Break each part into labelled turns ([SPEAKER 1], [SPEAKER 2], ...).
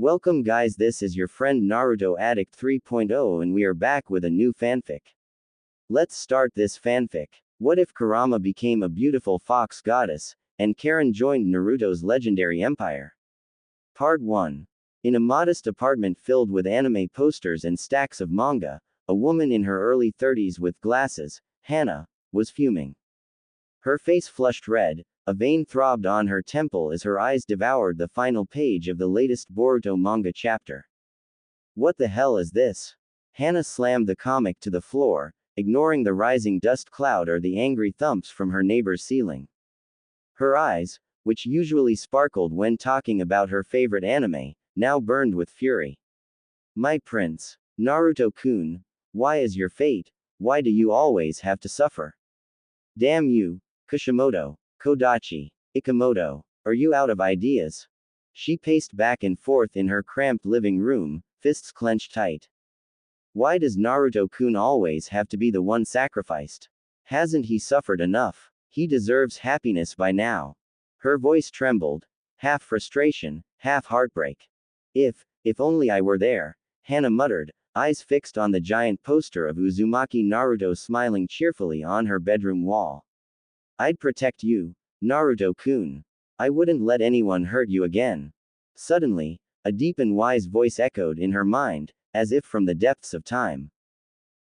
[SPEAKER 1] Welcome guys, this is your friend Naruto Addict 3.0 and we are back with a new fanfic. Let's start this fanfic. What if Kurama became a beautiful fox goddess, and Karin joined Naruto's legendary empire? Part 1. In a modest apartment filled with anime posters and stacks of manga, a woman in her early 30s with glasses, Hana, was fuming. Her face flushed red, a vein throbbed on her temple as her eyes devoured the final page of the latest Boruto manga chapter. What the hell is this? Hana slammed the comic to the floor, ignoring the rising dust cloud or the angry thumps from her neighbor's ceiling. Her eyes, which usually sparkled when talking about her favorite anime, now burned with fury. My prince, Naruto-kun, why is your fate? Why do you always have to suffer? Damn you, Kishimoto, Kodachi, Ikamoto, are you out of ideas? She paced back and forth in her cramped living room, fists clenched tight. Why does Naruto-kun always have to be the one sacrificed? Hasn't he suffered enough? He deserves happiness by now. Her voice trembled, half frustration, half heartbreak. If only I were there, Hana muttered, eyes fixed on the giant poster of Uzumaki Naruto smiling cheerfully on her bedroom wall. I'd protect you, Naruto-kun. I wouldn't let anyone hurt you again. Suddenly, a deep and wise voice echoed in her mind, as if from the depths of time.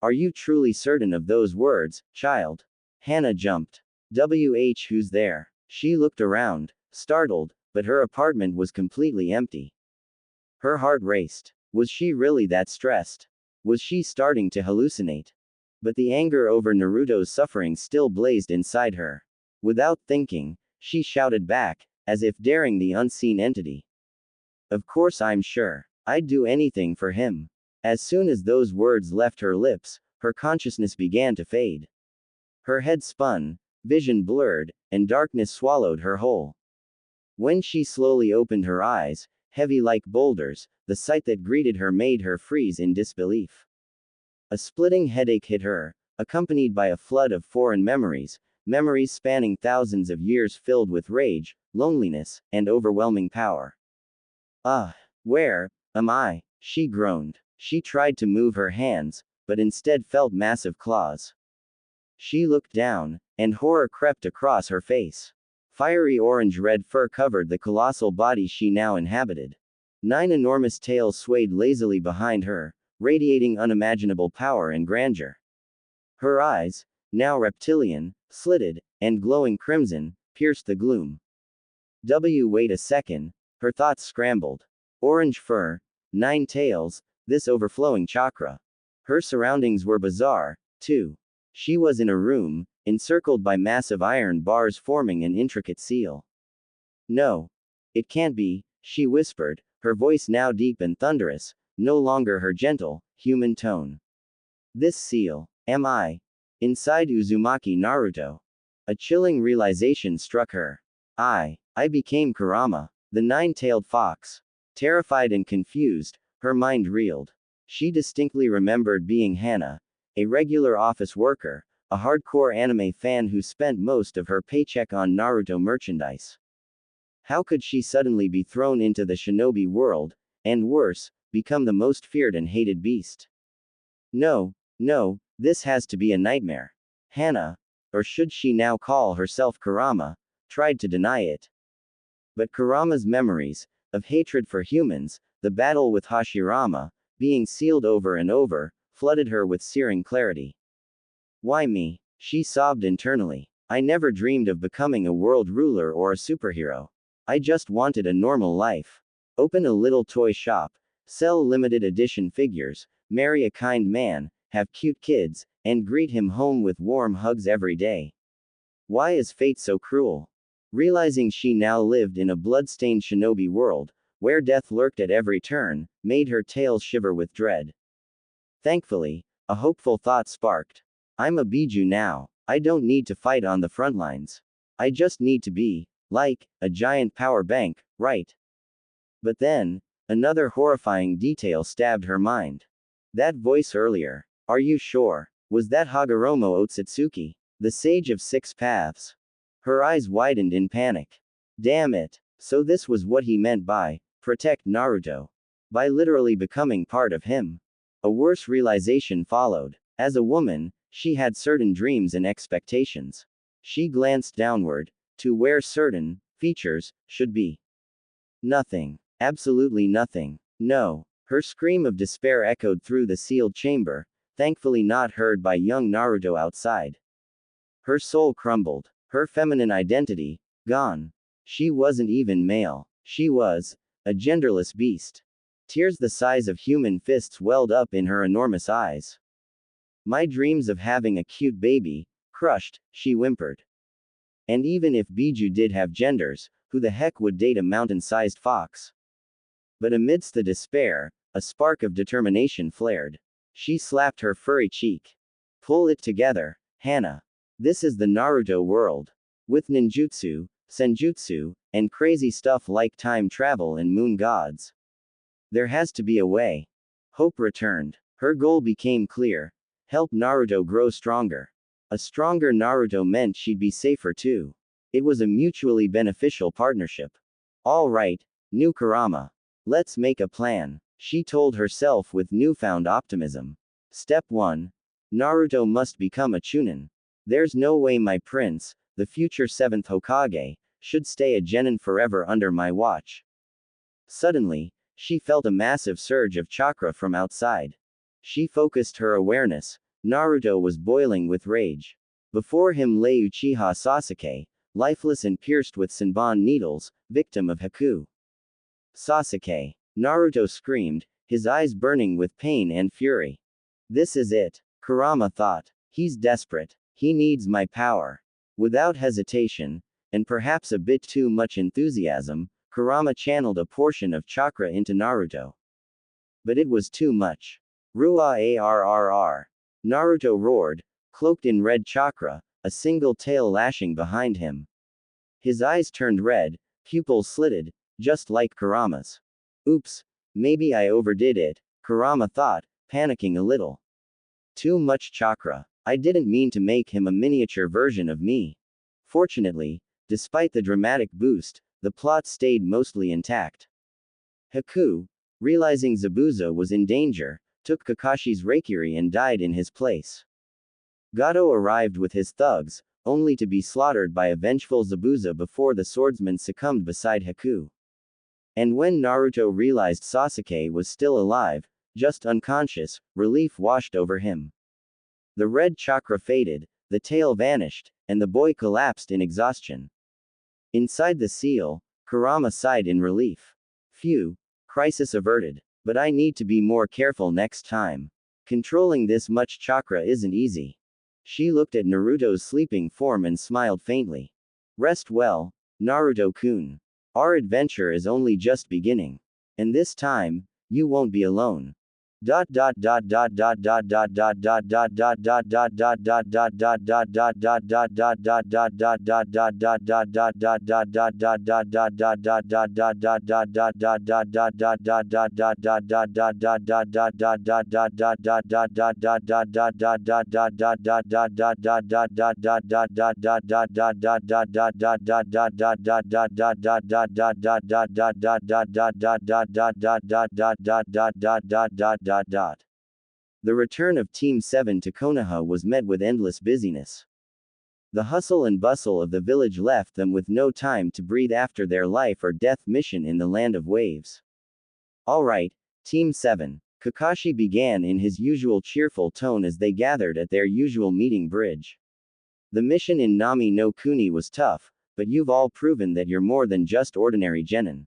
[SPEAKER 1] Are you truly certain of those words, child? Hana jumped. Who's there? She looked around, startled, but her apartment was completely empty. Her heart raced. Was she really that stressed? Was she starting to hallucinate? But the anger over Naruto's suffering still blazed inside her. Without thinking, she shouted back, as if daring the unseen entity. Of course I'm sure. I'd do anything for him. As soon as those words left her lips, her consciousness began to fade. Her head spun, vision blurred, and darkness swallowed her whole. When she slowly opened her eyes, heavy like boulders, the sight that greeted her made her freeze in disbelief. A splitting headache hit her, accompanied by a flood of foreign memories, memories spanning thousands of years filled with rage, loneliness, and overwhelming power. Where am I? She groaned. She tried to move her hands, but instead felt massive claws. She looked down, and horror crept across her face. Fiery orange-red fur covered the colossal body she now inhabited. 9 enormous tails swayed lazily behind her, radiating unimaginable power and grandeur. Her eyes, now reptilian, slitted, and glowing crimson, pierced the gloom. Wait a second, her thoughts scrambled. Orange fur, 9 tails, this overflowing chakra. Her surroundings were bizarre, too. She was in a room, encircled by massive iron bars forming an intricate seal. No. It can't be, she whispered, her voice now deep and thunderous, no longer her gentle, human tone. This seal, am I? Inside Uzumaki Naruto. A chilling realization struck her. I became Kurama, the 9-tailed fox. Terrified and confused, her mind reeled. She distinctly remembered being Hana, a regular office worker, a hardcore anime fan who spent most of her paycheck on Naruto merchandise. How could she suddenly be thrown into the shinobi world, and worse, become the most feared and hated beast? No, this has to be a nightmare. Hana, or should she now call herself Kurama, tried to deny it. But Kurama's memories, of hatred for humans, the battle with Hashirama, being sealed over and over, flooded her with searing clarity. Why me? She sobbed internally. I never dreamed of becoming a world ruler or a superhero. I just wanted a normal life. Open a little toy shop, sell limited edition figures, marry a kind man, have cute kids, and greet him home with warm hugs every day. Why is fate so cruel? Realizing she now lived in a blood-stained shinobi world, where death lurked at every turn, made her tail shiver with dread. Thankfully, a hopeful thought sparked. I'm a Biju now. I don't need to fight on the front lines. I just need to be, like, a giant power bank, right? But then, another horrifying detail stabbed her mind. That voice earlier. Are you sure? Was that Hagoromo Otsutsuki, the sage of 6 paths? Her eyes widened in panic. Damn it. So this was what he meant by, protect Naruto. by literally becoming part of him. A worse realization followed. As a woman, she had certain dreams and expectations. She glanced downward, to where certain features should be. Nothing. Absolutely nothing. No. Her scream of despair echoed through the sealed chamber, thankfully not heard by young Naruto outside. Her soul crumbled. Her feminine identity, gone. She wasn't even male. She was a genderless beast. Tears the size of human fists welled up in her enormous eyes. My dreams of having a cute baby, crushed, she whimpered. And even if Biju did have genders, who the heck would date a mountain-sized fox? But amidst the despair, a spark of determination flared. She slapped her furry cheek. Pull it together, Hana. This is the Naruto world. With ninjutsu, senjutsu, and crazy stuff like time travel and moon gods. There has to be a way. Hope returned. Her goal became clear. Help Naruto grow stronger. A stronger Naruto meant she'd be safer too. It was a mutually beneficial partnership. All right, new Kurama. Let's make a plan, she told herself with newfound optimism. Step 1. Naruto must become a Chunin. There's no way my prince, the future 7th Hokage, should stay a genin forever under my watch. Suddenly, she felt a massive surge of chakra from outside. She focused her awareness. Naruto was boiling with rage. Before him lay Uchiha Sasuke, lifeless and pierced with Senbon needles, victim of Haku. Sasuke. Naruto screamed, his eyes burning with pain and fury. This is it, Kurama thought. He's desperate. He needs my power. Without hesitation, and perhaps a bit too much enthusiasm, Kurama channeled a portion of chakra into Naruto. But it was too much. Ruah-arrr. Naruto roared, cloaked in red chakra, a single tail lashing behind him. His eyes turned red, pupils slitted, just like Kurama's. Oops, maybe I overdid it, Kurama thought, panicking a little. Too much chakra. I didn't mean to make him a miniature version of me. Fortunately, despite the dramatic boost, the plot stayed mostly intact. Haku, realizing Zabuza was in danger, took Kakashi's Reikiri and died in his place. Gato arrived with his thugs, only to be slaughtered by a vengeful Zabuza before the swordsman succumbed beside Haku. And when Naruto realized Sasuke was still alive, just unconscious, relief washed over him. The red chakra faded, the tail vanished, and the boy collapsed in exhaustion. Inside the seal, Kurama sighed in relief. Phew, crisis averted. But I need to be more careful next time. Controlling this much chakra isn't easy. She looked at Naruto's sleeping form and smiled faintly. Rest well, Naruto-kun. Our adventure is only just beginning. And this time, you won't be alone. The return of Team 7 to Konoha was met with endless busyness. The hustle and bustle of the village left them with no time to breathe after their life or death mission in the land of waves. Alright, Team 7, Kakashi began in his usual cheerful tone as they gathered at their usual meeting bridge. The mission in Nami no Kuni was tough, but you've all proven that you're more than just ordinary genin.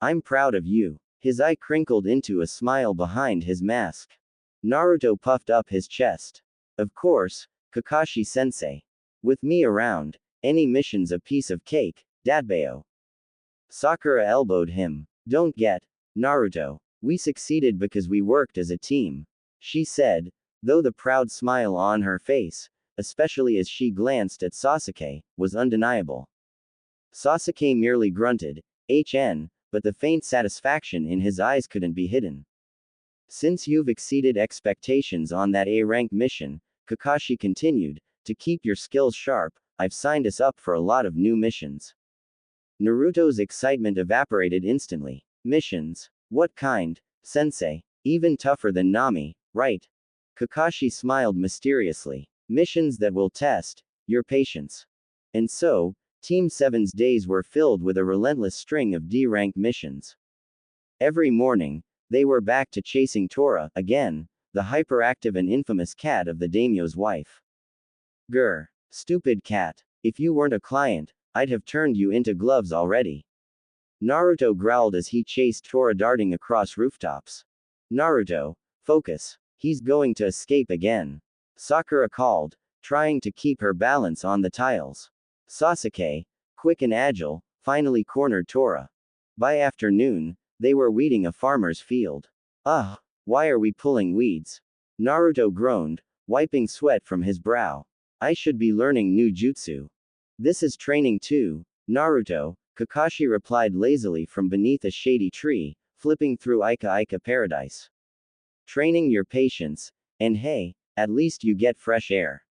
[SPEAKER 1] I'm proud of you. His eye crinkled into a smile behind his mask. Naruto puffed up his chest. Of course, Kakashi-sensei. With me around, any mission's a piece of cake, Dadbeo. Sakura elbowed him. Don't get, Naruto. We succeeded because we worked as a team, she said, though the proud smile on her face, especially as she glanced at Sasuke, was undeniable. Sasuke merely grunted, HN, but the faint satisfaction in his eyes couldn't be hidden. Since you've exceeded expectations on that A-rank mission, Kakashi continued, to keep your skills sharp, I've signed us up for a lot of new missions. Naruto's excitement evaporated instantly. Missions? What kind? Sensei. Even tougher than Nami, right? Kakashi smiled mysteriously. Missions that will test your patience. And so, Team 7's days were filled with a relentless string of D-rank missions. Every morning, they were back to chasing Tora, again, the hyperactive and infamous cat of the daimyo's wife. Grr. Stupid cat. If you weren't a client, I'd have turned you into gloves already. Naruto growled as he chased Tora darting across rooftops. Naruto, focus. He's going to escape again. Sakura called, trying to keep her balance on the tiles. Sasuke, quick and agile, finally cornered Tora. By afternoon, they were weeding a farmer's field. Ugh, why are we pulling weeds? Naruto groaned, wiping sweat from his brow. I should be learning new jutsu. This is training too, Naruto, Kakashi replied lazily from beneath a shady tree, flipping through Ika Ika Paradise. Training your patience, and hey, at least you get fresh air.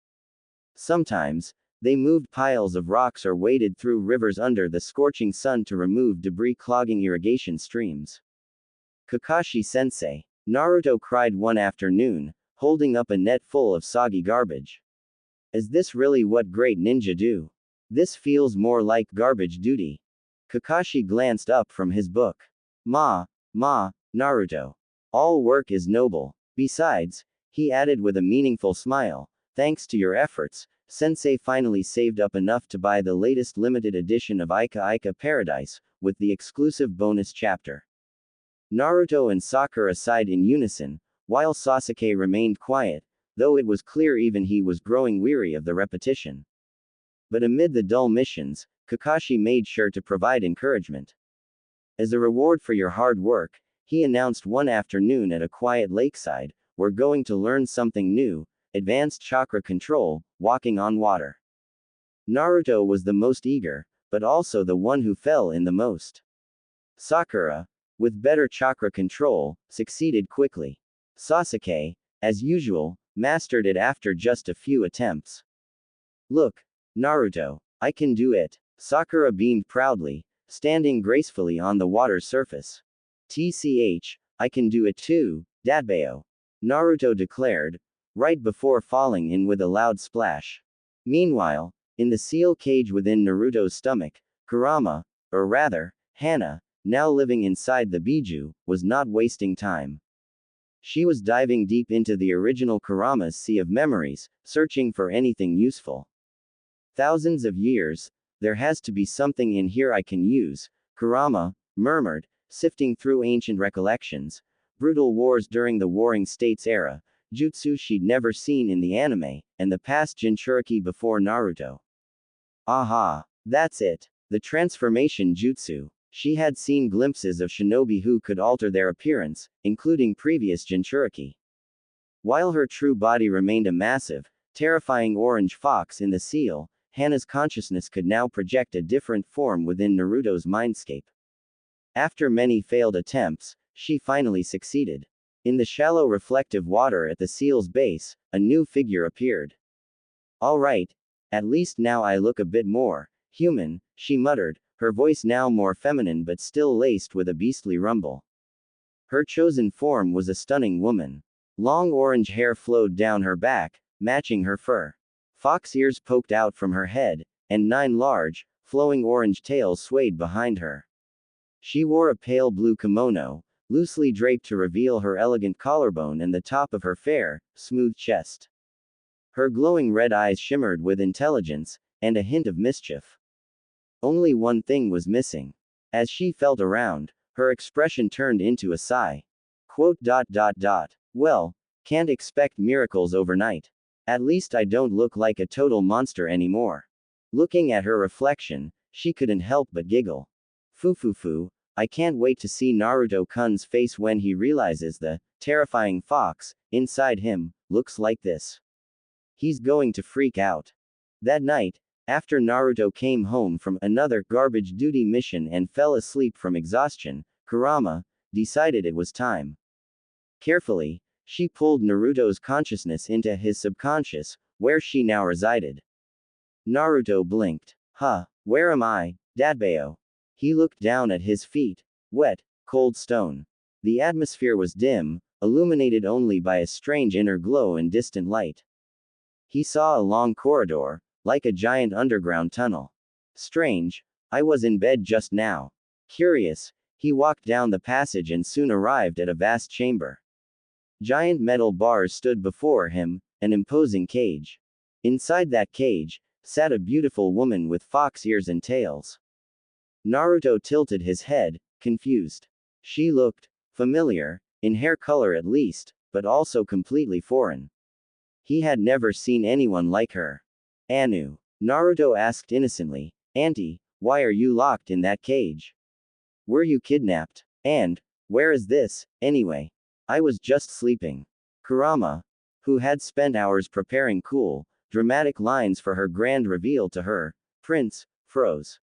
[SPEAKER 1] Sometimes, they moved piles of rocks or waded through rivers under the scorching sun to remove debris clogging irrigation streams. Kakashi-sensei, Naruto cried one afternoon, holding up a net full of soggy garbage. Is this really what great ninja do? This feels more like garbage duty. Kakashi glanced up from his book. Naruto. All work is noble. Besides, he added with a meaningful smile, thanks to your efforts, Sensei finally saved up enough to buy the latest limited edition of Ika Ika Paradise, with the exclusive bonus chapter. Naruto and Sakura sighed in unison, while Sasuke remained quiet, though it was clear even he was growing weary of the repetition. But amid the dull missions, Kakashi made sure to provide encouragement. As a reward for your hard work, he announced one afternoon at a quiet lakeside, we're going to learn something new, advanced chakra control, walking on water. Naruto was the most eager, but also the one who fell in the most. Sakura, with better chakra control, succeeded quickly. Sasuke, as usual, mastered it after just a few attempts. Look, Naruto, I can do it. Sakura beamed proudly, standing gracefully on the water's surface. TCH, I can do it too, Dadbeo. Naruto declared, right before falling in with a loud splash. Meanwhile, in the seal cage within Naruto's stomach, Kurama, or rather, Hana, now living inside the Biju, was not wasting time. She was diving deep into the original Kurama's sea of memories, searching for anything useful. Thousands of years, there has to be something in here I can use, Kurama murmured, sifting through ancient recollections, brutal wars during the Warring States era, jutsu she'd never seen in the anime, and the past Jinchuriki before Naruto. Aha, that's it. The transformation jutsu. She had seen glimpses of shinobi who could alter their appearance, including previous Jinchuriki. While her true body remained a massive, terrifying orange fox in the seal, Hana's consciousness could now project a different form within Naruto's mindscape. After many failed attempts, she finally succeeded. In the shallow reflective water at the seal's base, a new figure appeared. All right, at least now I look a bit more human, she muttered, her voice now more feminine but still laced with a beastly rumble. Her chosen form was a stunning woman. Long orange hair flowed down her back, matching her fur. Fox ears poked out from her head, and 9 large, flowing orange tails swayed behind her. She wore a pale blue kimono, loosely draped to reveal her elegant collarbone and the top of her fair, smooth chest. Her glowing red eyes shimmered with intelligence, and a hint of mischief. Only one thing was missing. As she felt around, her expression turned into a sigh. Well, can't expect miracles overnight. At least I don't look like a total monster anymore. Looking at her reflection, she couldn't help but giggle. Foo, I can't wait to see Naruto-kun's face when he realizes the terrifying fox inside him looks like this. He's going to freak out. That night, after Naruto came home from another garbage duty mission and fell asleep from exhaustion, Kurama decided it was time. Carefully, she pulled Naruto's consciousness into his subconscious, where she now resided. Naruto blinked. Where am I, Dadbeo? He looked down at his feet. Wet, cold stone. The atmosphere was dim, illuminated only by a strange inner glow and distant light. He saw a long corridor, like a giant underground tunnel. Strange, I was in bed just now. Curious, he walked down the passage and soon arrived at a vast chamber. Giant metal bars stood before him, an imposing cage. Inside that cage, sat a beautiful woman with fox ears and tails. Naruto tilted his head, confused. She looked familiar, in hair color at least, but also completely foreign. He had never seen anyone like her. Anu. Naruto asked innocently, Auntie, why are you locked in that cage? Were you kidnapped? And, where is this, anyway? I was just sleeping. Kurama, who had spent hours preparing cool, dramatic lines for her grand reveal to her prince, froze.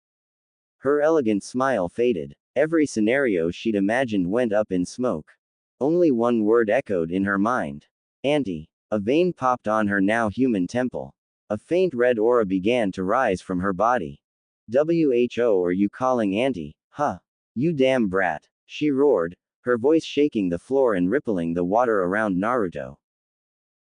[SPEAKER 1] Her elegant smile faded. Every scenario she'd imagined went up in smoke. Only one word echoed in her mind. Auntie. A vein popped on her now human temple. A faint red aura began to rise from her body. Who are you calling Auntie, huh? You damn brat, she roared, her voice shaking the floor and rippling the water around Naruto.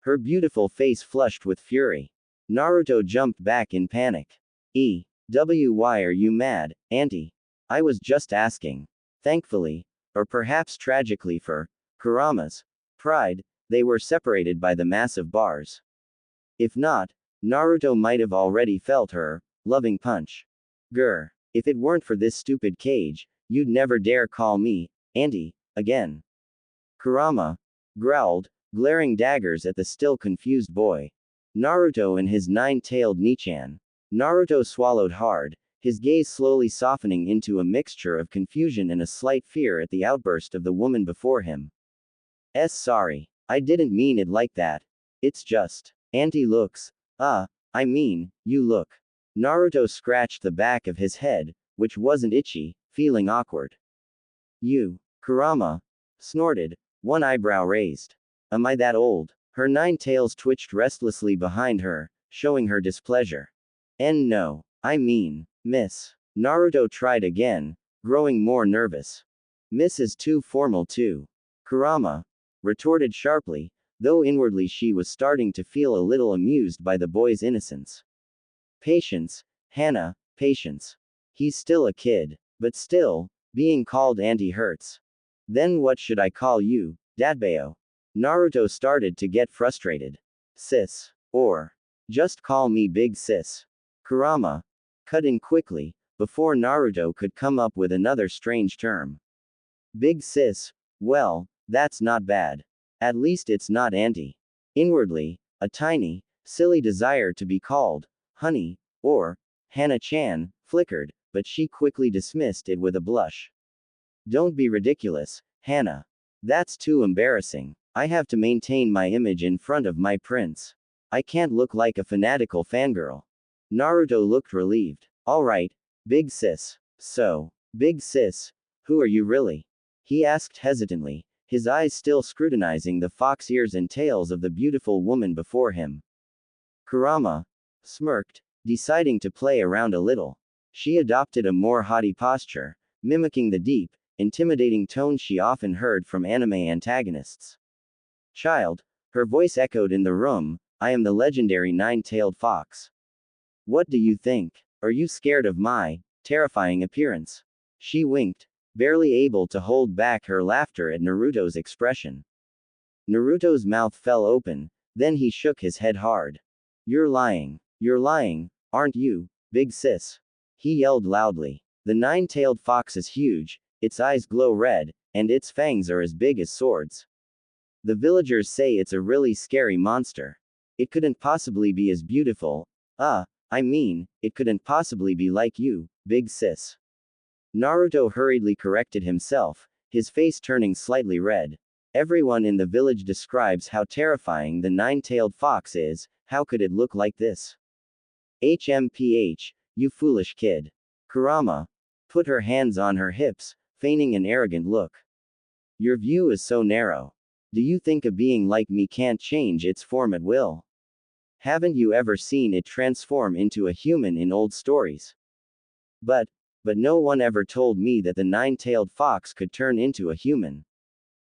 [SPEAKER 1] Her beautiful face flushed with fury. Naruto jumped back in panic. Why are you mad, Auntie? I was just asking. Thankfully, or perhaps tragically for Kurama's pride, they were separated by the massive bars. If not, Naruto might have already felt her loving punch. Grr. If it weren't for this stupid cage, you'd never dare call me Auntie again. Kurama growled, glaring daggers at the still confused boy. Naruto and his nine-tailed Nichan. Naruto swallowed hard, his gaze slowly softening into a mixture of confusion and a slight fear at the outburst of the woman before him. Sorry. I didn't mean it like that. It's just. Auntie looks. You look. Naruto scratched the back of his head, which wasn't itchy, feeling awkward. You. Kurama snorted, one eyebrow raised. Am I that old? Her nine tails twitched restlessly behind her, showing her displeasure. No. I mean, miss. Naruto tried again, growing more nervous. Miss is too formal too. Kurama retorted sharply, though inwardly she was starting to feel a little amused by the boy's innocence. Patience, Hana, patience. He's still a kid. But still, being called Auntie hurts. Then what should I call you, Dadbeo? Naruto started to get frustrated. Sis. Or. Just call me Big Sis. Kurama cut in quickly, before Naruto could come up with another strange term. Big Sis, well, that's not bad. At least it's not Auntie. Inwardly, a tiny, silly desire to be called Honey, or Hana-chan, flickered, but she quickly dismissed it with a blush. Don't be ridiculous, Hana. That's too embarrassing. I have to maintain my image in front of my prince. I can't look like a fanatical fangirl. Naruto looked relieved. Alright, Big Sis. So, Big Sis, who are you really? He asked hesitantly, his eyes still scrutinizing the fox ears and tails of the beautiful woman before him. Kurama smirked, deciding to play around a little. She adopted a more haughty posture, mimicking the deep, intimidating tone she often heard from anime antagonists. Child, her voice echoed in the room, I am the legendary nine-tailed fox. What do you think? Are you scared of my terrifying appearance? She winked, barely able to hold back her laughter at Naruto's expression. Naruto's mouth fell open, then he shook his head hard. You're lying. You're lying, aren't you, Big Sis? He yelled loudly. The nine-tailed fox is huge, its eyes glow red, and its fangs are as big as swords. The villagers say it's a really scary monster. It couldn't possibly be as beautiful. It couldn't possibly be like you, Big Sis. Naruto hurriedly corrected himself, his face turning slightly red. Everyone in the village describes how terrifying the nine-tailed fox is, how could it look like this? HMPH, you foolish kid. Kurama put her hands on her hips, feigning an arrogant look. Your view is so narrow. Do you think a being like me can't change its form at will? Haven't you ever seen it transform into a human in old stories? But no one ever told me that the nine-tailed fox could turn into a human.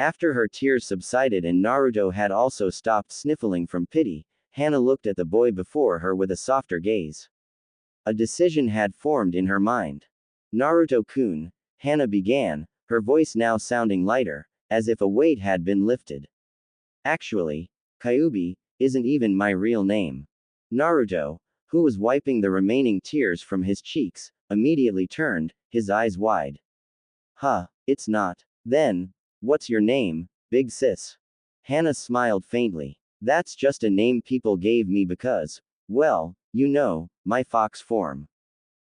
[SPEAKER 1] After her tears subsided and Naruto had also stopped sniffling from pity, Hana looked at the boy before her with a softer gaze. A decision had formed in her mind. Naruto-kun, Hana began, her voice now sounding lighter, as if a weight had been lifted. Actually, Kyuubi isn't even my real name. Naruto, who was wiping the remaining tears from his cheeks, immediately turned, his eyes wide. Huh, it's not. Then, what's your name, big sis? Hana smiled faintly. That's just a name people gave me because, well, you know, my fox form.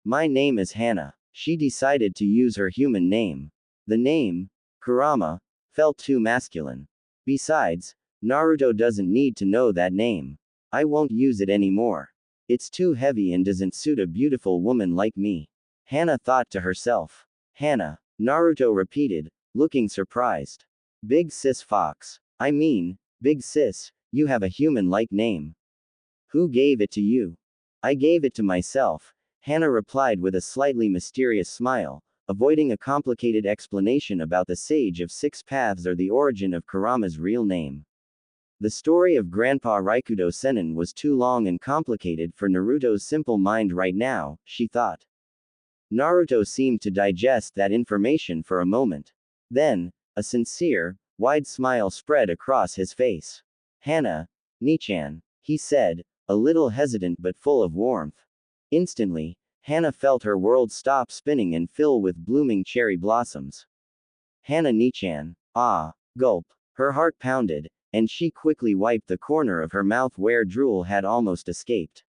[SPEAKER 1] My name is Hana. She decided to use her human name. The name, Kurama, felt too masculine. Besides, Naruto doesn't need to know that name. I won't use it anymore. It's too heavy and doesn't suit a beautiful woman like me. Hana thought to herself. Hana, Naruto repeated, looking surprised. Big sis fox. I mean, big sis, you have a human-like name. Who gave it to you? I gave it to myself, Hana replied with a slightly mysterious smile, avoiding a complicated explanation about the Sage of Six Paths or the origin of Kurama's real name. The story of Grandpa Raikudo Sennin was too long and complicated for Naruto's simple mind right now, she thought. Naruto seemed to digest that information for a moment. Then, a sincere, wide smile spread across his face. Hana, Nichan, he said, a little hesitant but full of warmth. Instantly, Hana felt her world stop spinning and fill with blooming cherry blossoms. Hana Nichan, ah, gulp. Her heart pounded, and she quickly wiped the corner of her mouth where drool had almost escaped.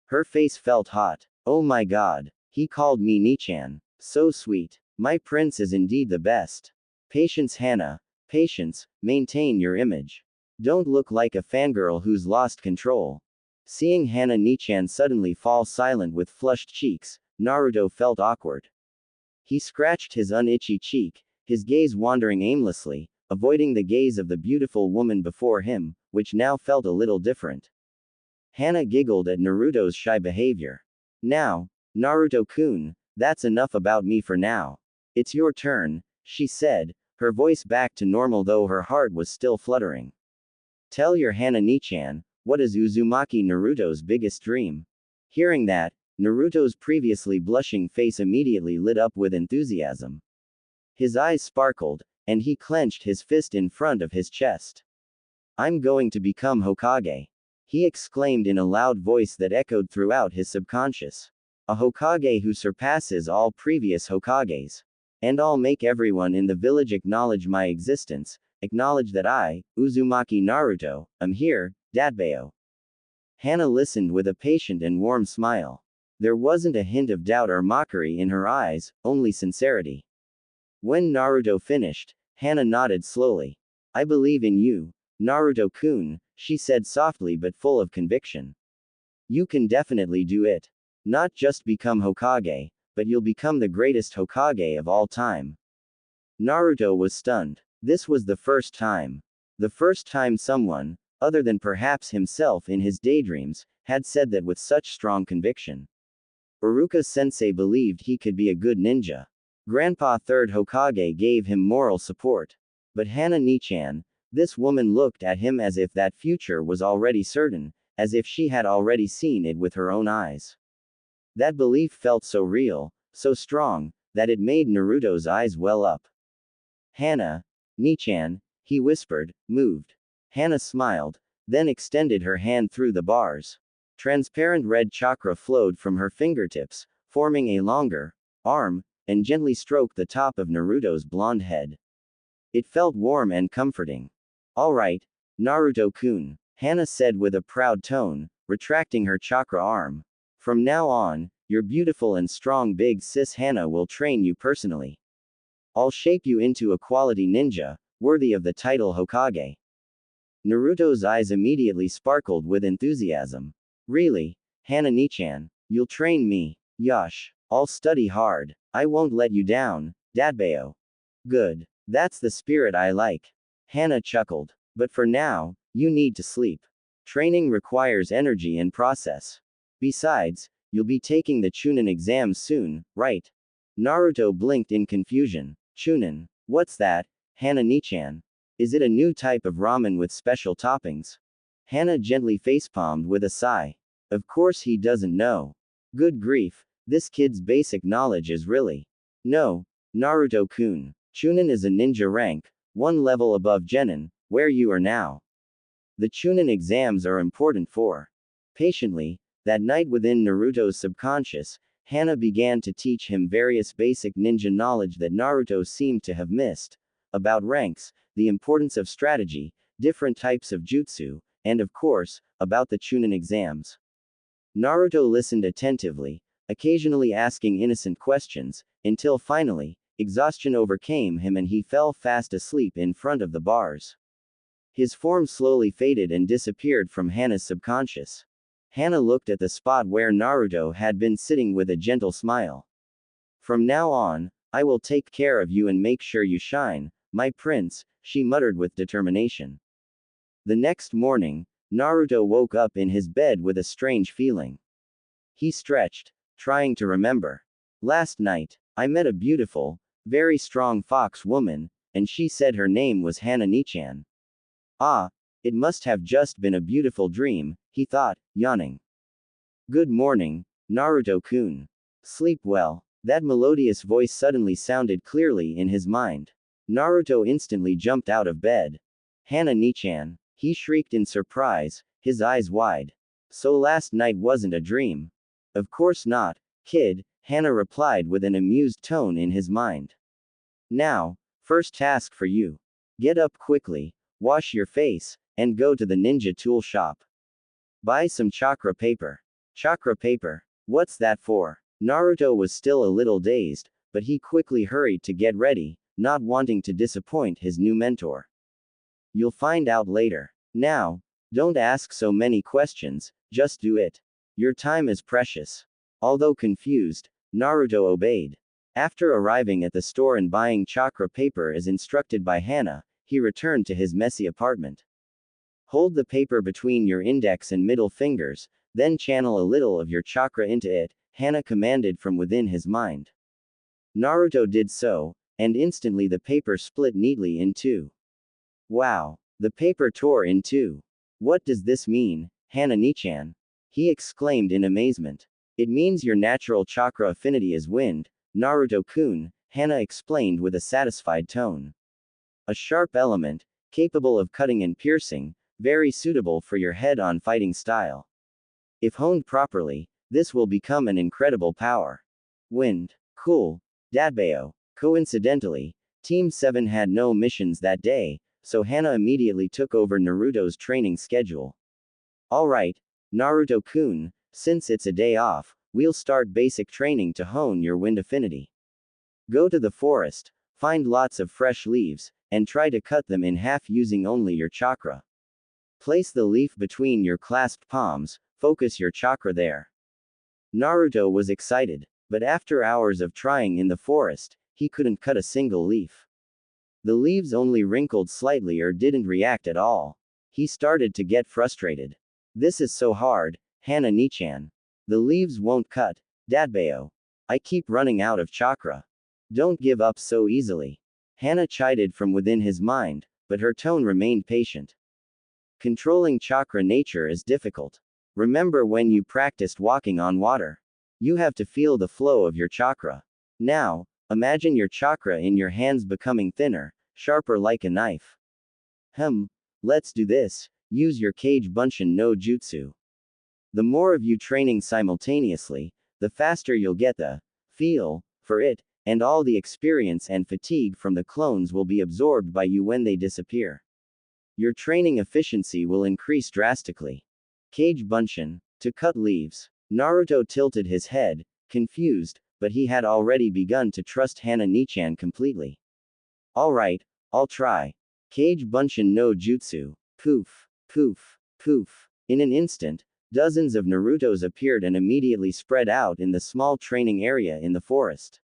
[SPEAKER 1] Her face felt hot. Oh my god, he called me Nichan. So sweet. My prince is indeed the best. Patience Hana, patience, maintain your image. Don't look like a fangirl who's lost control. Seeing Hana Nichan suddenly fall silent with flushed cheeks, Naruto felt awkward. He scratched his unitchy cheek, his gaze wandering aimlessly, avoiding the gaze of the beautiful woman before him, which now felt a little different. Hana giggled at Naruto's shy behavior. Now, Naruto-kun, that's enough about me for now. It's your turn, she said, her voice back to normal though her heart was still fluttering. Tell your Hana Nichan, what is Uzumaki Naruto's biggest dream? Hearing that, Naruto's previously blushing face immediately lit up with enthusiasm. His eyes sparkled, and he clenched his fist in front of his chest. I'm going to become Hokage, he exclaimed in a loud voice that echoed throughout his subconscious. A Hokage who surpasses all previous Hokages. And I'll make everyone in the village acknowledge my existence, acknowledge that I, Uzumaki Naruto, am here, Datbeo. Hana listened with a patient and warm smile. There wasn't a hint of doubt or mockery in her eyes, only sincerity. When Naruto finished, Hana nodded slowly. I believe in you, Naruto-kun, she said softly but full of conviction. You can definitely do it. Not just become Hokage, but you'll become the greatest Hokage of all time. Naruto was stunned. This was the first time. The first time someone, other than perhaps himself in his daydreams, had said that with such strong conviction. Iruka-sensei believed he could be a good ninja. Grandpa Third Hokage gave him moral support. But Hana Nichan, this woman looked at him as if that future was already certain, as if she had already seen it with her own eyes. That belief felt so real, so strong, that it made Naruto's eyes well up. Hana, Nichan, he whispered, moved. Hana smiled, then extended her hand through the bars. Transparent red chakra flowed from her fingertips, forming a longer arm, and gently stroked the top of Naruto's blonde head. It felt warm and comforting. All right, Naruto-kun, Hana said with a proud tone, retracting her chakra arm. From now on, your beautiful and strong big sis Hana will train you personally. I'll shape you into a quality ninja, worthy of the title Hokage. Naruto's eyes immediately sparkled with enthusiasm. Really, Hana Nichan, you'll train me, Yosh. I'll study hard. I won't let you down, Datbeo. Good. That's the spirit I like. Hana chuckled. But for now, you need to sleep. Training requires energy and process. Besides, you'll be taking the Chunin exams soon, right? Naruto blinked in confusion. Chunin, what's that? Hana-nichan. Is it a new type of ramen with special toppings? Hana gently facepalmed with a sigh. Of course he doesn't know. Good grief, this kid's basic knowledge is really. No, Naruto-kun. Chunin is a ninja rank, one level above Genin, where you are now. The Chunin exams are important for. Patiently, that night within Naruto's subconscious, Hana began to teach him various basic ninja knowledge that Naruto seemed to have missed. About ranks, the importance of strategy, different types of jutsu, and of course, about the Chunin exams. Naruto listened attentively, occasionally asking innocent questions, until finally, exhaustion overcame him and he fell fast asleep in front of the bars. His form slowly faded and disappeared from Hana's subconscious. Hana looked at the spot where Naruto had been sitting with a gentle smile. From now on, I will take care of you and make sure you shine, my prince, she muttered with determination. The next morning, Naruto woke up in his bed with a strange feeling. He stretched, trying to remember. Last night, I met a beautiful, very strong fox woman, and she said her name was Hana-nichan. Ah, it must have just been a beautiful dream, he thought, yawning. Good morning, Naruto-kun. Sleep well. That melodious voice suddenly sounded clearly in his mind. Naruto instantly jumped out of bed. Hana-nichan. He shrieked in surprise, his eyes wide. So last night wasn't a dream. Of course not, kid, Hana replied with an amused tone in his mind. Now, first task for you. Get up quickly, wash your face, and go to the ninja tool shop. Buy some chakra paper. Chakra paper? What's that for? Naruto was still a little dazed, but he quickly hurried to get ready, not wanting to disappoint his new mentor. You'll find out later. Now, don't ask so many questions, just do it. Your time is precious. Although confused, Naruto obeyed. After arriving at the store and buying chakra paper as instructed by Hana, he returned to his messy apartment. Hold the paper between your index and middle fingers, then channel a little of your chakra into it, Hana commanded from within his mind. Naruto did so, and instantly the paper split neatly in two. Wow! The paper tore in two. What does this mean, Hana-nichan? He exclaimed in amazement. It means your natural chakra affinity is wind, Naruto-kun, Hana explained with a satisfied tone. A sharp element, capable of cutting and piercing, very suitable for your head-on fighting style. If honed properly, this will become an incredible power. Wind. Cool. Dadbao. Coincidentally, Team 7 had no missions that day, so Hana immediately took over Naruto's training schedule. Alright, Naruto-kun, since it's a day off, we'll start basic training to hone your wind affinity. Go to the forest, find lots of fresh leaves, and try to cut them in half using only your chakra. Place the leaf between your clasped palms, focus your chakra there. Naruto was excited, but after hours of trying in the forest, he couldn't cut a single leaf. The leaves only wrinkled slightly or didn't react at all. He started to get frustrated. This is so hard, Hana-nichan. The leaves won't cut, Dadbao. I keep running out of chakra. Don't give up so easily. Hana chided from within his mind, but her tone remained patient. Controlling chakra nature is difficult. Remember when you practiced walking on water? You have to feel the flow of your chakra. Now, imagine your chakra in your hands becoming thinner, sharper like a knife. Let's do this. Use your Kage Bunshin no Jutsu. The more of you training simultaneously, the faster you'll get the feel for it, and all the experience and fatigue from the clones will be absorbed by you when they disappear. Your training efficiency will increase drastically. Kage Bunshin. To cut leaves. Naruto tilted his head, confused, but he had already begun to trust Hana-nichan completely. Alright, I'll try. Kage Bunshin no Jutsu. Poof, poof, poof. In an instant, dozens of Narutos appeared and immediately spread out in the small training area in the forest.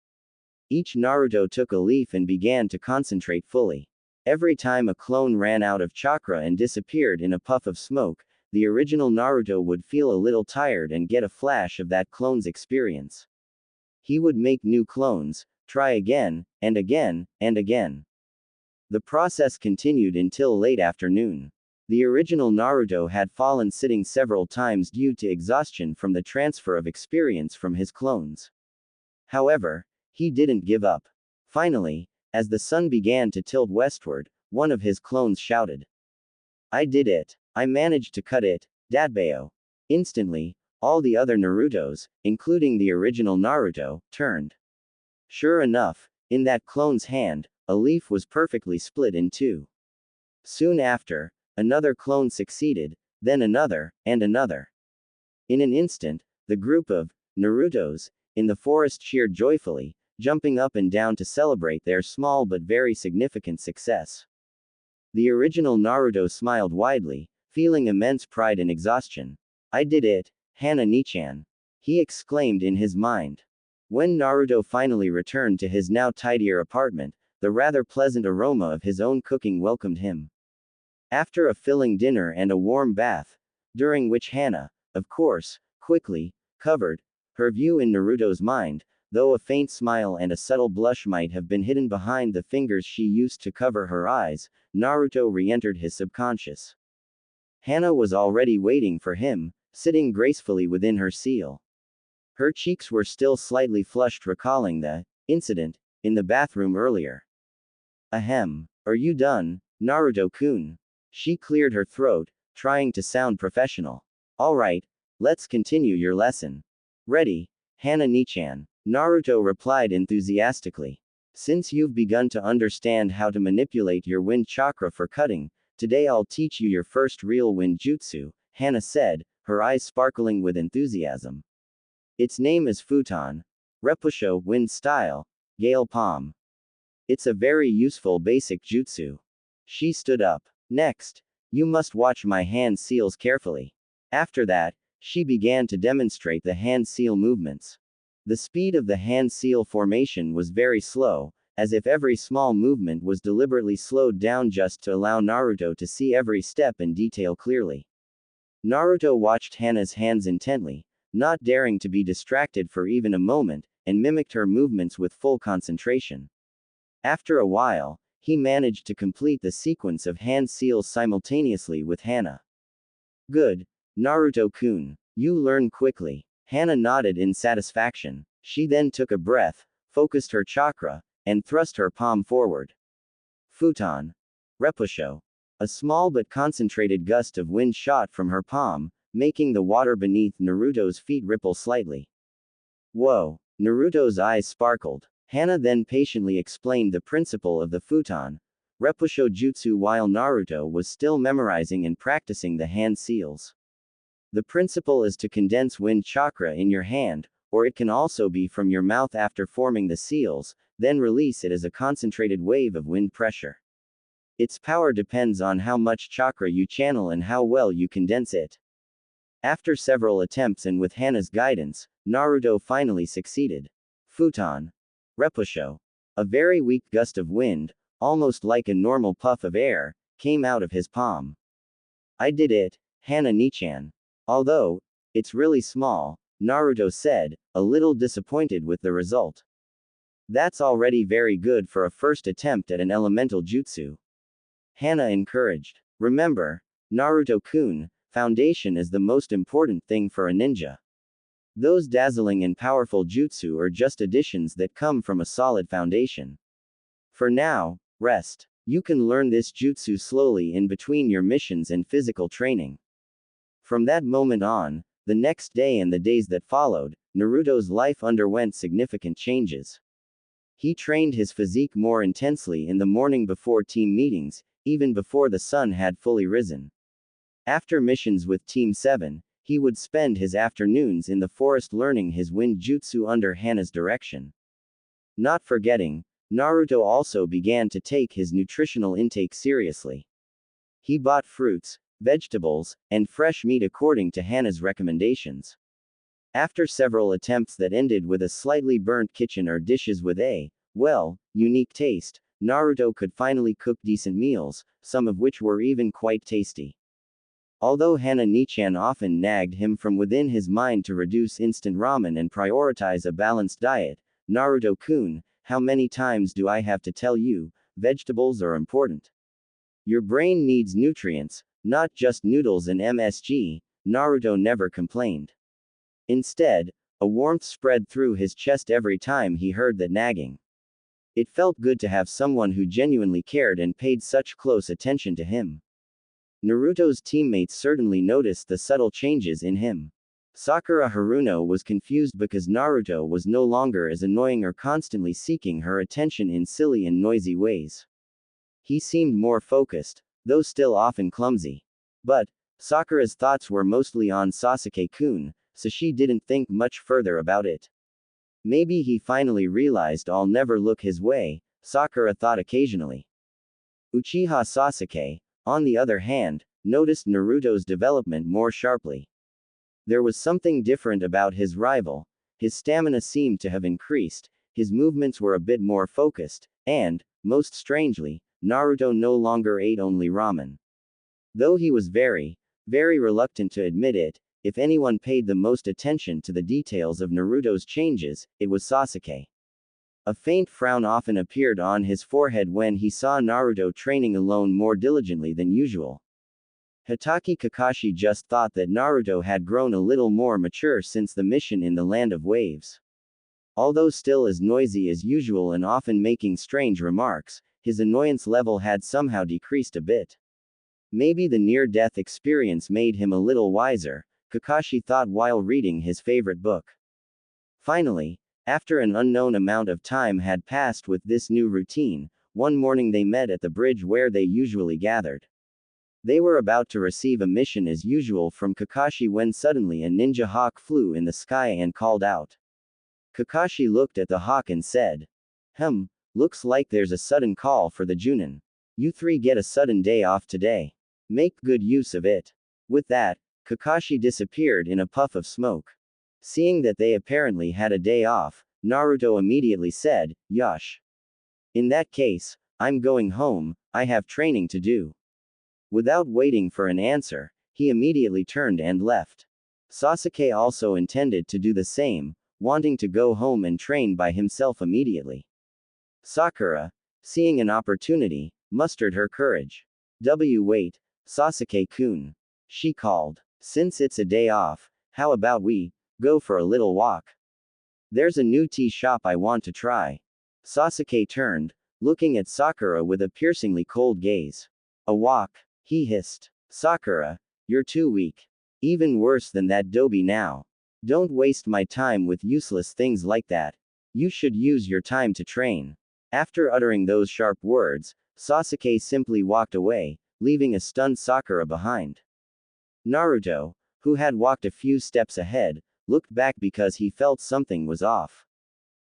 [SPEAKER 1] Each Naruto took a leaf and began to concentrate fully. Every time a clone ran out of chakra and disappeared in a puff of smoke, the original Naruto would feel a little tired and get a flash of that clone's experience. He would make new clones, try again, and again, and again. The process continued until late afternoon. The original Naruto had fallen sitting several times due to exhaustion from the transfer of experience from his clones. However, he didn't give up. Finally, as the sun began to tilt westward, one of his clones shouted, "I did it! I managed to cut it, Datbeo." Instantly, all the other Narutos, including the original Naruto, turned. Sure enough, in that clone's hand, a leaf was perfectly split in two. Soon after, another clone succeeded, then another, and another. In an instant, the group of Narutos in the forest cheered joyfully, jumping up and down to celebrate their small but very significant success. The original Naruto smiled widely, feeling immense pride and exhaustion. "I did it, Hana Nichan," he exclaimed in his mind. When Naruto finally returned to his now tidier apartment, the rather pleasant aroma of his own cooking welcomed him. After a filling dinner and a warm bath, during which Hana, of course, quickly covered her view in Naruto's mind, though a faint smile and a subtle blush might have been hidden behind the fingers she used to cover her eyes, Naruto re-entered his subconscious. Hana was already waiting for him, sitting gracefully within her seal. Her cheeks were still slightly flushed, recalling the incident in the bathroom earlier. "Ahem. Are you done, Naruto-kun?" She cleared her throat, trying to sound professional. "All right, let's continue your lesson." "Ready, Hana Nichan," Naruto replied enthusiastically. "Since you've begun to understand how to manipulate your wind chakra for cutting, today I'll teach you your first real wind jutsu," Hana said, her eyes sparkling with enthusiasm. "Its name is Futon. Repusho, wind style, gale palm. It's a very useful basic jutsu." She stood up. "Next, you must watch my hand seals carefully." After that, she began to demonstrate the hand seal movements. The speed of the hand seal formation was very slow, as if every small movement was deliberately slowed down just to allow Naruto to see every step in detail clearly. Naruto watched Hana's hands intently, not daring to be distracted for even a moment, and mimicked her movements with full concentration. After a while, he managed to complete the sequence of hand seals simultaneously with Hana. "Good, Naruto-kun. You learn quickly." Hana nodded in satisfaction. She then took a breath, focused her chakra, and thrust her palm forward. Futon. Repusho. A small but concentrated gust of wind shot from her palm, making the water beneath Naruto's feet ripple slightly. "Whoa!" Naruto's eyes sparkled. Hana then patiently explained the principle of the Futon Repusho jutsu while Naruto was still memorizing and practicing the hand seals. The principle is to condense wind chakra in your hand, or it can also be from your mouth after forming the seals, then release it as a concentrated wave of wind pressure. Its power depends on how much chakra you channel and how well you condense it. After several attempts and with Hana's guidance, Naruto finally succeeded. Futon Repusho. A very weak gust of wind, almost like a normal puff of air, came out of his palm. "I did it, Hana Nichan. Although it's really small," Naruto said, a little disappointed with the result. "That's already very good for a first attempt at an elemental jutsu," Hana encouraged. "Remember, Naruto-kun, foundation is the most important thing for a ninja. Those dazzling and powerful jutsu are just additions that come from a solid foundation. For now, rest. You can learn this jutsu slowly in between your missions and physical training." From that moment on, the next day and the days that followed, Naruto's life underwent significant changes. He trained his physique more intensely in the morning before team meetings, even before the sun had fully risen. After missions with Team 7, he would spend his afternoons in the forest learning his wind jutsu under Hana's direction. Not forgetting, Naruto also began to take his nutritional intake seriously. He bought fruits, vegetables, and fresh meat according to Hana's recommendations. After several attempts that ended with a slightly burnt kitchen or dishes with a, well, unique taste, Naruto could finally cook decent meals, some of which were even quite tasty. Although Hana Nichan often nagged him from within his mind to reduce instant ramen and prioritize a balanced diet, "Naruto-kun, how many times do I have to tell you, vegetables are important. Your brain needs nutrients, not just noodles and MSG, Naruto never complained. Instead, a warmth spread through his chest every time he heard that nagging. It felt good to have someone who genuinely cared and paid such close attention to him. Naruto's teammates certainly noticed the subtle changes in him. Sakura Haruno was confused because Naruto was no longer as annoying or constantly seeking her attention in silly and noisy ways. He seemed more focused, though still often clumsy. But, Sakura's thoughts were mostly on Sasuke-kun, so she didn't think much further about it. Maybe he finally realized I'll never look his way, Sakura thought occasionally. Uchiha Sasuke, on the other hand, noticed Naruto's development more sharply. There was something different about his rival. His stamina seemed to have increased, his movements were a bit more focused, and, most strangely, Naruto no longer ate only ramen. Though he was very reluctant to admit it, if anyone paid the most attention to the details of Naruto's changes, it was Sasuke. A faint frown often appeared on his forehead when he saw Naruto training alone more diligently than usual. Hitaki Kakashi just thought that Naruto had grown a little more mature since the mission in the Land of Waves. Although still as noisy as usual and often making strange remarks, his annoyance level had somehow decreased a bit. Maybe the near-death experience made him a little wiser, Kakashi thought while reading his favorite book. Finally, after an unknown amount of time had passed with this new routine, one morning they met at the bridge where they usually gathered. They were about to receive a mission as usual from Kakashi when suddenly a ninja hawk flew in the sky and called out. Kakashi looked at the hawk and said, looks like there's a sudden call for the Junin. You three get a sudden day off today. Make good use of it. With that, Kakashi disappeared in a puff of smoke. Seeing that they apparently had a day off, Naruto immediately said, Yosh. In that case, I'm going home, I have training to do. Without waiting for an answer, he immediately turned and left. Sasuke also intended to do the same, wanting to go home and train by himself immediately. Sakura, seeing an opportunity, mustered her courage. Wait, Sasuke-kun. She called. Since it's a day off, how about we go for a little walk? There's a new tea shop I want to try. Sasuke turned, looking at Sakura with a piercingly cold gaze. A walk? He hissed. Sakura, you're too weak. Even worse than that doby now. Don't waste my time with useless things like that. You should use your time to train. After uttering those sharp words, Sasuke simply walked away, leaving a stunned Sakura behind. Naruto, who had walked a few steps ahead, looked back because he felt something was off.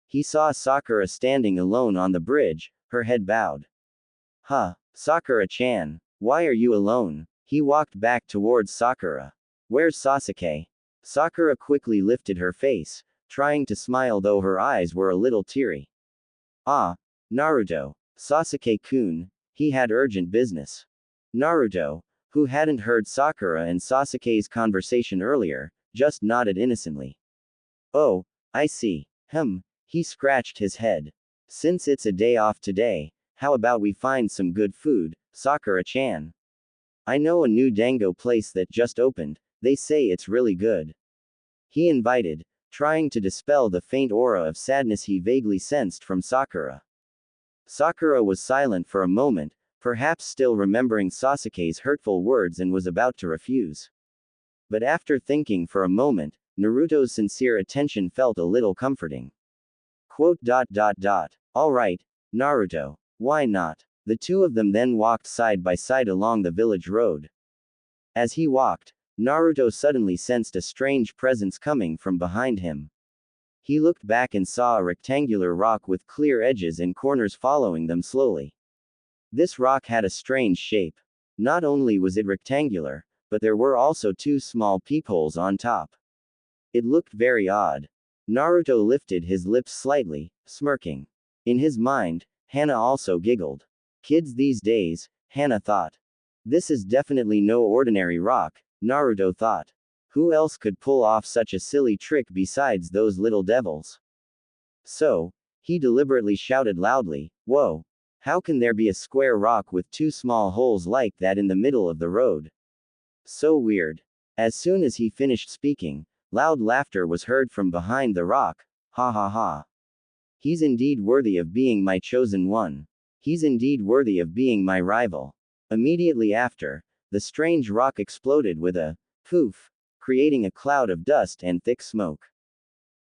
[SPEAKER 1] He saw Sakura standing alone on the bridge, her head bowed. Sakura-chan. Why are you alone? He walked back towards Sakura. Where's Sasuke? Sakura quickly lifted her face, trying to smile though her eyes were a little teary. Naruto. Sasuke-kun, he had urgent business. Naruto, who hadn't heard Sakura and Sasuke's conversation earlier, just nodded innocently. Oh, I see. He scratched his head. Since it's a day off today, how about we find some good food, Sakura-chan? I know a new dango place that just opened, they say it's really good. He invited, trying to dispel the faint aura of sadness he vaguely sensed from Sakura. Sakura was silent for a moment, perhaps still remembering Sasuke's hurtful words and was about to refuse. But after thinking for a moment, Naruto's sincere attention felt a little comforting. Alright, Naruto. Why not? The two of them then walked side by side along the village road. As he walked, Naruto suddenly sensed a strange presence coming from behind him. He looked back and saw a rectangular rock with clear edges and corners following them slowly. This rock had a strange shape. Not only was it rectangular, but there were also two small peepholes on top. It looked very odd. Naruto lifted his lips slightly, smirking. In his mind, Hana also giggled. Kids these days, Hana thought. This is definitely no ordinary rock, Naruto thought. Who else could pull off such a silly trick besides those little devils? So, he deliberately shouted loudly, Whoa! How can there be a square rock with two small holes like that in the middle of the road? So weird. As soon as he finished speaking, loud laughter was heard from behind the rock. Ha ha ha. He's indeed worthy of being my chosen one. He's indeed worthy of being my rival. Immediately after, the strange rock exploded with a poof, creating a cloud of dust and thick smoke.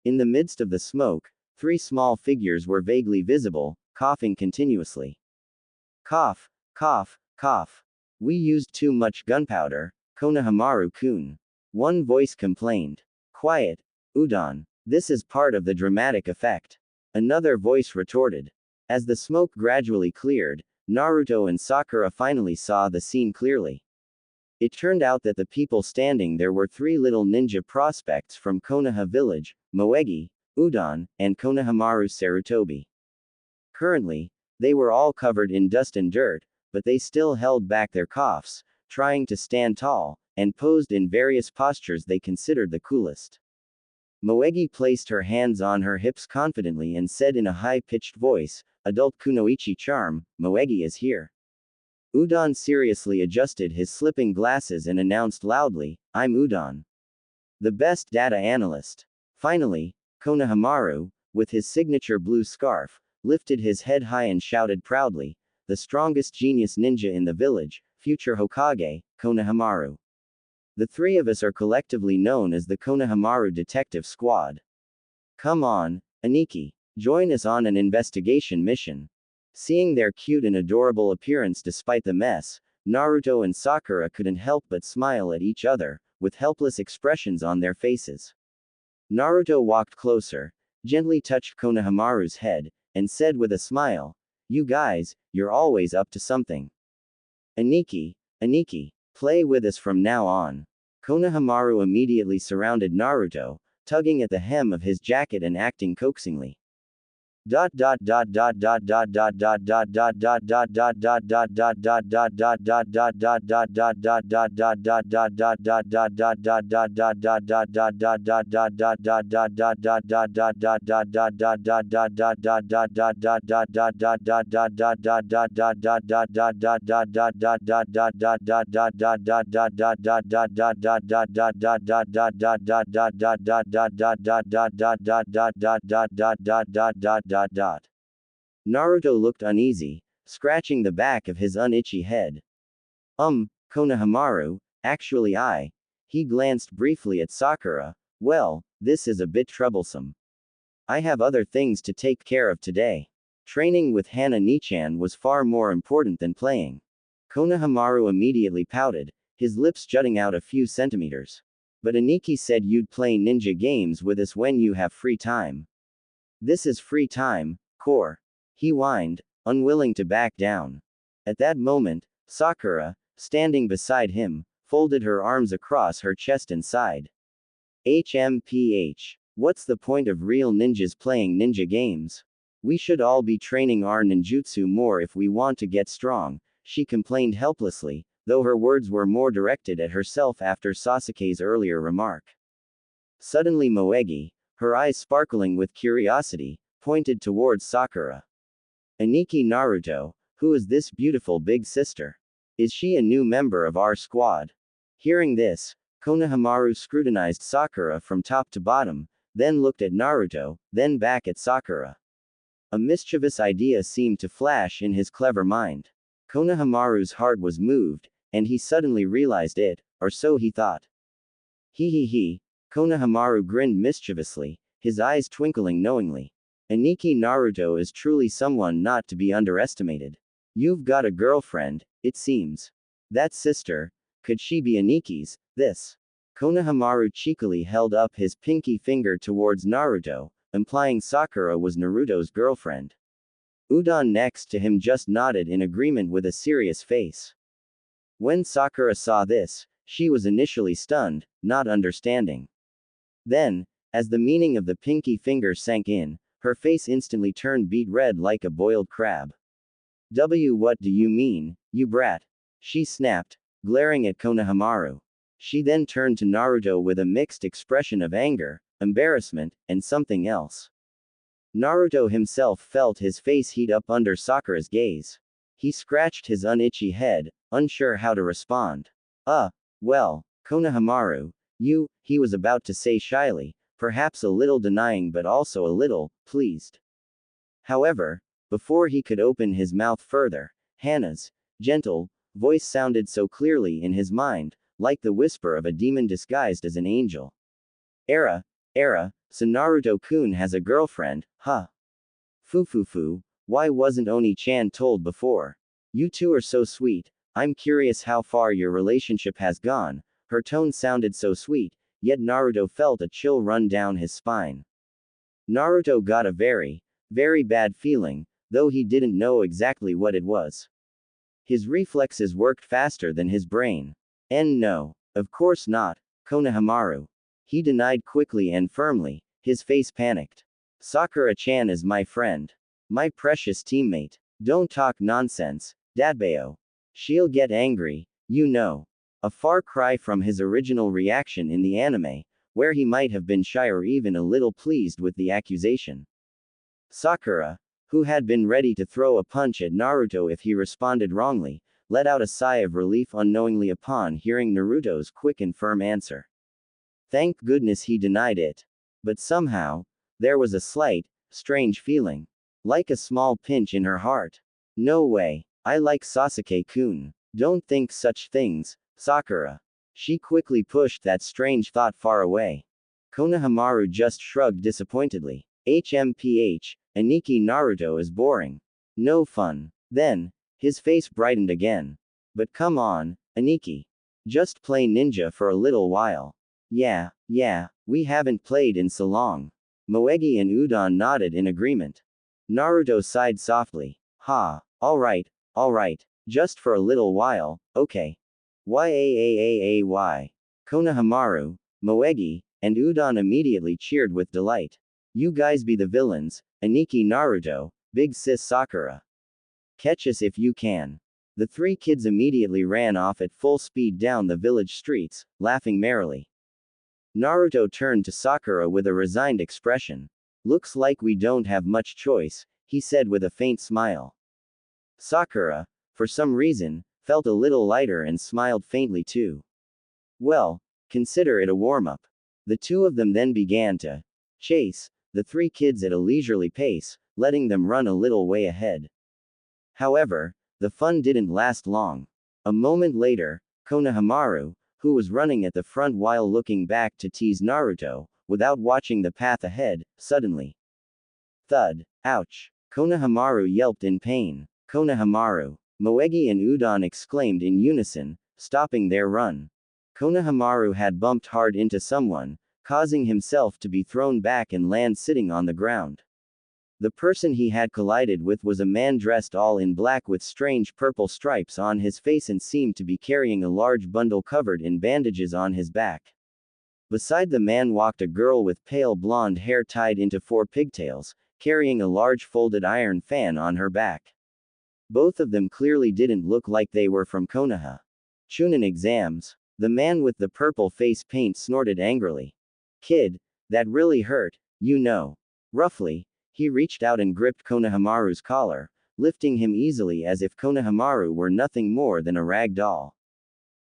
[SPEAKER 1] In the midst of the smoke, three small figures were vaguely visible, coughing continuously. Cough, cough, cough. We used too much gunpowder, Konohamaru-kun. One voice complained. Quiet, Udon. This is part of the dramatic effect. Another voice retorted. As the smoke gradually cleared, Naruto and Sakura finally saw the scene clearly. It turned out that the people standing there were three little ninja prospects from Konoha village, Moegi, Udon, and Konohamaru Sarutobi. Currently, they were all covered in dust and dirt, but they still held back their coughs, trying to stand tall, and posed in various postures they considered the coolest. Moegi placed her hands on her hips confidently and said in a high-pitched voice, Adult Kunoichi charm, Moegi is here. Udon seriously adjusted his slipping glasses and announced loudly, I'm Udon, the best data analyst. Finally, Konohamaru, with his signature blue scarf, lifted his head high and shouted proudly, the strongest genius ninja in the village, future Hokage, Konohamaru. The three of us are collectively known as the Konohamaru Detective Squad. Come on, Aniki, join us on an investigation mission. Seeing their cute and adorable appearance despite the mess, Naruto and Sakura couldn't help but smile at each other, with helpless expressions on their faces. Naruto walked closer, gently touched Konohamaru's head, and said with a smile, You guys, you're always up to something. Aniki, play with us from now on. Konohamaru immediately surrounded Naruto, tugging at the hem of his jacket and acting coaxingly. Naruto looked uneasy, scratching the back of his unitchy head. Konohamaru, actually he glanced briefly at Sakura, well, this is a bit troublesome. I have other things to take care of today. Training with Hana Nichan was far more important than playing. Konohamaru immediately pouted, his lips jutting out a few centimeters. But Aniki said you'd play ninja games with us when you have free time. This is free time, core. He whined, unwilling to back down. At that moment, Sakura, standing beside him, folded her arms across her chest and sighed. HMPH. What's the point of real ninjas playing ninja games? We should all be training our ninjutsu more if we want to get strong, she complained helplessly, though her words were more directed at herself after Sasuke's earlier remark. Suddenly Moegi, her eyes sparkling with curiosity, pointed towards Sakura. Aniki Naruto, who is this beautiful big sister? Is she a new member of our squad? Hearing this, Konohamaru scrutinized Sakura from top to bottom, then looked at Naruto, then back at Sakura. A mischievous idea seemed to flash in his clever mind. Konohamaru's heart was moved, and he suddenly realized it, or so he thought. He. Konohamaru grinned mischievously, his eyes twinkling knowingly. Aniki Naruto is truly someone not to be underestimated. You've got a girlfriend, it seems. That sister, could she be Aniki's, this? Konohamaru cheekily held up his pinky finger towards Naruto, implying Sakura was Naruto's girlfriend. Udon next to him just nodded in agreement with a serious face. When Sakura saw this, she was initially stunned, not understanding. Then, as the meaning of the pinky finger sank in, her face instantly turned beet red like a boiled crab. What do you mean, you brat? She snapped, glaring at Konohamaru. She then turned to Naruto with a mixed expression of anger, embarrassment, and something else. Naruto himself felt his face heat up under Sakura's gaze. He scratched his unitchy head, unsure how to respond. Well, Konohamaru, he was about to say shyly, perhaps a little denying but also a little pleased. However, before he could open his mouth further, Hana's gentle voice sounded so clearly in his mind, like the whisper of a demon disguised as an angel. Era, so Naruto-kun has a girlfriend, huh? Fu, why wasn't Oni-chan told before? You two are so sweet, I'm curious how far your relationship has gone. Her tone sounded so sweet, yet Naruto felt a chill run down his spine. Naruto got a very bad feeling, though he didn't know exactly what it was. His reflexes worked faster than his brain. No, of course not, Konohamaru. He denied quickly and firmly, his face panicked. Sakura-chan is my friend. My precious teammate. Don't talk nonsense, Dadbao. She'll get angry, you know. A far cry from his original reaction in the anime, where he might have been shy or even a little pleased with the accusation. Sakura, who had been ready to throw a punch at Naruto if he responded wrongly, let out a sigh of relief unknowingly upon hearing Naruto's quick and firm answer. Thank goodness he denied it. But somehow, there was a slight, strange feeling. Like a small pinch in her heart. No way, I like Sasuke-kun. Don't think such things, Sakura. She quickly pushed that strange thought far away. Konohamaru just shrugged disappointedly. HMPH, Aniki Naruto is boring. No fun. Then, his face brightened again. But come on, Aniki. Just play ninja for a little while. Yeah, we haven't played in so long. Moegi and Udon nodded in agreement. Naruto sighed softly. Alright, just for a little while, okay. Yaaaay. Konohamaru, Moegi, and Udon immediately cheered with delight. You guys be the villains, Aniki Naruto, big sis Sakura. Catch us if you can. The three kids immediately ran off at full speed down the village streets, laughing merrily. Naruto turned to Sakura with a resigned expression. Looks like we don't have much choice, he said with a faint smile. Sakura, for some reason, felt a little lighter and smiled faintly too. Well, consider it a warm-up. The two of them then began to chase the three kids at a leisurely pace, letting them run a little way ahead. However, the fun didn't last long. A moment later, Konohamaru, who was running at the front while looking back to tease Naruto, without watching the path ahead, suddenly. Thud. Ouch. Konohamaru yelped in pain. Konohamaru. Moegi and Udon exclaimed in unison, stopping their run. Konohamaru had bumped hard into someone, causing himself to be thrown back and land sitting on the ground. The person he had collided with was a man dressed all in black with strange purple stripes on his face and seemed to be carrying a large bundle covered in bandages on his back. Beside the man walked a girl with pale blonde hair tied into 4 pigtails, carrying a large folded iron fan on her back. Both of them clearly didn't look like they were from Konoha. Chunin exams. The man with the purple face paint snorted angrily. Kid, that really hurt, you know. Roughly, he reached out and gripped Konohamaru's collar, lifting him easily as if Konohamaru were nothing more than a rag doll.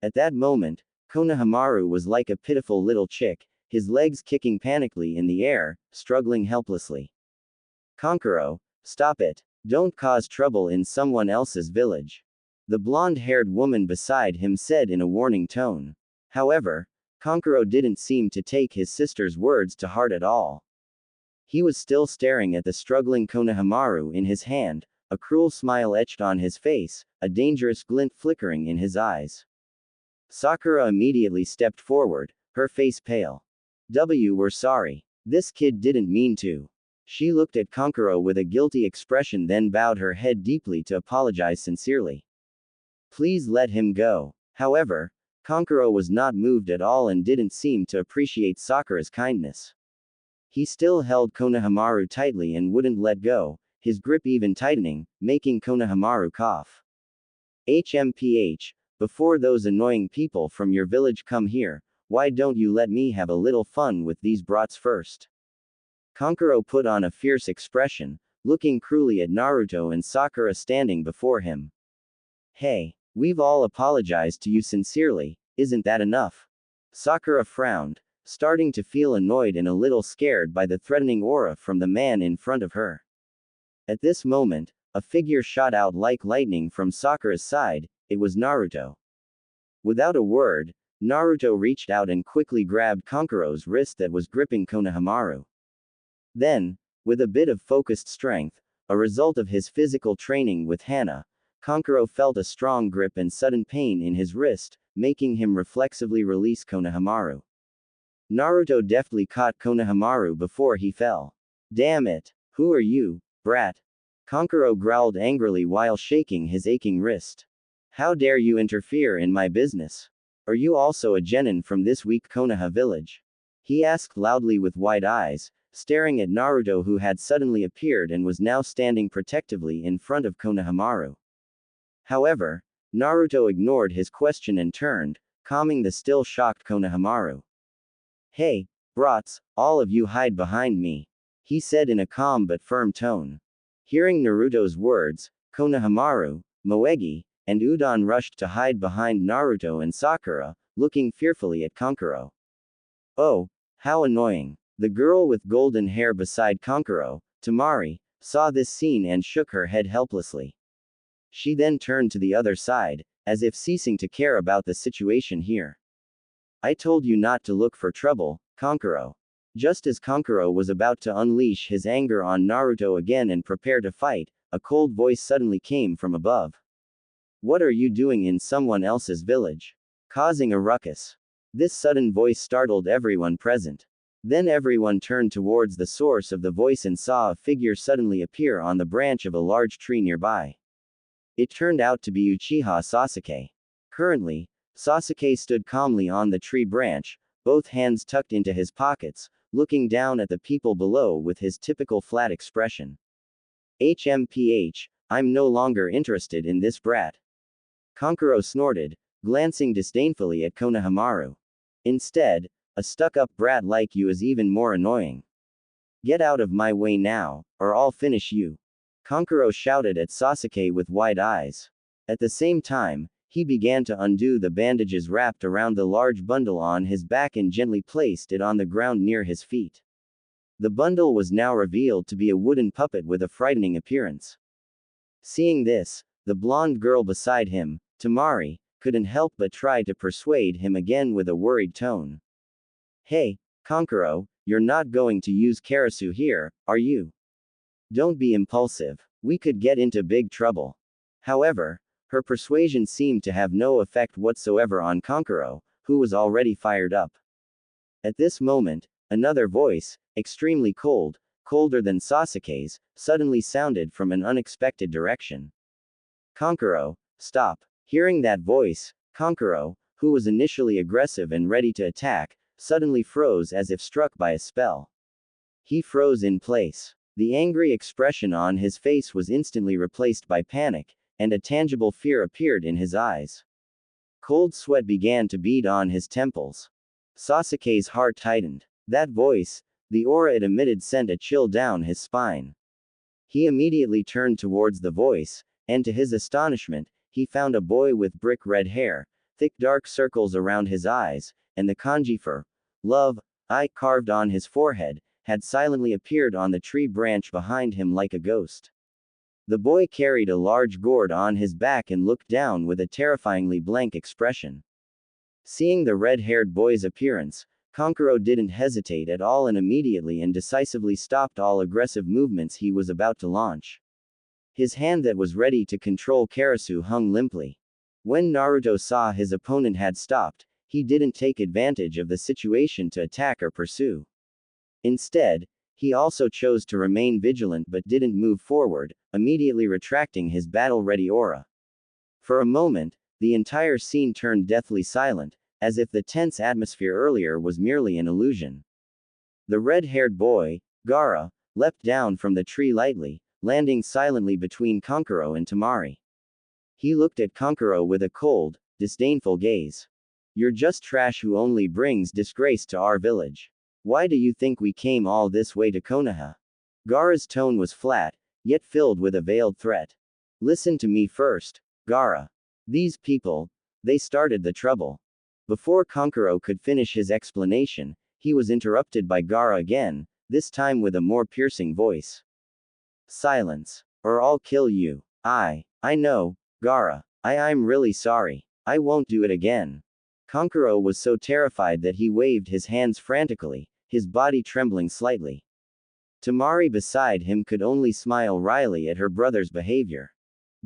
[SPEAKER 1] At that moment, Konohamaru was like a pitiful little chick, his legs kicking panically in the air, struggling helplessly. Kankuro, stop it. Don't cause trouble in someone else's village. The blonde-haired woman beside him said in a warning tone. However, Kankuro didn't seem to take his sister's words to heart at all. He was still staring at the struggling Konohamaru in his hand, a cruel smile etched on his face, a dangerous glint flickering in his eyes. Sakura immediately stepped forward, her face pale. We're sorry. This kid didn't mean to. She looked at Kankuro with a guilty expression then bowed her head deeply to apologize sincerely. Please let him go. However, Kankuro was not moved at all and didn't seem to appreciate Sakura's kindness. He still held Konohamaru tightly and wouldn't let go, his grip even tightening, making Konohamaru cough. HMPH, before those annoying people from your village come here, why don't you let me have a little fun with these brats first? Kankuro put on a fierce expression, looking cruelly at Naruto and Sakura standing before him. Hey, we've all apologized to you sincerely, isn't that enough? Sakura frowned, starting to feel annoyed and a little scared by the threatening aura from the man in front of her. At this moment, a figure shot out like lightning from Sakura's side. It was Naruto. Without a word, Naruto reached out and quickly grabbed Kankuro's wrist that was gripping Konohamaru. Then, with a bit of focused strength, a result of his physical training with Hana, Kankuro felt a strong grip and sudden pain in his wrist, making him reflexively release Konohamaru. Naruto deftly caught Konohamaru before he fell. Damn it! Who are you, brat? Kankuro growled angrily while shaking his aching wrist. How dare you interfere in my business? Are you also a genin from this weak Konoha village? He asked loudly with wide eyes, staring at Naruto who had suddenly appeared and was now standing protectively in front of Konohamaru. However, Naruto ignored his question and turned, calming the still shocked Konohamaru. Hey, brats, all of you hide behind me, he said in a calm but firm tone. Hearing Naruto's words, Konohamaru, Moegi, and Udon rushed to hide behind Naruto and Sakura, looking fearfully at Kankuro. Oh, how annoying. The girl with golden hair beside Kankuro, Tamari, saw this scene and shook her head helplessly. She then turned to the other side, as if ceasing to care about the situation here. I told you not to look for trouble, Kankuro. Just as Kankuro was about to unleash his anger on Naruto again and prepare to fight, a cold voice suddenly came from above. What are you doing in someone else's village? Causing a ruckus. This sudden voice startled everyone present. Then everyone turned towards the source of the voice and saw a figure suddenly appear on the branch of a large tree nearby. It turned out to be Uchiha Sasuke. Currently, Sasuke stood calmly on the tree branch, both hands tucked into his pockets, looking down at the people below with his typical flat expression. HMPH, I'm no longer interested in this brat. Kankuro snorted, glancing disdainfully at Konohamaru. Instead, a stuck-up brat like you is even more annoying. Get out of my way now, or I'll finish you. Kankuro shouted at Sasuke with wide eyes. At the same time, he began to undo the bandages wrapped around the large bundle on his back and gently placed it on the ground near his feet. The bundle was now revealed to be a wooden puppet with a frightening appearance. Seeing this, the blonde girl beside him, Tamari, couldn't help but try to persuade him again with a worried tone. Hey, Kankuro, you're not going to use Karasu here, are you? Don't be impulsive. We could get into big trouble. However, her persuasion seemed to have no effect whatsoever on Kankuro, who was already fired up. At this moment, another voice, extremely cold, colder than Sasuke's, suddenly sounded from an unexpected direction. Kankuro, stop. Hearing that voice, Kankuro, who was initially aggressive and ready to attack, suddenly froze as if struck by a spell. He froze in place. The angry expression on his face was instantly replaced by panic, and a tangible fear appeared in his eyes. Cold sweat began to bead on his temples. Sasuke's heart tightened. That voice, the aura it emitted sent a chill down his spine. He immediately turned towards the voice, and to his astonishment, he found a boy with brick red hair, thick dark circles around his eyes, and the kanji for love, I carved on his forehead, had silently appeared on the tree branch behind him like a ghost. The boy carried a large gourd on his back and looked down with a terrifyingly blank expression. Seeing the red-haired boy's appearance, Kankuro didn't hesitate at all and immediately and decisively stopped all aggressive movements he was about to launch. His hand that was ready to control Karasu hung limply. When Naruto saw his opponent had stopped, he didn't take advantage of the situation to attack or pursue. Instead, he also chose to remain vigilant but didn't move forward, immediately retracting his battle-ready aura. For a moment, the entire scene turned deathly silent, as if the tense atmosphere earlier was merely an illusion. The red-haired boy, Gaara, leapt down from the tree lightly, landing silently between Kankuro and Tamari. He looked at Kankuro with a cold, disdainful gaze. You're just trash who only brings disgrace to our village. Why do you think we came all this way to Konoha? Gaara's tone was flat, yet filled with a veiled threat. Listen to me first, Gaara. These people, they started the trouble. Before Kankuro could finish his explanation, he was interrupted by Gaara again, this time with a more piercing voice. Silence, or I'll kill you. I know, Gaara. I'm really sorry. I won't do it again. Kankuro was so terrified that he waved his hands frantically, his body trembling slightly. Tamari beside him could only smile wryly at her brother's behavior.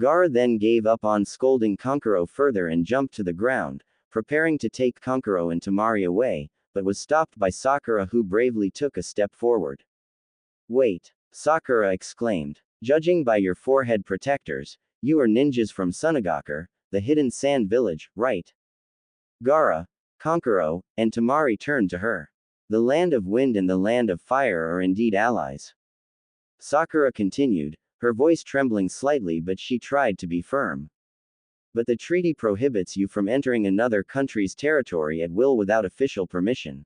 [SPEAKER 1] Gaara then gave up on scolding Kankuro further and jumped to the ground, preparing to take Kankuro and Tamari away, but was stopped by Sakura, who bravely took a step forward. Wait, Sakura exclaimed. Judging by your forehead protectors, you are ninjas from Sunagakur, the hidden sand village, right? Gaara, Kankuro, and Tamari turned to her. The land of wind and the land of fire are indeed allies. Sakura continued, her voice trembling slightly, but she tried to be firm. But the treaty prohibits you from entering another country's territory at will without official permission.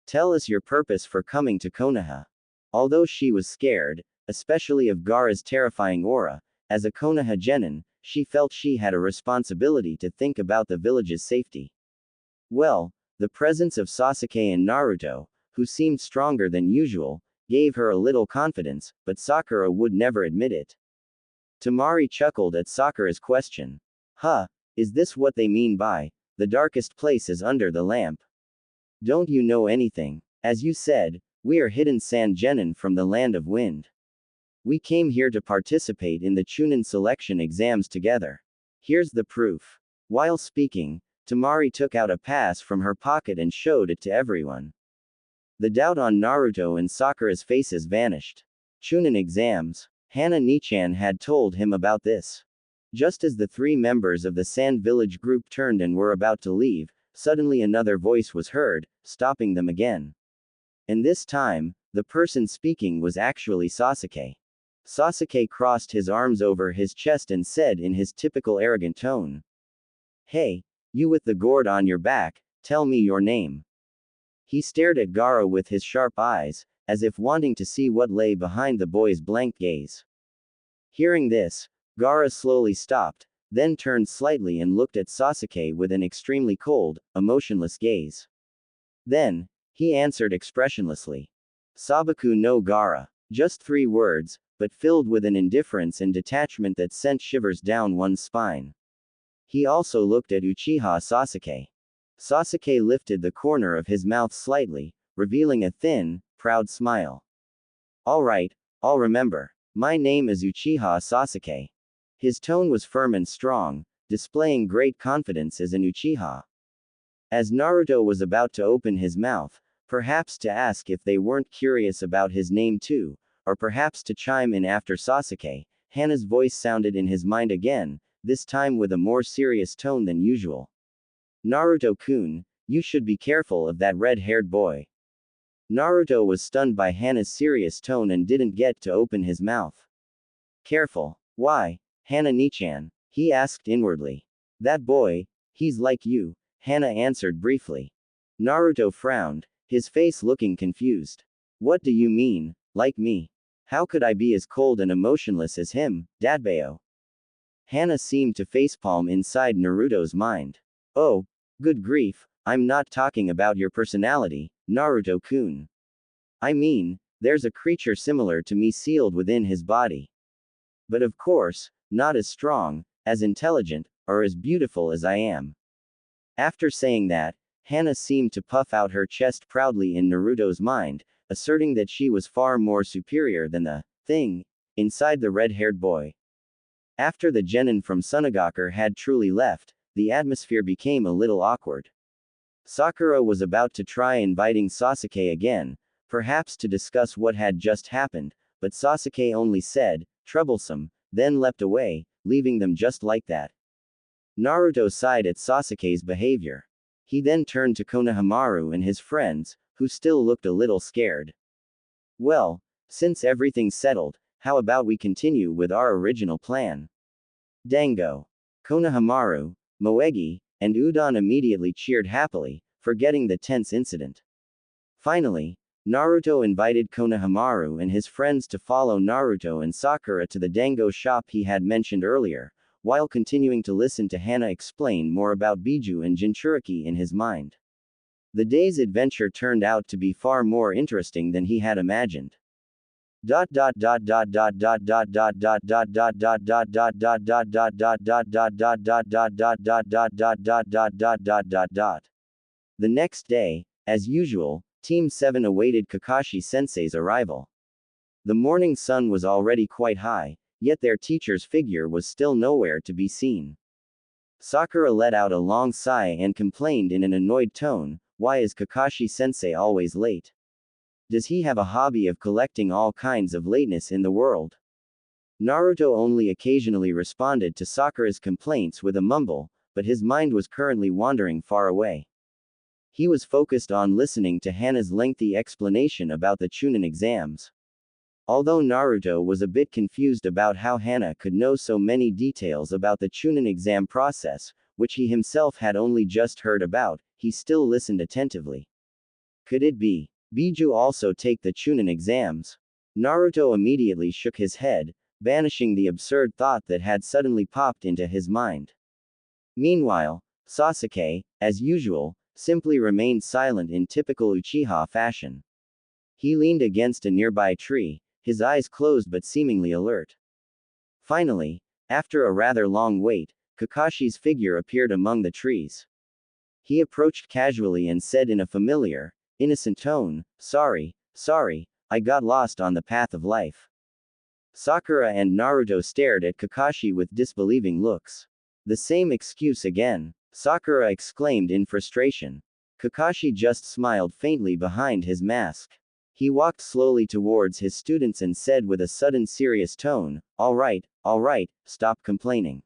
[SPEAKER 1] Tell us your purpose for coming to Konoha. Although she was scared, especially of Gaara's terrifying aura, as a Konoha genin, she felt she had a responsibility to think about the village's safety. Well, the presence of Sasuke and Naruto, who seemed stronger than usual, gave her a little confidence, but Sakura would never admit it. Tamari chuckled at Sakura's question. Is this what they mean by, the darkest place is under the lamp? Don't you know anything? As you said, we are hidden sand genin from the land of wind. We came here to participate in the Chunin selection exams together. Here's the proof. While speaking, Tamari took out a pass from her pocket and showed it to everyone. The doubt on Naruto and Sakura's faces vanished. Chunin exams. Hana Nichan had told him about this. Just as the three members of the Sand Village group turned and were about to leave, suddenly another voice was heard, stopping them again. And this time, the person speaking was actually Sasuke. Sasuke crossed his arms over his chest and said in his typical arrogant tone. Hey, you with the gourd on your back, tell me your name. He stared at Gaara with his sharp eyes, as if wanting to see what lay behind the boy's blank gaze. Hearing this, Gaara slowly stopped, then turned slightly and looked at Sasuke with an extremely cold, emotionless gaze. Then, he answered expressionlessly. Sabaku no Gaara. Just 3 words, but filled with an indifference and detachment that sent shivers down one's spine. He also looked at Uchiha Sasuke. Sasuke lifted the corner of his mouth slightly, revealing a thin, proud smile. Alright, I'll remember. My name is Uchiha Sasuke. His tone was firm and strong, displaying great confidence as an Uchiha. As Naruto was about to open his mouth, perhaps to ask if they weren't curious about his name too, or perhaps to chime in after Sasuke, Hana's voice sounded in his mind again, this time with a more serious tone than usual. Naruto-kun, you should be careful of that red-haired boy. Naruto was stunned by Hana's serious tone and didn't get to open his mouth. Careful? Why, Hana Nichan? He asked inwardly. That boy, he's like you, Hana answered briefly. Naruto frowned, his face looking confused. What do you mean, like me? How could I be as cold and emotionless as him, Dadbao? Hana seemed to facepalm inside Naruto's mind. Oh, good grief, I'm not talking about your personality, Naruto-kun. I mean, there's a creature similar to me sealed within his body. But of course, not as strong, as intelligent, or as beautiful as I am. After saying that, Hana seemed to puff out her chest proudly in Naruto's mind, asserting that she was far more superior than the thing inside the red-haired boy. After the genin from Sunagakur had truly left, the atmosphere became a little awkward. Sakura was about to try inviting Sasuke again, perhaps to discuss what had just happened, but Sasuke only said, troublesome, then leapt away, leaving them just like that. Naruto sighed at Sasuke's behavior. He then turned to Konohamaru and his friends, who still looked a little scared. Well, since everything's settled, how about we continue with our original plan? Dango. Konohamaru, Moegi, and Udon immediately cheered happily, forgetting the tense incident. Finally, Naruto invited Konohamaru and his friends to follow Naruto and Sakura to the dango shop he had mentioned earlier, while continuing to listen to Hana explain more about Biju and Jinchuriki in his mind. The day's adventure turned out to be far more interesting than he had imagined. The next day, as usual, Team 7 awaited Kakashi-sensei's arrival. The morning sun was already quite high, yet their teacher's figure was still nowhere to be seen. Sakura let out a long sigh and complained in an annoyed tone, "Why is Kakashi-sensei always late? Does he have a hobby of collecting all kinds of lateness in the world?" Naruto only occasionally responded to Sakura's complaints with a mumble, but his mind was currently wandering far away. He was focused on listening to Hana's lengthy explanation about the Chunin exams. Although Naruto was a bit confused about how Hana could know so many details about the Chunin exam process, which he himself had only just heard about, he still listened attentively. Could it be Biju also take the Chunin exams? Naruto immediately shook his head, banishing the absurd thought that had suddenly popped into his mind. Meanwhile, Sasuke, as usual, simply remained silent in typical Uchiha fashion. He leaned against a nearby tree, his eyes closed but seemingly alert. Finally, after a rather long wait, Kakashi's figure appeared among the trees. He approached casually and said in a familiar, innocent tone, sorry, I got lost on the path of life." Sakura and Naruto stared at Kakashi with disbelieving looks. "The same excuse again," Sakura exclaimed in frustration. Kakashi just smiled faintly behind his mask. He walked slowly towards his students and said with a sudden serious tone, all right, stop complaining.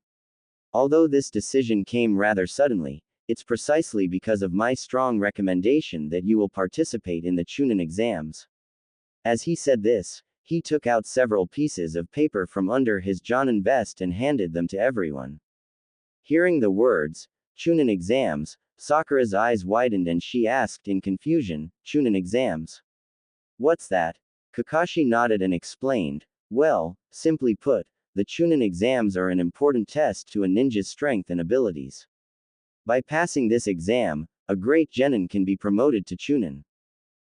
[SPEAKER 1] Although this decision came rather suddenly, it's precisely because of my strong recommendation that you will participate in the Chunin exams." As he said this, he took out several pieces of paper from under his Jonin vest and handed them to everyone. Hearing the words, Chunin exams, Sakura's eyes widened and she asked in confusion, "Chunin exams? What's that?" Kakashi nodded and explained, "Well, simply put, the Chunin exams are an important test to a ninja's strength and abilities. By passing this exam, a great genin can be promoted to Chunin.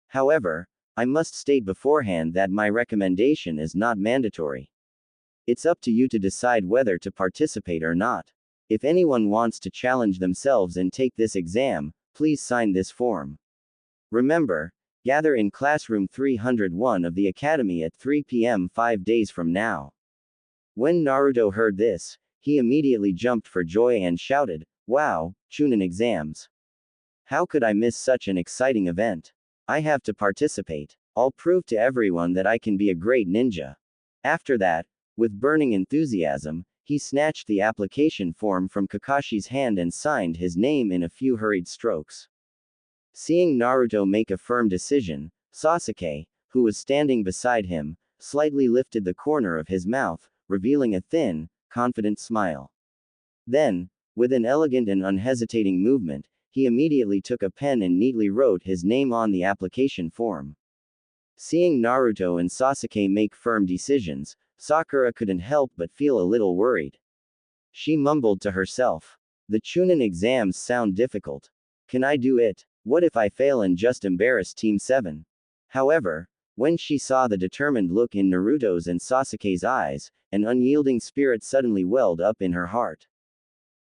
[SPEAKER 1] However, I must state beforehand that my recommendation is not mandatory. It's up to you to decide whether to participate or not. If anyone wants to challenge themselves and take this exam, please sign this form. Remember, gather in classroom 301 of the academy at 3 p.m. 5 days from now." When Naruto heard this, he immediately jumped for joy and shouted, "Wow, Chunin exams. How could I miss such an exciting event? I have to participate. I'll prove to everyone that I can be a great ninja." After that, with burning enthusiasm, he snatched the application form from Kakashi's hand and signed his name in a few hurried strokes. Seeing Naruto make a firm decision, Sasuke, who was standing beside him, slightly lifted the corner of his mouth, revealing a thin, confident smile. Then, with an elegant and unhesitating movement, he immediately took a pen and neatly wrote his name on the application form. Seeing Naruto and Sasuke make firm decisions, Sakura couldn't help but feel a little worried. She mumbled to herself, "The Chunin exams sound difficult. Can I do it? What if I fail and just embarrass Team 7? However, when she saw the determined look in Naruto's and Sasuke's eyes, an unyielding spirit suddenly welled up in her heart.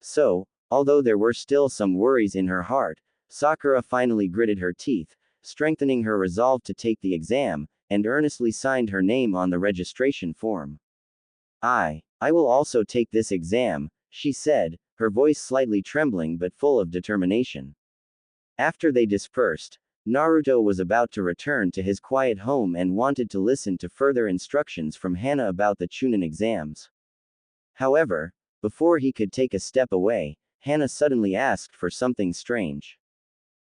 [SPEAKER 1] So, although there were still some worries in her heart, Sakura finally gritted her teeth, strengthening her resolve to take the exam, and earnestly signed her name on the registration form. I will also take this exam," she said, her voice slightly trembling but full of determination. After they dispersed, Naruto was about to return to his quiet home and wanted to listen to further instructions from Hana about the Chunin exams. However, before he could take a step away, Hana suddenly asked for something strange.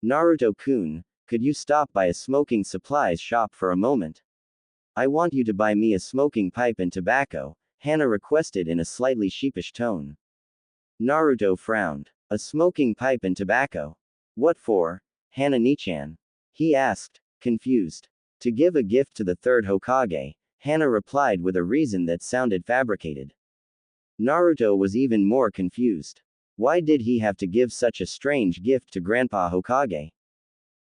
[SPEAKER 1] "Naruto-kun, could you stop by a smoking supplies shop for a moment? I want you to buy me a smoking pipe and tobacco," Hana requested in a slightly sheepish tone. Naruto frowned. "A smoking pipe and tobacco? What for, Hana-nichan?" he asked, confused. To give a gift to the third Hokage, Hana replied with a reason that sounded fabricated. Naruto was even more confused. Why did he have to give such a strange gift to Grandpa Hokage?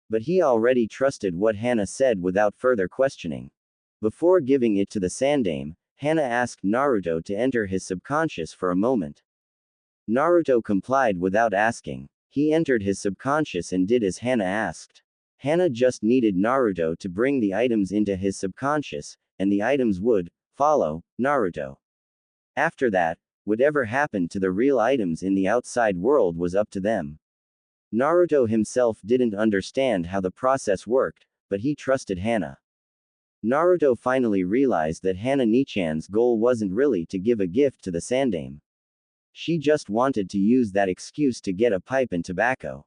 [SPEAKER 1] But he already trusted what Hana said without further questioning. Before giving it to the Sandaime, Hana asked Naruto to enter his subconscious for a moment. Naruto complied without asking. He entered his subconscious and did as Hana asked. Hana just needed Naruto to bring the items into his subconscious, and the items would follow Naruto. After that, whatever happened to the real items in the outside world was up to them. Naruto himself didn't understand how the process worked, but he trusted Hana. Naruto finally realized that Hana Nichan's goal wasn't really to give a gift to the Sandaime. She just wanted to use that excuse to get a pipe and tobacco.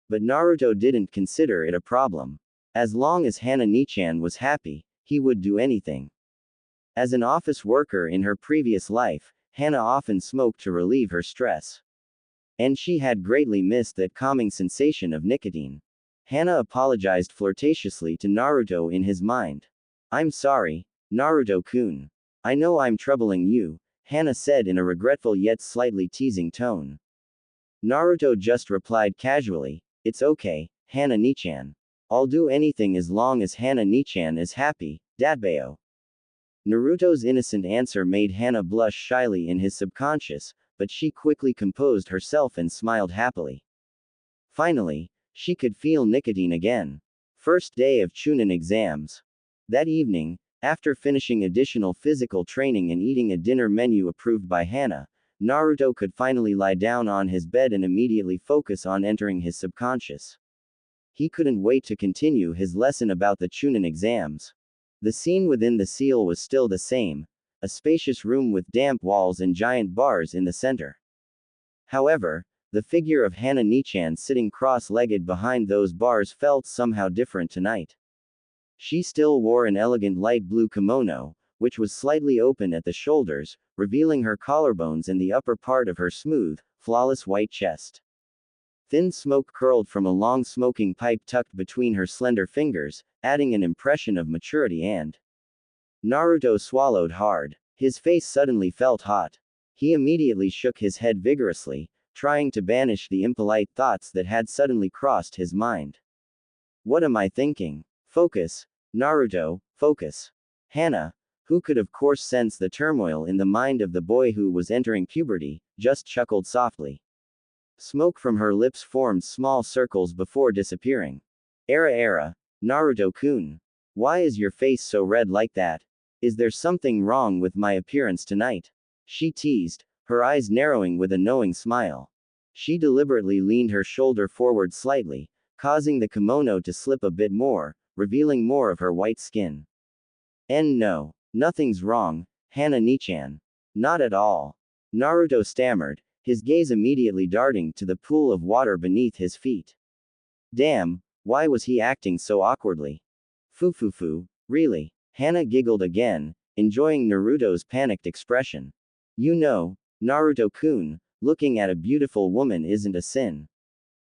[SPEAKER 1] But Naruto didn't consider it a problem. As long as Hana Nichan was happy, he would do anything. As an office worker in her previous life, Hana often smoked to relieve her stress. And she had greatly missed that calming sensation of nicotine. Hana apologized flirtatiously to Naruto in his mind. "I'm sorry, Naruto-kun. I know I'm troubling you," Hana said in a regretful yet slightly teasing tone. Naruto just replied casually, "It's okay, Hana Nichan. I'll do anything as long as Hana Nichan is happy, Datbayo." Naruto's innocent answer made Hana blush shyly in his subconscious, but she quickly composed herself and smiled happily. Finally, she could feel nicotine again. First day of Chunin exams. That evening, after finishing additional physical training and eating a dinner menu approved by Hana, Naruto could finally lie down on his bed and immediately focus on entering his subconscious. He couldn't wait to continue his lesson about the Chunin exams. The scene within the seal was still the same, a spacious room with damp walls and giant bars in the center. However, the figure of Hana Nichan sitting cross-legged behind those bars felt somehow different tonight. She still wore an elegant light blue kimono, which was slightly open at the shoulders, revealing her collarbones and the upper part of her smooth, flawless white chest. Thin smoke curled from a long smoking pipe tucked between her slender fingers, adding an impression of maturity and. Naruto swallowed hard. His face suddenly felt hot. He immediately shook his head vigorously, trying to banish the impolite thoughts that had suddenly crossed his mind. What am I thinking? Focus, Naruto, focus. Hana, who could of course sense the turmoil in the mind of the boy who was entering puberty, just chuckled softly. Smoke from her lips formed small circles before disappearing. Era, Naruto-kun. Why is your face so red like that? Is there something wrong with my appearance tonight? She teased, her eyes narrowing with a knowing smile. She deliberately leaned her shoulder forward slightly, causing the kimono to slip a bit more, revealing more of her white skin. No, nothing's wrong, Hana Nichan. Not at all. Naruto stammered, his gaze immediately darting to the pool of water beneath his feet. Damn, why was he acting so awkwardly? Foo, really? Hana giggled again, enjoying Naruto's panicked expression. You know, Naruto-kun, looking at a beautiful woman isn't a sin.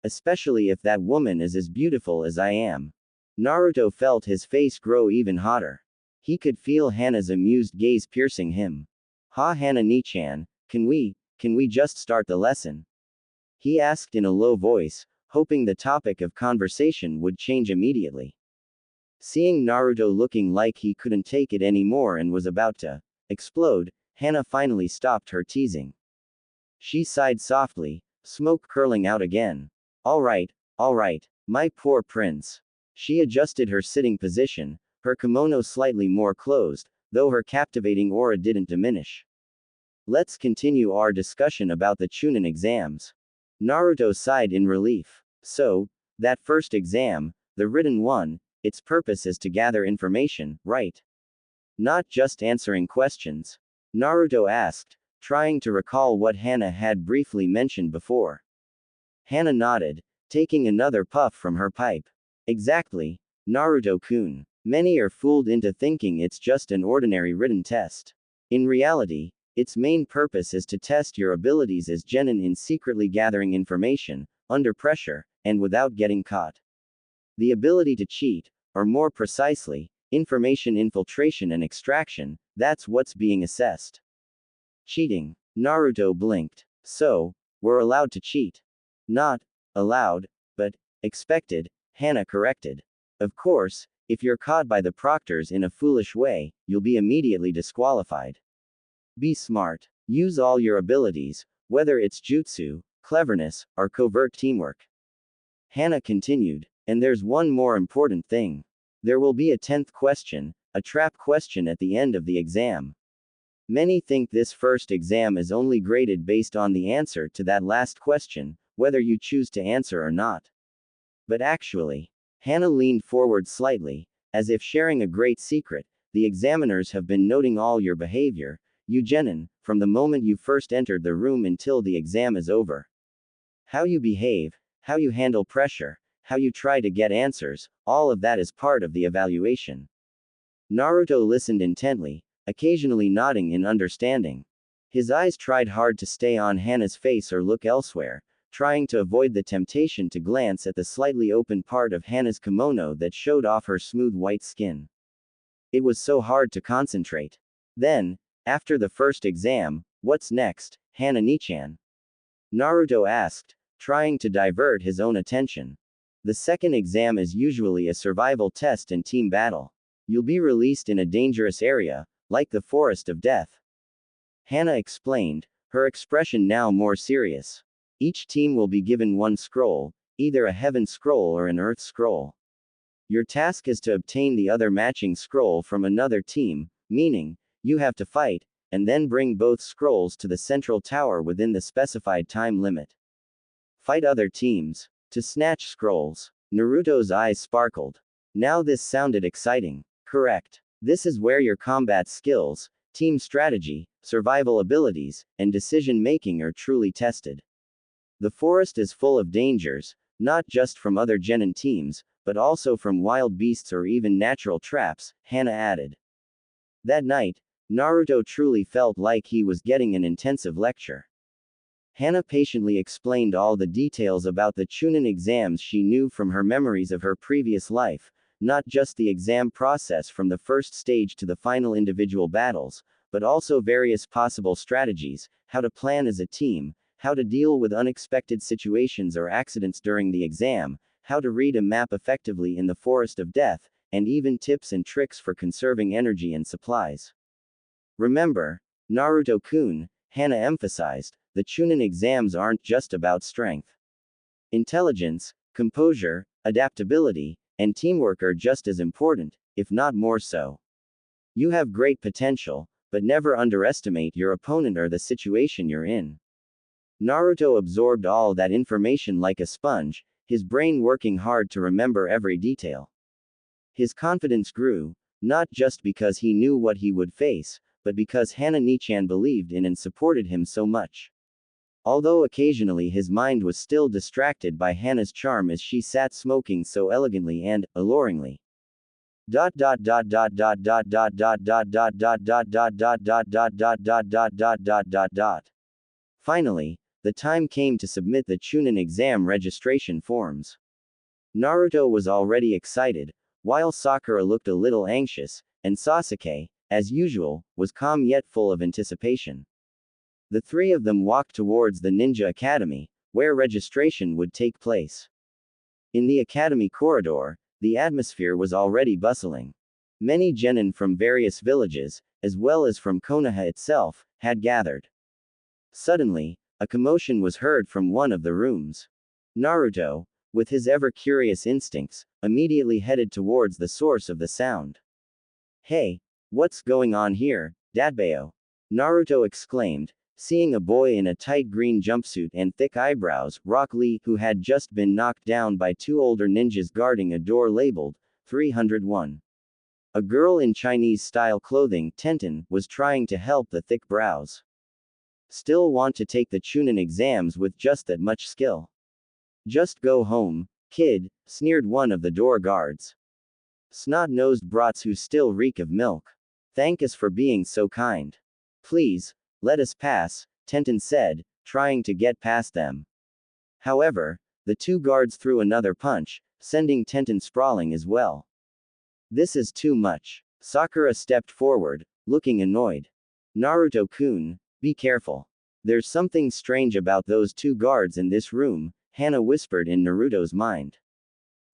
[SPEAKER 1] Especially if that woman is as beautiful as I am. Naruto felt his face grow even hotter. He could feel Hana's amused gaze piercing him. Ha Hana Nichan, can we just start the lesson? He asked in a low voice, hoping the topic of conversation would change immediately. Seeing Naruto looking like he couldn't take it anymore and was about to explode, Hana finally stopped her teasing. She sighed softly, smoke curling out again. All right, my poor prince. She adjusted her sitting position, her kimono slightly more closed, though her captivating aura didn't diminish. Let's continue our discussion about the Chunin exams. Naruto sighed in relief. So, that first exam, the written one, its purpose is to gather information, right? Not just answering questions. Naruto asked, trying to recall what Hana had briefly mentioned before. Hana nodded, taking another puff from her pipe. Exactly, Naruto-kun. Many are fooled into thinking it's just an ordinary written test. In reality, its main purpose is to test your abilities as genin in secretly gathering information, under pressure, and without getting caught. The ability to cheat, or more precisely, information infiltration and extraction, that's what's being assessed. Cheating. Naruto blinked. So, we're allowed to cheat. Not allowed, but expected, Hana corrected. Of course, if you're caught by the proctors in a foolish way, you'll be immediately disqualified. Be smart. Use all your abilities, whether it's jutsu, cleverness, or covert teamwork. Hana continued, and there's one more important thing. There will be a 10th question, a trap question at the end of the exam. Many think this first exam is only graded based on the answer to that last question, whether you choose to answer or not. But actually, Hana leaned forward slightly, as if sharing a great secret. The examiners have been noting all your behavior, Eugenin, from the moment you first entered the room until the exam is over. How you behave, how you handle pressure, how you try to get answers, all of that is part of the evaluation. Naruto listened intently, occasionally nodding in understanding. His eyes tried hard to stay on Hana's face or look elsewhere, trying to avoid the temptation to glance at the slightly open part of Hana's kimono that showed off her smooth white skin. It was so hard to concentrate. Then, after the first exam, what's next, Hana-nichan? Naruto asked, trying to divert his own attention. The second exam is usually a survival test and team battle. You'll be released in a dangerous area, like the Forest of Death. Hana explained, her expression now more serious. Each team will be given one scroll, either a heaven scroll or an earth scroll. Your task is to obtain the other matching scroll from another team, meaning, you have to fight, and then bring both scrolls to the central tower within the specified time limit. Fight other teams to snatch scrolls. Naruto's eyes sparkled. Now this sounded exciting. Correct. This is where your combat skills, team strategy, survival abilities, and decision-making are truly tested. The forest is full of dangers, not just from other genin teams, but also from wild beasts or even natural traps, Hana added. That night, Naruto truly felt like he was getting an intensive lecture. Hana patiently explained all the details about the Chunin exams she knew from her memories of her previous life, not just the exam process from the first stage to the final individual battles, but also various possible strategies, how to plan as a team, how to deal with unexpected situations or accidents during the exam, how to read a map effectively in the Forest of Death, and even tips and tricks for conserving energy and supplies. Remember, Naruto-kun, Hana emphasized, the Chunin exams aren't just about strength. Intelligence, composure, adaptability, and teamwork are just as important, if not more so. You have great potential, but never underestimate your opponent or the situation you're in. Naruto absorbed all that information like a sponge, his brain working hard to remember every detail. His confidence grew, not just because he knew what he would face, but because Hana-nichan believed in and supported him so much. Although occasionally his mind was still distracted by Hana's charm as she sat smoking so elegantly and alluringly. Finally, the time came to submit the Chunin exam registration forms. Naruto was already excited, while Sakura looked a little anxious, and Sasuke, as usual, was calm yet full of anticipation. The three of them walked towards the Ninja Academy, where registration would take place. In the academy corridor, the atmosphere was already bustling. Many genin from various villages, as well as from Konoha itself, had gathered. Suddenly, a commotion was heard from one of the rooms. Naruto, with his ever-curious instincts, immediately headed towards the source of the sound. Hey, what's going on here, Dadbeo? Naruto exclaimed, seeing a boy in a tight green jumpsuit and thick eyebrows, Rock Lee, who had just been knocked down by two older ninjas guarding a door labeled 301. A girl in Chinese-style clothing, Tenten, was trying to help the thick brows. Still want to take the Chunin exams with just that much skill? Just go home, kid, sneered one of the door guards. Snot-nosed brats who still reek of milk. Thank us for being so kind. Please, let us pass, Tenten said, trying to get past them. However, the two guards threw another punch, sending Tenten sprawling as well. This is too much. Sakura stepped forward, looking annoyed. Naruto-kun, be careful. There's something strange about those two guards in this room, Hana whispered in Naruto's mind.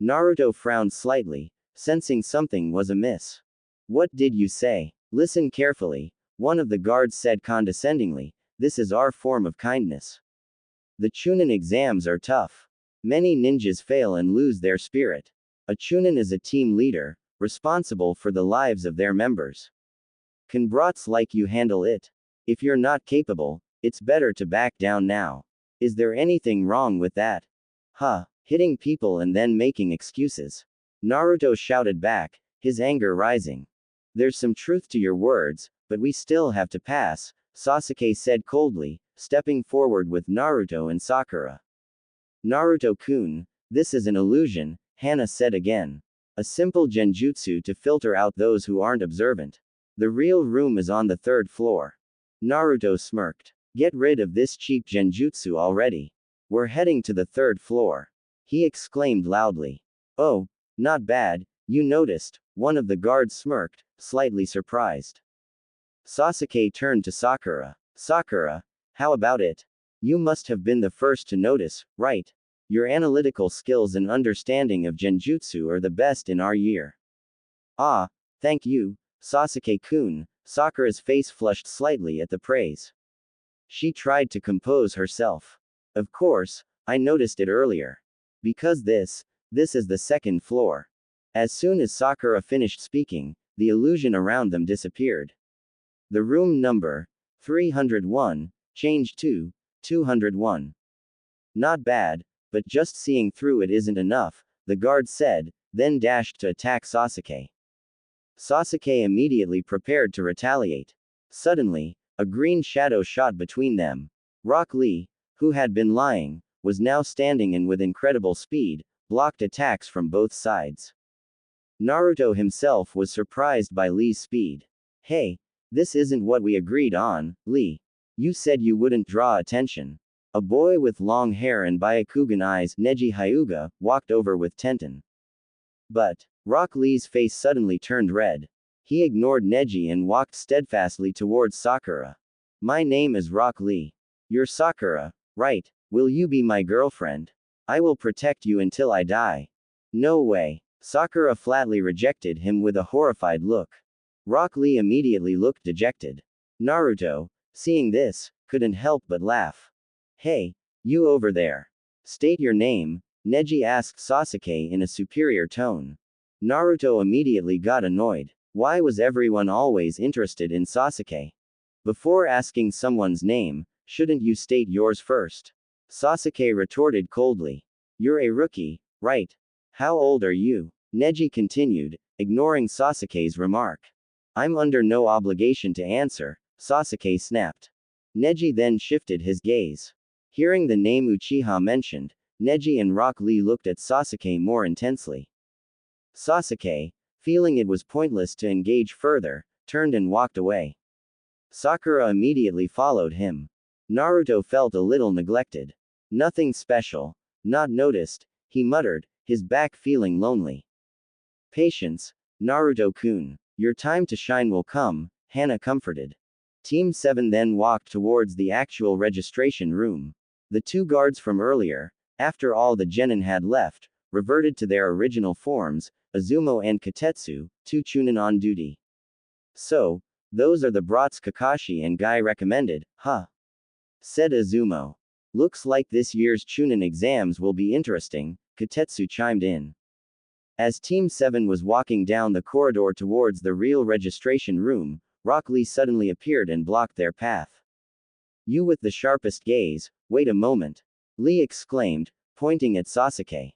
[SPEAKER 1] Naruto frowned slightly, sensing something was amiss. What did you say? Listen carefully, one of the guards said condescendingly, this is our form of kindness. The Chunin exams are tough. Many ninjas fail and lose their spirit. A Chunin is a team leader, responsible for the lives of their members. Can brats like you handle it? If you're not capable, it's better to back down now. Is there anything wrong with that? Huh, hitting people and then making excuses. Naruto shouted back, his anger rising. There's some truth to your words, but we still have to pass, Sasuke said coldly, stepping forward with Naruto and Sakura. Naruto-kun, this is an illusion, Hana said again. A simple genjutsu to filter out those who aren't observant. The real room is on the third floor. Naruto smirked. Get rid of this cheap genjutsu already. We're heading to the third floor. He exclaimed loudly. Oh, not bad, you noticed, one of the guards smirked, slightly surprised. Sasuke turned to Sakura. Sakura, how about it? You must have been the first to notice, right? Your analytical skills and understanding of genjutsu are the best in our year. Ah, thank you, Sasuke-kun. Sakura's face flushed slightly at the praise. She tried to compose herself. Of course, I noticed it earlier. Because this is the second floor. As soon as Sakura finished speaking, the illusion around them disappeared. The room number 301 changed to 201. Not bad, but just seeing through it isn't enough, the guard said, then dashed to attack Sasuke. Sasuke immediately prepared to retaliate. Suddenly, a green shadow shot between them. Rock Lee, who had been lying, was now standing and with incredible speed, blocked attacks from both sides. Naruto himself was surprised by Lee's speed. Hey, this isn't what we agreed on, Lee. You said you wouldn't draw attention. A boy with long hair and Byakugan eyes, Neji Hyuga, walked over with Tenten. But, Rock Lee's face suddenly turned red. He ignored Neji and walked steadfastly towards Sakura. My name is Rock Lee. You're Sakura, right? Will you be my girlfriend? I will protect you until I die. No way. Sakura flatly rejected him with a horrified look. Rock Lee immediately looked dejected. Naruto, seeing this, couldn't help but laugh. Hey, you over there. State your name, Neji asked Sasuke in a superior tone. Naruto immediately got annoyed. Why was everyone always interested in Sasuke? Before asking someone's name, shouldn't you state yours first? Sasuke retorted coldly. You're a rookie, right? How old are you? Neji continued, ignoring Sasuke's remark. I'm under no obligation to answer, Sasuke snapped. Neji then shifted his gaze. Hearing the name Uchiha mentioned, Neji and Rock Lee looked at Sasuke more intensely. Sasuke, feeling it was pointless to engage further, turned and walked away. Sakura immediately followed him. Naruto felt a little neglected. Nothing special. Not noticed, he muttered, his back feeling lonely. Patience, Naruto-kun. Your time to shine will come, Hana comforted. Team 7 then walked towards the actual registration room. The two guards from earlier, after all the genin had left, reverted to their original forms, Azumo and Katetsu, two Chunin on duty. So, those are the brats Kakashi and Guy recommended, huh? Said Azumo. Looks like this year's Chunin exams will be interesting, Katetsu chimed in. As Team 7 was walking down the corridor towards the real registration room, Rock Lee suddenly appeared and blocked their path. You with the sharpest gaze, wait a moment. Lee exclaimed, pointing at Sasuke.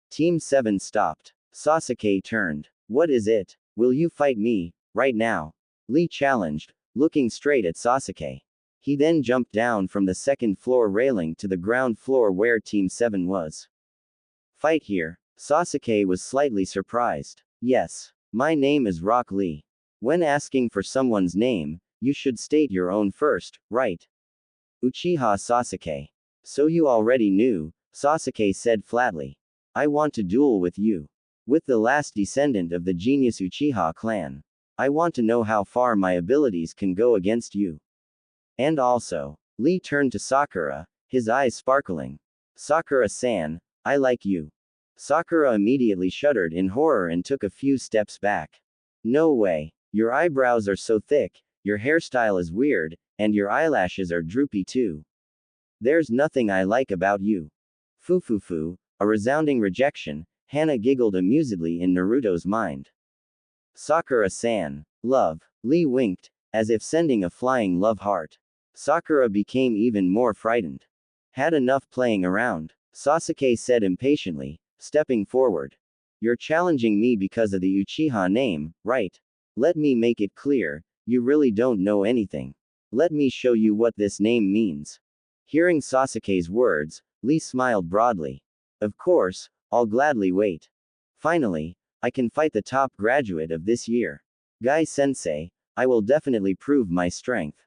[SPEAKER 1] Team 7 stopped. Sasuke turned. What is it? Will you fight me, right now? Lee challenged, looking straight at Sasuke. He then jumped down from the second floor railing to the ground floor where Team 7 was. Fight here? Sasuke was slightly surprised. Yes. My name is Rock Lee. When asking for someone's name, you should state your own first, right? Uchiha Sasuke. So you already knew, Sasuke said flatly. I want to duel with you. With the last descendant of the genius Uchiha clan. I want to know how far my abilities can go against you. And also. Lee turned to Sakura, his eyes sparkling. Sakura-san, I like you. Sakura immediately shuddered in horror and took a few steps back. No way. Your eyebrows are so thick, your hairstyle is weird, and your eyelashes are droopy too. There's nothing I like about you. Fufufu, a resounding rejection, Hana giggled amusedly in Naruto's mind. Sakura-san. Love. Lee winked, as if sending a flying love heart. Sakura became even more frightened. Had enough playing around, Sasuke said impatiently, stepping forward. You're challenging me because of the Uchiha name, right? Let me make it clear, you really don't know anything. Let me show you what this name means. Hearing Sasuke's words, Lee smiled broadly. Of course, I'll gladly wait. Finally, I can fight the top graduate of this year. Guy-sensei, I will definitely prove my strength.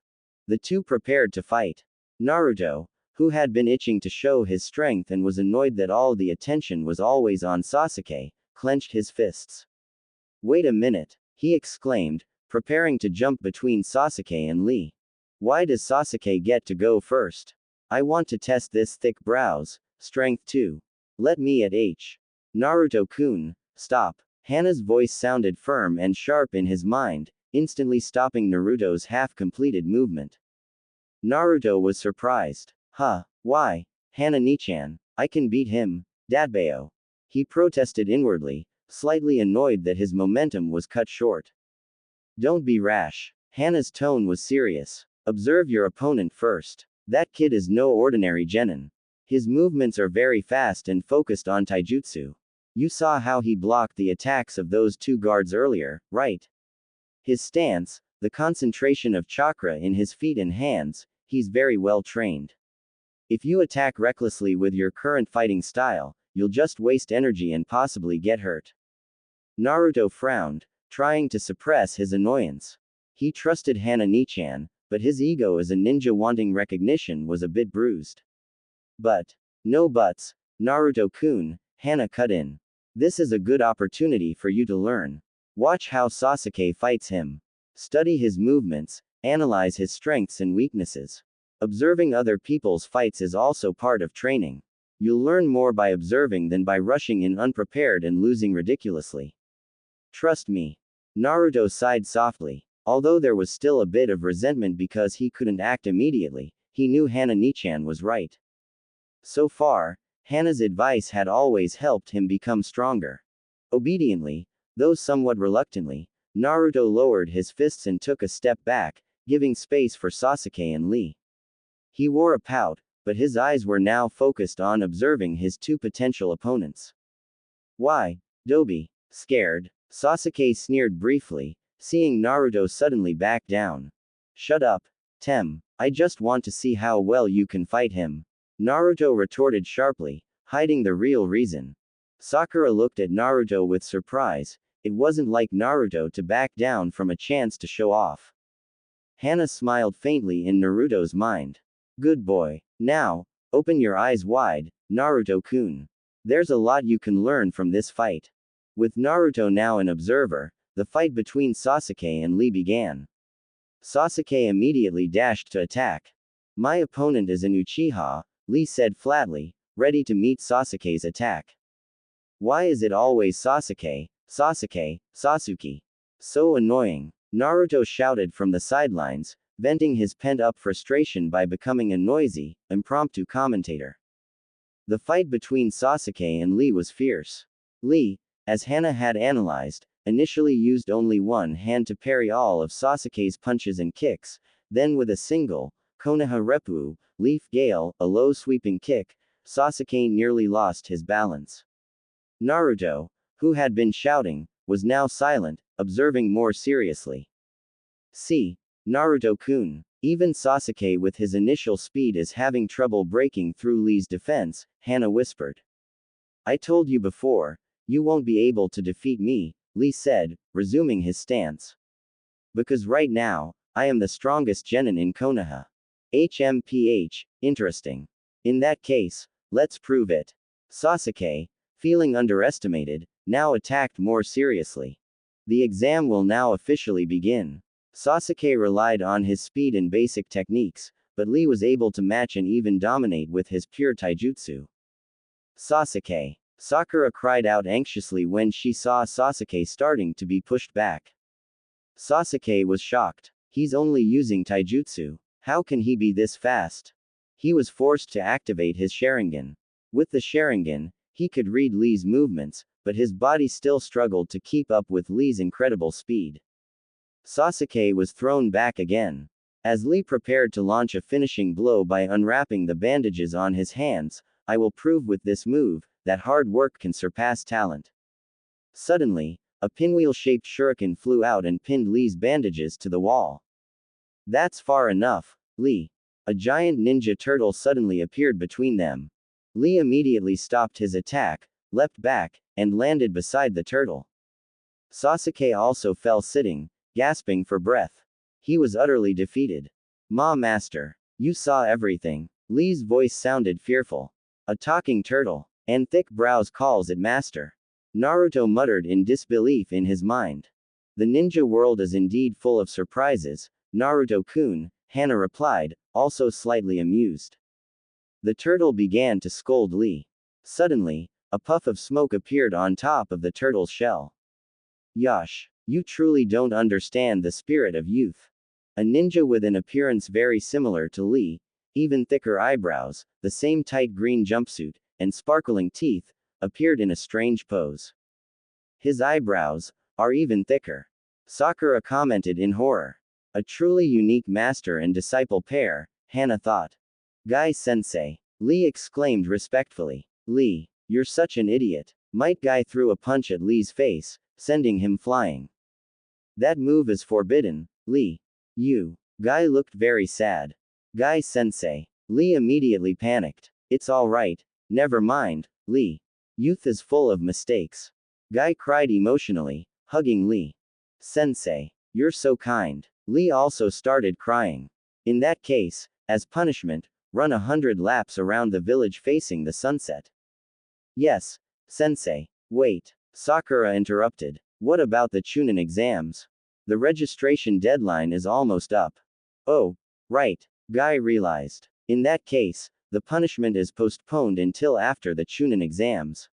[SPEAKER 1] The two prepared to fight. Naruto, who had been itching to show his strength and was annoyed that all the attention was always on Sasuke, clenched his fists. Wait a minute, he exclaimed, preparing to jump between Sasuke and Lee. Why does Sasuke get to go first? I want to test this thick brows, strength too. Let me at H. Naruto-kun, stop. Hana's voice sounded firm and sharp in his mind, instantly stopping Naruto's half-completed movement. Naruto was surprised. Huh, why? Hana-nichan, I can beat him, Dadbao. He protested inwardly, slightly annoyed that his momentum was cut short. Don't be rash. Hana's tone was serious. Observe your opponent first. That kid is no ordinary genin. His movements are very fast and focused on taijutsu. You saw how he blocked the attacks of those two guards earlier, right? His stance, the concentration of chakra in his feet and hands, he's very well trained. If you attack recklessly with your current fighting style, you'll just waste energy and possibly get hurt. Naruto frowned, trying to suppress his annoyance. He trusted Hana-nichan, but his ego as a ninja wanting recognition was a bit bruised. But. No buts, Naruto-kun, Hana cut in. This is a good opportunity for you to learn. Watch how Sasuke fights him. Study his movements, analyze his strengths and weaknesses. Observing other people's fights is also part of training. You'll learn more by observing than by rushing in unprepared and losing ridiculously. Trust me. Naruto sighed softly. Although there was still a bit of resentment because he couldn't act immediately, he knew Hana-nichan was right. So far, Hana's advice had always helped him become stronger. Obediently, though somewhat reluctantly, Naruto lowered his fists and took a step back, giving space for Sasuke and Lee. He wore a pout, but his eyes were now focused on observing his two potential opponents. Why, Dobi? Scared? Sasuke sneered briefly, seeing Naruto suddenly back down. Shut up, Tem. I just want to see how well you can fight him. Naruto retorted sharply, hiding the real reason. Sakura looked at Naruto with surprise. It wasn't like Naruto to back down from a chance to show off. Hana smiled faintly in Naruto's mind. Good boy. Now, open your eyes wide, Naruto-kun. There's a lot you can learn from this fight. With Naruto now an observer, the fight between Sasuke and Lee began. Sasuke immediately dashed to attack. My opponent is an Uchiha, Lee said flatly, ready to meet Sasuke's attack. Why is it always Sasuke, Sasuke, Sasuke? So annoying. Naruto shouted from the sidelines, venting his pent-up frustration by becoming a noisy, impromptu commentator. The fight between Sasuke and Lee was fierce. Lee, as Hana had analyzed, initially used only one hand to parry all of Sasuke's punches and kicks, then with a single, Konoha Reppu, Leaf Gale, a low sweeping kick, Sasuke nearly lost his balance. Naruto, who had been shouting, was now silent, observing more seriously. See, Naruto-kun, even Sasuke with his initial speed is having trouble breaking through Lee's defense, Hana whispered. I told you before, you won't be able to defeat me, Lee said, resuming his stance. Because right now, I am the strongest genin in Konoha. HMPH, interesting. In that case, let's prove it. Sasuke, feeling underestimated, now attacked more seriously. The exam will now officially begin. Sasuke relied on his speed and basic techniques, but Lee was able to match and even dominate with his pure taijutsu. Sasuke. Sakura cried out anxiously when she saw Sasuke starting to be pushed back. Sasuke was shocked. He's only using taijutsu. How can he be this fast? He was forced to activate his Sharingan. With the Sharingan, he could read Lee's movements, but his body still struggled to keep up with Lee's incredible speed. Sasuke was thrown back again. As Lee prepared to launch a finishing blow by unwrapping the bandages on his hands, I will prove with this move that hard work can surpass talent. Suddenly, a pinwheel-shaped shuriken flew out and pinned Lee's bandages to the wall. That's far enough, Lee. A giant ninja turtle suddenly appeared between them. Lee immediately stopped his attack, leapt back, and landed beside the turtle. Sasuke also fell sitting, gasping for breath. He was utterly defeated. Ma master, you saw everything. Lee's voice sounded fearful. A talking turtle, and thick brows calls it master. Naruto muttered in disbelief in his mind. The ninja world is indeed full of surprises, Naruto-kun, Hana replied, also slightly amused. The turtle began to scold Lee. Suddenly, a puff of smoke appeared on top of the turtle's shell. Yosh, you truly don't understand the spirit of youth. A ninja with an appearance very similar to Lee, even thicker eyebrows, the same tight green jumpsuit, and sparkling teeth, appeared in a strange pose. His eyebrows are even thicker. Sakura commented in horror. A truly unique master and disciple pair, Hana thought. Guy-sensei, Lee exclaimed respectfully. Lee, you're such an idiot. Might Guy threw a punch at Lee's face, sending him flying. That move is forbidden, Lee. You. Guy looked very sad. Guy-sensei. Lee immediately panicked. It's all right. Never mind, Lee. Youth is full of mistakes. Guy cried emotionally, hugging Lee. Sensei, you're so kind. Lee also started crying. In that case, as punishment, run 100 laps around the village facing the sunset. Yes, sensei. Wait. Sakura interrupted. What about the Chunin exams? The registration deadline is almost up. Oh, right. Guy realized. In that case, the punishment is postponed until after the Chunin exams.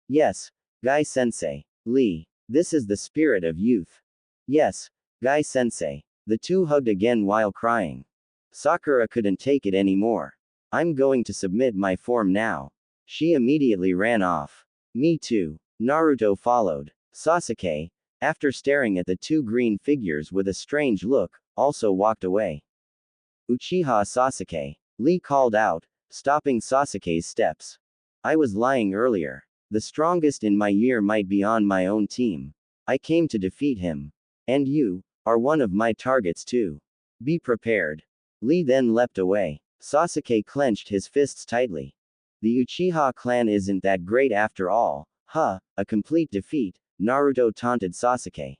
[SPEAKER 1] Yes, Guy-sensei. Lee. This is the spirit of youth. Yes, Guy-sensei. The two hugged again while crying. Sakura couldn't take it anymore. I'm going to submit my form now. She immediately ran off. Me too. Naruto followed. Sasuke, after staring at the two green figures with a strange look, also walked away. Uchiha Sasuke. Lee called out, stopping Sasuke's steps. I was lying earlier. The strongest in my year might be on my own team. I came to defeat him. And you are one of my targets too. Be prepared. Lee then leapt away. Sasuke clenched his fists tightly. The Uchiha clan isn't that great after all, huh? A complete defeat, Naruto taunted Sasuke.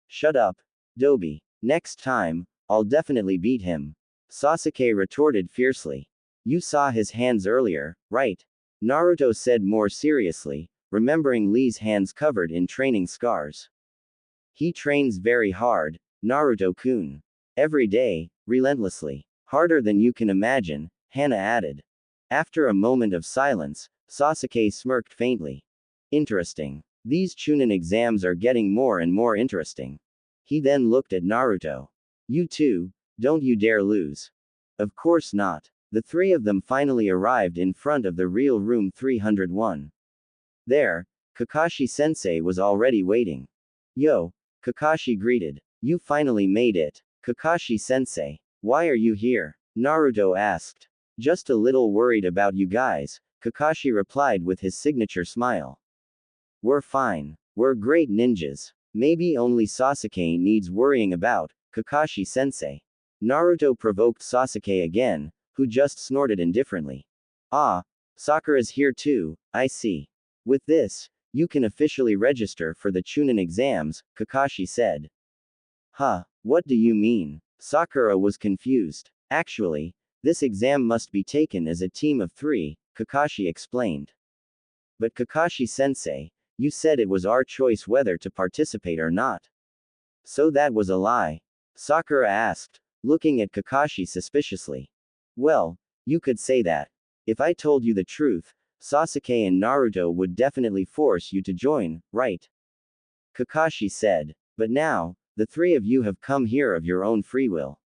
[SPEAKER 1] Shut up, Dobi. Next time, I'll definitely beat him. Sasuke retorted fiercely. You saw his hands earlier, right? Naruto said more seriously, remembering Lee's hands covered in training scars. He trains very hard, Naruto-kun. Every day, relentlessly. Harder than you can imagine, Hana added. After a moment of silence, Sasuke smirked faintly. Interesting. These Chunin exams are getting more and more interesting. He then looked at Naruto. You too, don't you dare lose. Of course not. The three of them finally arrived in front of the real room 301. There, Kakashi-sensei was already waiting. Yo, Kakashi greeted. You finally made it. Kakashi-sensei. Why are you here? Naruto asked. Just a little worried about you guys, Kakashi replied with his signature smile. We're fine. We're great ninjas. Maybe only Sasuke needs worrying about, Kakashi-sensei. Naruto provoked Sasuke again, who just snorted indifferently. Ah, Sakura's here too, I see. With this, you can officially register for the Chunin exams, Kakashi said. Huh, what do you mean? Sakura was confused. Actually, this exam must be taken as a team of 3, Kakashi explained. But Kakashi-sensei, You said it was our choice whether to participate or not. So that was a lie? Sakura asked, looking at Kakashi suspiciously. Well, you could say that. If I told you the truth, Sasuke and Naruto would definitely force you to join, right? Kakashi said. But now, the three of you have come here of your own free will.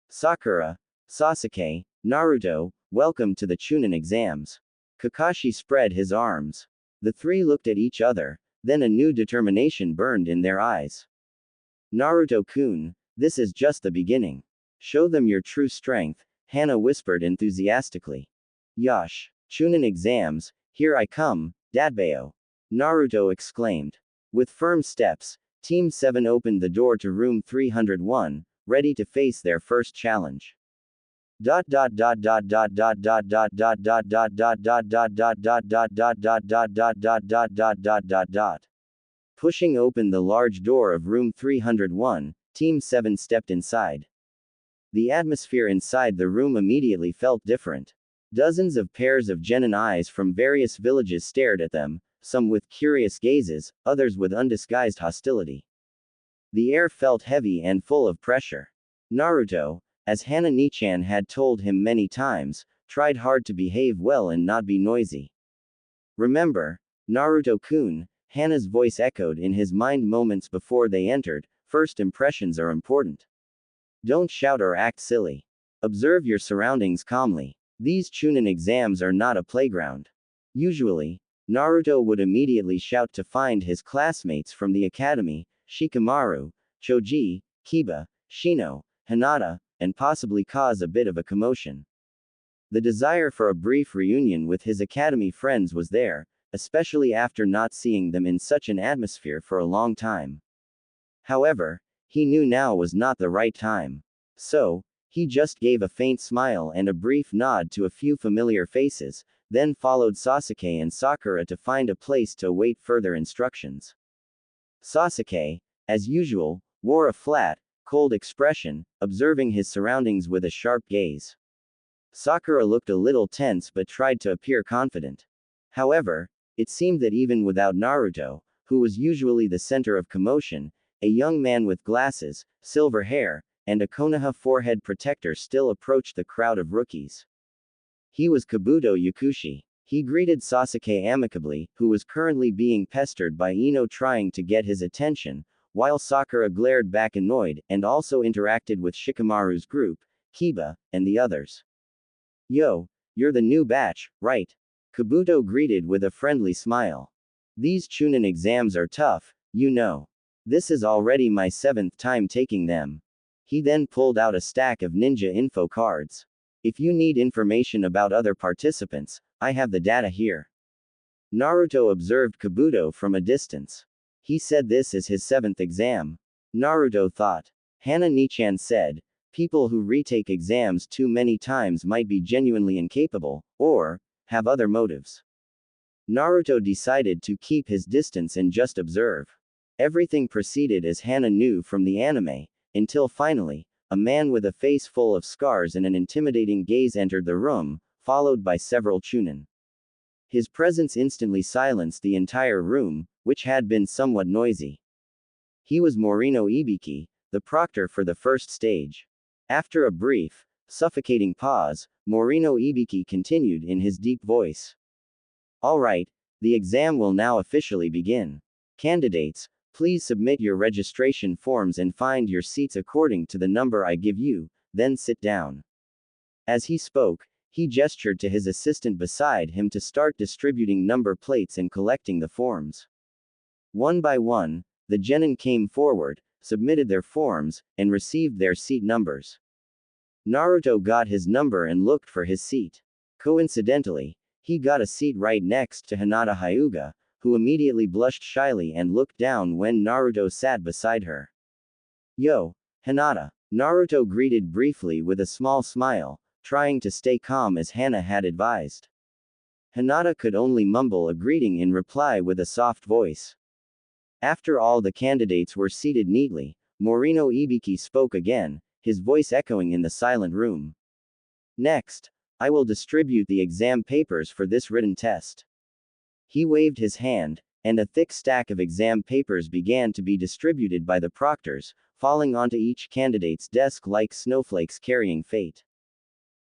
[SPEAKER 1] Sakura, Sasuke, Naruto, welcome to the Chunin exams. Kakashi spread his arms. The three looked at each other, then a new determination burned in their eyes. Naruto-kun, this is just the beginning. Show them your true strength, Hana whispered enthusiastically. Yosh, Chunin exams, here I come, Dadbao. Naruto exclaimed. With firm steps, Team 7 opened the door to room 301, ready to face their first challenge. Pushing open the large door of room 301, Team 7 stepped inside. The atmosphere inside the room immediately felt different. Dozens of pairs of genin eyes from various villages stared at them, some with curious gazes, others with undisguised hostility. The air felt heavy and full of pressure. Naruto, as Hana Nichan had told him many times, tried hard to behave well and not be noisy. Remember, Naruto-kun, Hana's voice echoed in his mind moments before they entered, first impressions are important. Don't shout or act silly. Observe your surroundings calmly. These Chunin exams are not a playground. Usually, Naruto would immediately shout to find his classmates from the academy, Shikamaru, Choji, Kiba, Shino, Hinata, and possibly cause a bit of a commotion. The desire for a brief reunion with his academy friends was there, especially after not seeing them in such an atmosphere for a long time. However, he knew now was not the right time. So, he just gave a faint smile and a brief nod to a few familiar faces, then followed Sasuke and Sakura to find a place to await further instructions. Sasuke, as usual, wore a flat, cold expression, observing his surroundings with a sharp gaze. Sakura looked a little tense but tried to appear confident. However, it seemed that even without Naruto, who was usually the center of commotion, a young man with glasses, silver hair, and a Konoha forehead protector still approached the crowd of rookies. He was Kabuto Yakushi. He greeted Sasuke amicably, who was currently being pestered by Ino trying to get his attention, while Sakura glared back annoyed, and also interacted with Shikamaru's group, Kiba, and the others. Yo, you're the new batch, right? Kabuto greeted with a friendly smile. These Chunin exams are tough, you know. This is already my 7th time taking them. He then pulled out a stack of ninja info cards. If you need information about other participants, I have the data here. Naruto observed Kabuto from a distance. He said this is his 7th exam. Naruto thought. Hana Nichan said, people who retake exams too many times might be genuinely incapable, or have other motives. Naruto decided to keep his distance and just observe. Everything proceeded as Hana knew from the anime, until finally, a man with a face full of scars and an intimidating gaze entered the room, followed by several Chunin. His presence instantly silenced the entire room, which had been somewhat noisy. He was Morino Ibiki, the proctor for the first stage. After a brief, suffocating pause, Morino Ibiki continued in his deep voice. Alright, the exam will now officially begin. Candidates, please submit your registration forms and find your seats according to the number I give you, then sit down. As he spoke, he gestured to his assistant beside him to start distributing number plates and collecting the forms. One by one, the genin came forward, submitted their forms, and received their seat numbers. Naruto got his number and looked for his seat. Coincidentally, he got a seat right next to Hinata Hyuga, who immediately blushed shyly and looked down when Naruto sat beside her. Yo, Hinata. Naruto greeted briefly with a small smile, trying to stay calm as Hana had advised. Hinata could only mumble a greeting in reply with a soft voice. After all the candidates were seated neatly, Morino Ibiki spoke again, his voice echoing in the silent room. Next, I will distribute the exam papers for this written test. He waved his hand, and a thick stack of exam papers began to be distributed by the proctors, falling onto each candidate's desk like snowflakes carrying fate.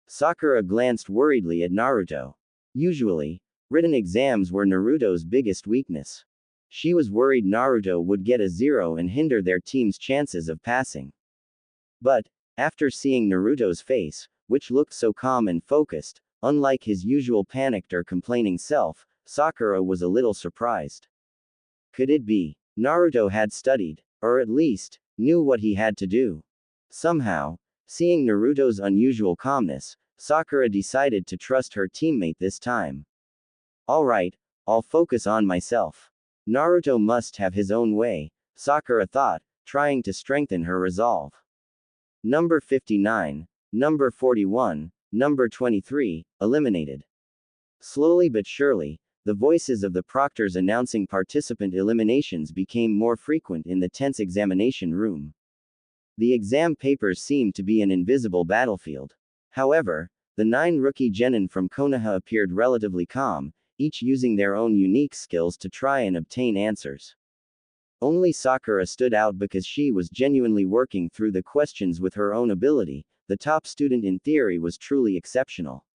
[SPEAKER 1] Sakura glanced worriedly at Naruto. Usually, written exams were Naruto's biggest weakness. She was worried Naruto would get a 0 and hinder their team's chances of passing. But, after seeing Naruto's face, which looked so calm and focused, unlike his usual panicked or complaining self, Sakura was a little surprised. Could it be Naruto had studied, or at least, knew what he had to do? Somehow, seeing Naruto's unusual calmness, Sakura decided to trust her teammate this time. Alright, I'll focus on myself. Naruto must have his own way, Sakura thought, trying to strengthen her resolve. Number 59, number 41, number 23, eliminated. Slowly but surely, the voices of the proctors announcing participant eliminations became more frequent in the tense examination room. The exam papers seemed to be an invisible battlefield. However, the 9 rookie genin from Konoha appeared relatively calm, each using their own unique skills to try and obtain answers. Only Sakura stood out because she was genuinely working through the questions with her own ability. The top student in theory was truly exceptional.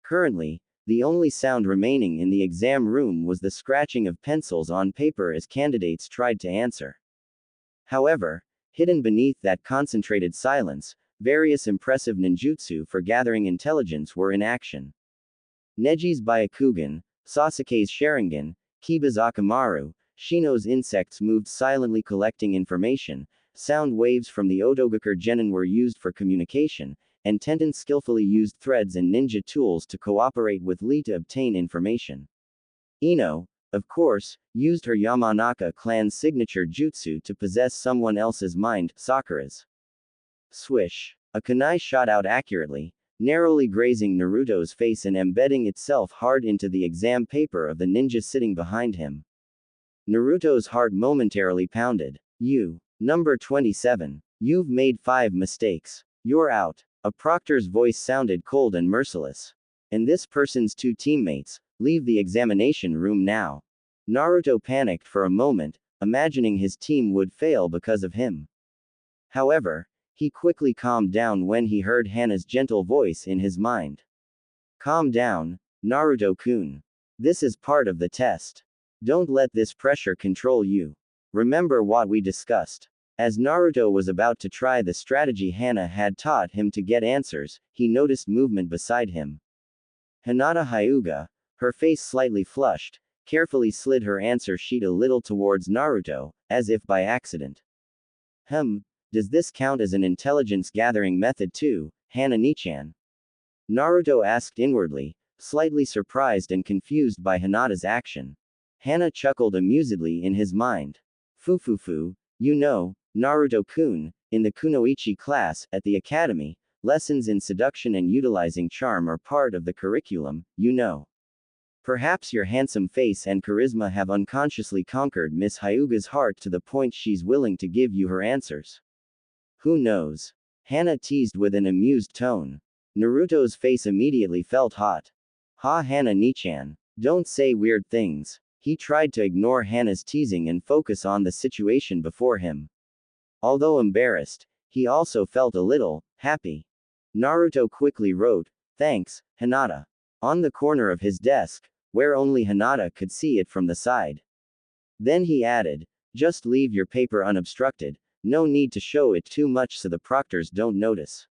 [SPEAKER 1] Currently, the only sound remaining in the exam room was the scratching of pencils on paper as candidates tried to answer. However, hidden beneath that concentrated silence, various impressive ninjutsu for gathering intelligence were in action. Neji's Byakugan, Sasuke's Sharingan, Kiba's Akamaru, Shino's insects moved silently collecting information, sound waves from the Otogakur genin were used for communication, and Tenten skillfully used threads and ninja tools to cooperate with Lee to obtain information. Ino, of course, used her Yamanaka clan's signature jutsu to possess someone else's mind, Sakura's. Swish. A kunai shot out accurately, narrowly grazing Naruto's face and embedding itself hard into the exam paper of the ninja sitting behind him. Naruto's heart momentarily pounded. Number 27. You've made 5 mistakes. You're out. A proctor's voice sounded cold and merciless. And this person's 2 teammates, leave the examination room now. Naruto panicked for a moment, imagining his team would fail because of him. However, he quickly calmed down when he heard Hana's gentle voice in his mind. Calm down, Naruto-kun. This is part of the test. Don't let this pressure control you. Remember what we discussed. As Naruto was about to try the strategy Hana had taught him to get answers, he noticed movement beside him. Hinata Hyuga, her face slightly flushed, carefully slid her answer sheet a little towards Naruto, as if by accident. Does this count as an intelligence gathering method too, Hana-nichan? Naruto asked inwardly, slightly surprised and confused by Hinata's action. Hana chuckled amusedly in his mind. Fufufu, you know, Naruto-kun, in the kunoichi class, at the academy, lessons in seduction and utilizing charm are part of the curriculum, you know. Perhaps your handsome face and charisma have unconsciously conquered Miss Hyuga's heart to the point she's willing to give you her answers. Who knows? Hana teased with an amused tone. Naruto's face immediately felt hot. Ha Hana-nichan. Don't say weird things. He tried to ignore Hana's teasing and focus on the situation before him. Although embarrassed, he also felt a little happy. Naruto quickly wrote, "Thanks, Hinata," on the corner of his desk, where only Hinata could see it from the side. Then he added, "Just leave your paper unobstructed. No need to show it too much so the proctors don't notice."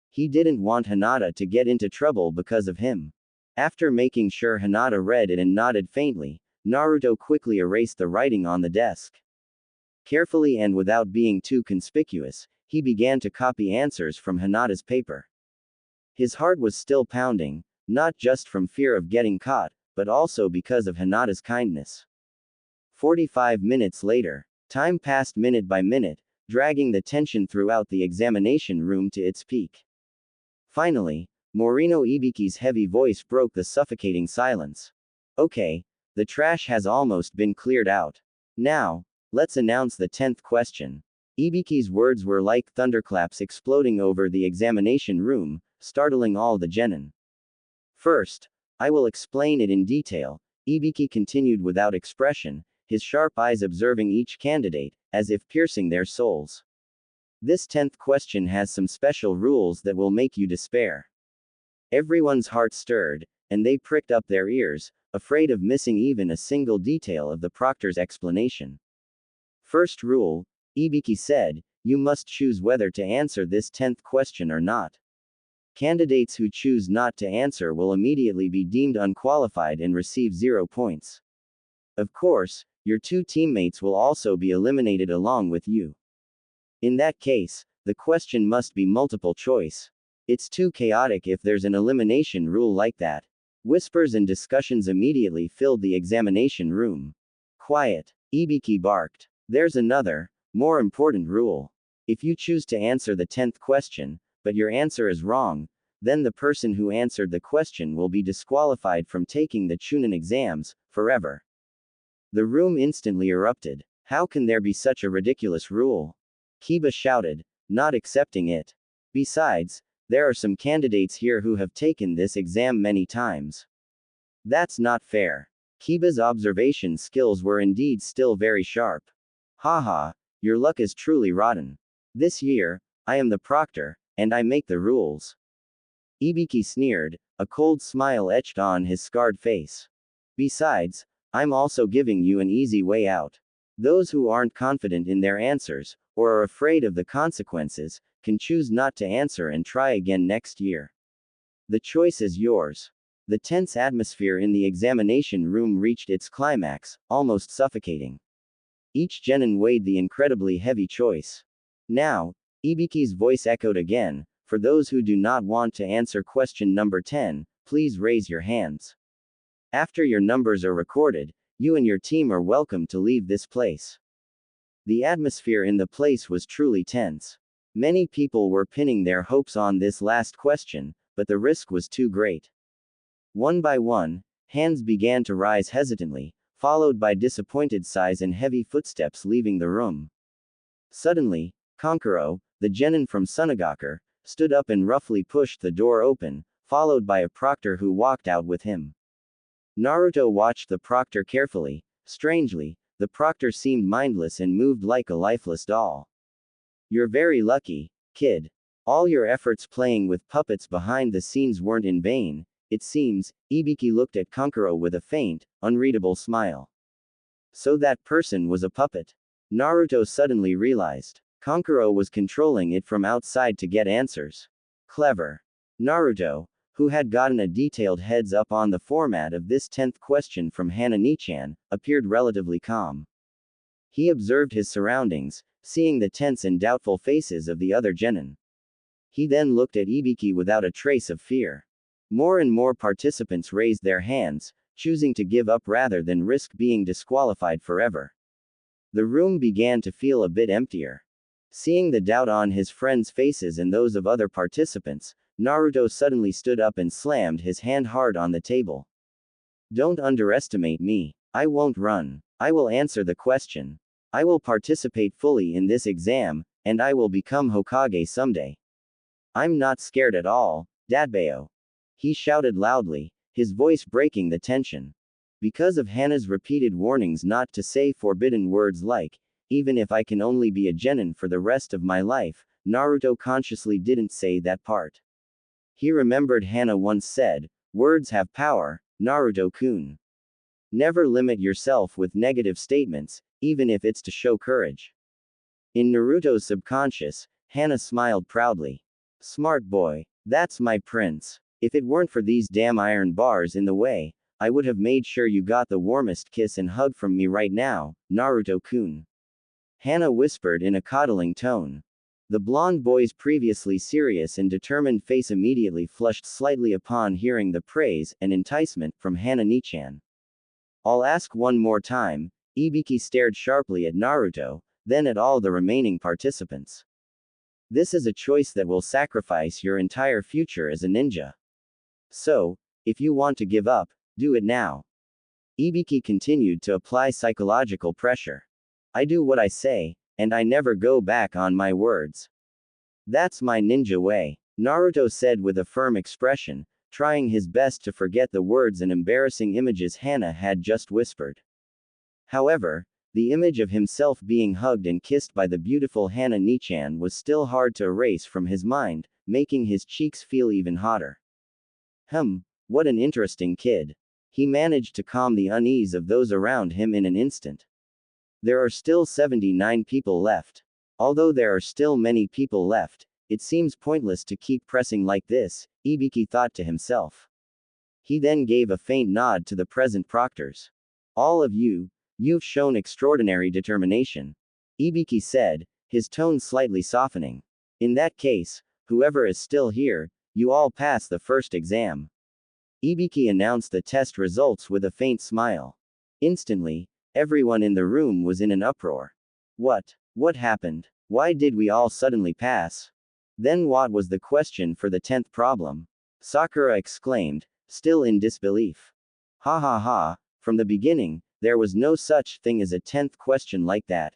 [SPEAKER 1] He didn't want Hinata to get into trouble because of him. After making sure Hinata read it and nodded faintly, Naruto quickly erased the writing on the desk. Carefully and without being too conspicuous, he began to copy answers from Hinata's paper. His heart was still pounding, not just from fear of getting caught, but also because of Hinata's kindness. 45 minutes later, time passed minute by minute, dragging the tension throughout the examination room to its peak. Finally, Morino Ibiki's heavy voice broke the suffocating silence. Okay, the trash has almost been cleared out. Now, let's announce the 10th question. Ibiki's words were like thunderclaps exploding over the examination room, startling all the genin. First, I will explain it in detail, Ibiki continued without expression, his sharp eyes observing each candidate, as if piercing their souls. This 10th question has some special rules that will make you despair. Everyone's heart stirred, and they pricked up their ears, afraid of missing even a single detail of the proctor's explanation. First rule, Ibiki said, you must choose whether to answer this 10th question or not. Candidates who choose not to answer will immediately be deemed unqualified and receive 0 points. Of course, your 2 teammates will also be eliminated along with you. In that case, the question must be multiple choice. It's too chaotic if there's an elimination rule like that. Whispers and discussions immediately filled the examination room. Quiet, Ibiki barked. There's another, more important rule. If you choose to answer the 10th question, but your answer is wrong, then the person who answered the question will be disqualified from taking the Chunin exams, forever. The room instantly erupted. How can there be such a ridiculous rule? Kiba shouted, not accepting it. Besides, there are some candidates here who have taken this exam many times. That's not fair. Kiba's observation skills were indeed still very sharp. Haha, your luck is truly rotten. This year, I am the proctor, and I make the rules. Ibiki sneered, a cold smile etched on his scarred face. Besides, I'm also giving you an easy way out. Those who aren't confident in their answers, or are afraid of the consequences, can choose not to answer and try again next year. The choice is yours. The tense atmosphere in the examination room reached its climax, almost suffocating. Each genin weighed the incredibly heavy choice. Now, Ibiki's voice echoed again, for those who do not want to answer question number 10, please raise your hands. After your numbers are recorded, you and your team are welcome to leave this place. The atmosphere in the place was truly tense. Many people were pinning their hopes on this last question, but the risk was too great. One by one, hands began to rise hesitantly, followed by disappointed sighs and heavy footsteps leaving the room. Suddenly, Kankuro, the genin from Sunagakur, stood up and roughly pushed the door open, followed by a proctor who walked out with him. Naruto watched the proctor carefully. Strangely, the proctor seemed mindless and moved like a lifeless doll. You're very lucky, kid. All your efforts playing with puppets behind the scenes weren't in vain, it seems. Ibiki looked at Kankuro with a faint, unreadable smile. So that person was a puppet. Naruto suddenly realized. Kankuro was controlling it from outside to get answers. Clever. Naruto, who had gotten a detailed heads up on the format of this 10th question from Hanani-chan, appeared relatively calm. He observed his surroundings, seeing the tense and doubtful faces of the other genin. He then looked at Ibiki without a trace of fear. More and more participants raised their hands, choosing to give up rather than risk being disqualified forever. The room began to feel a bit emptier. Seeing the doubt on his friends' faces and those of other participants, Naruto suddenly stood up and slammed his hand hard on the table. Don't underestimate me. I won't run. I will answer the question. I will participate fully in this exam, and I will become Hokage someday. I'm not scared at all, Dadbeo. He shouted loudly, his voice breaking the tension. Because of Hana's repeated warnings not to say forbidden words like, even if I can only be a genin for the rest of my life, Naruto consciously didn't say that part. He remembered Hana once said, words have power, Naruto-kun. Never limit yourself with negative statements, even if it's to show courage. In Naruto's subconscious, Hana smiled proudly. Smart boy. That's my prince. If it weren't for these damn iron bars in the way, I would have made sure you got the warmest kiss and hug from me right now, Naruto-kun. Hana whispered in a coddling tone. The blonde boy's previously serious and determined face immediately flushed slightly upon hearing the praise and enticement from Hanani-chan. I'll ask one more time. Ibiki stared sharply at Naruto, then at all the remaining participants. This is a choice that will sacrifice your entire future as a ninja. So, if you want to give up, do it now. Ibiki continued to apply psychological pressure. I do what I say, and I never go back on my words. That's my ninja way, Naruto said with a firm expression, trying his best to forget the words and embarrassing images Hana had just whispered. However, the image of himself being hugged and kissed by the beautiful Hana Nichan was still hard to erase from his mind, making his cheeks feel even hotter. What an interesting kid. He managed to calm the unease of those around him in an instant. There are still 79 people left. Although there are still many people left, it seems pointless to keep pressing like this, Ibiki thought to himself. He then gave a faint nod to the present proctors. All of you, you've shown extraordinary determination, Ibiki said, his tone slightly softening. In that case, whoever is still here, you all pass the first exam. Ibiki announced the test results with a faint smile. Instantly, everyone in the room was in an uproar. What happened? Why did we all suddenly pass? Then what was the question for the 10th problem? Sakura exclaimed, still in disbelief. Ha ha ha, from the beginning, there was no such thing as a 10th question like that.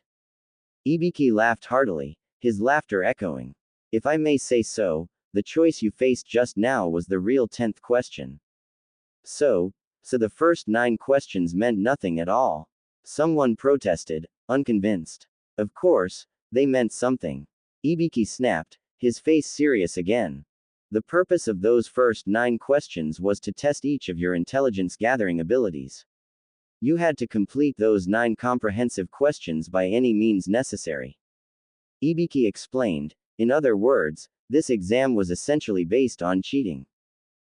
[SPEAKER 1] Ibiki laughed heartily, his laughter echoing. If I may say so, the choice you faced just now was the real 10th question. So the first 9 questions meant nothing at all. Someone protested, unconvinced. Of course, they meant something. Ibiki snapped, his face serious again. The purpose of those first 9 questions was to test each of your intelligence gathering abilities. You had to complete those 9 comprehensive questions by any means necessary. Ibiki explained, in other words, this exam was essentially based on cheating.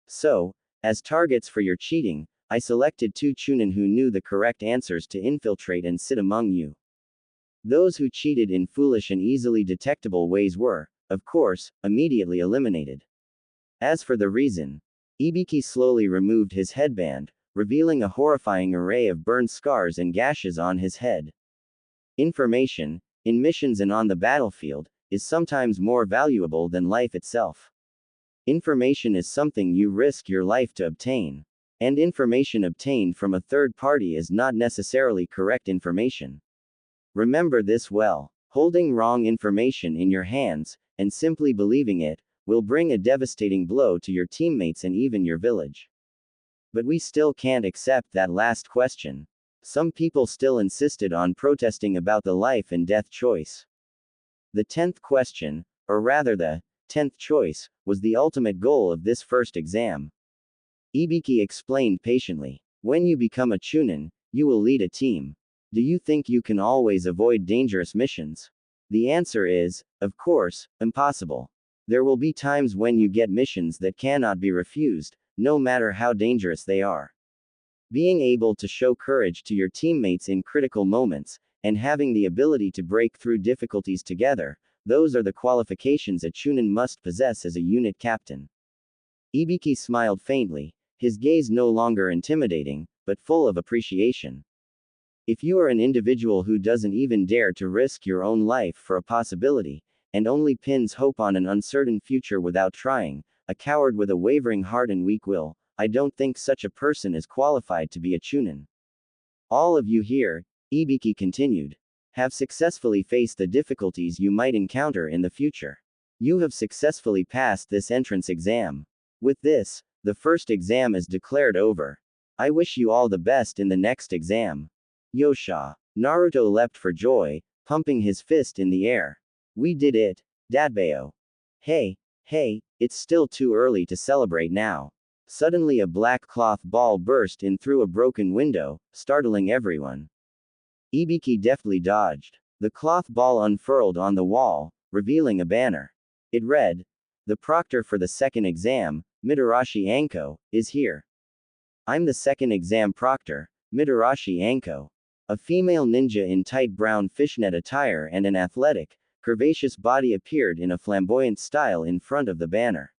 [SPEAKER 1] So, as targets for your cheating, I selected 2 Chunin who knew the correct answers to infiltrate and sit among you. Those who cheated in foolish and easily detectable ways were, of course, immediately eliminated. As for the reason, Ibiki slowly removed his headband, revealing a horrifying array of burned scars and gashes on his head. Information, in missions and on the battlefield, is sometimes more valuable than life itself. Information is something you risk your life to obtain. And information obtained from a third party is not necessarily correct information. Remember this well. Holding wrong information in your hands, and simply believing it, will bring a devastating blow to your teammates and even your village. But we still can't accept that last question. Some people still insisted on protesting about the life and death choice. The 10th question, or rather the 10th choice, was the ultimate goal of this first exam. Ibiki explained patiently. When you become a Chunin, you will lead a team. Do you think you can always avoid dangerous missions? The answer is, of course, impossible. There will be times when you get missions that cannot be refused, no matter how dangerous they are. Being able to show courage to your teammates in critical moments, and having the ability to break through difficulties together, those are the qualifications a Chunin must possess as a unit captain. Ibiki smiled faintly, his gaze no longer intimidating, but full of appreciation. If you are an individual who doesn't even dare to risk your own life for a possibility, and only pins hope on an uncertain future without trying, a coward with a wavering heart and weak will, I don't think such a person is qualified to be a Chunin. All of you here, Ibiki continued, have successfully faced the difficulties you might encounter in the future. You have successfully passed this entrance exam. With this, the first exam is declared over. I wish you all the best in the next exam. Yosha. Naruto leapt for joy, pumping his fist in the air. We did it, Dadbao. Hey, it's still too early to celebrate now. Suddenly a black cloth ball burst in through a broken window, startling everyone. Ibiki deftly dodged. The cloth ball unfurled on the wall, revealing a banner. It read, the proctor for the second exam, Mitarashi Anko, is here. I'm the second exam proctor, Mitarashi Anko. A female ninja in tight brown fishnet attire and an athletic, curvaceous body appeared in a flamboyant style in front of the banner.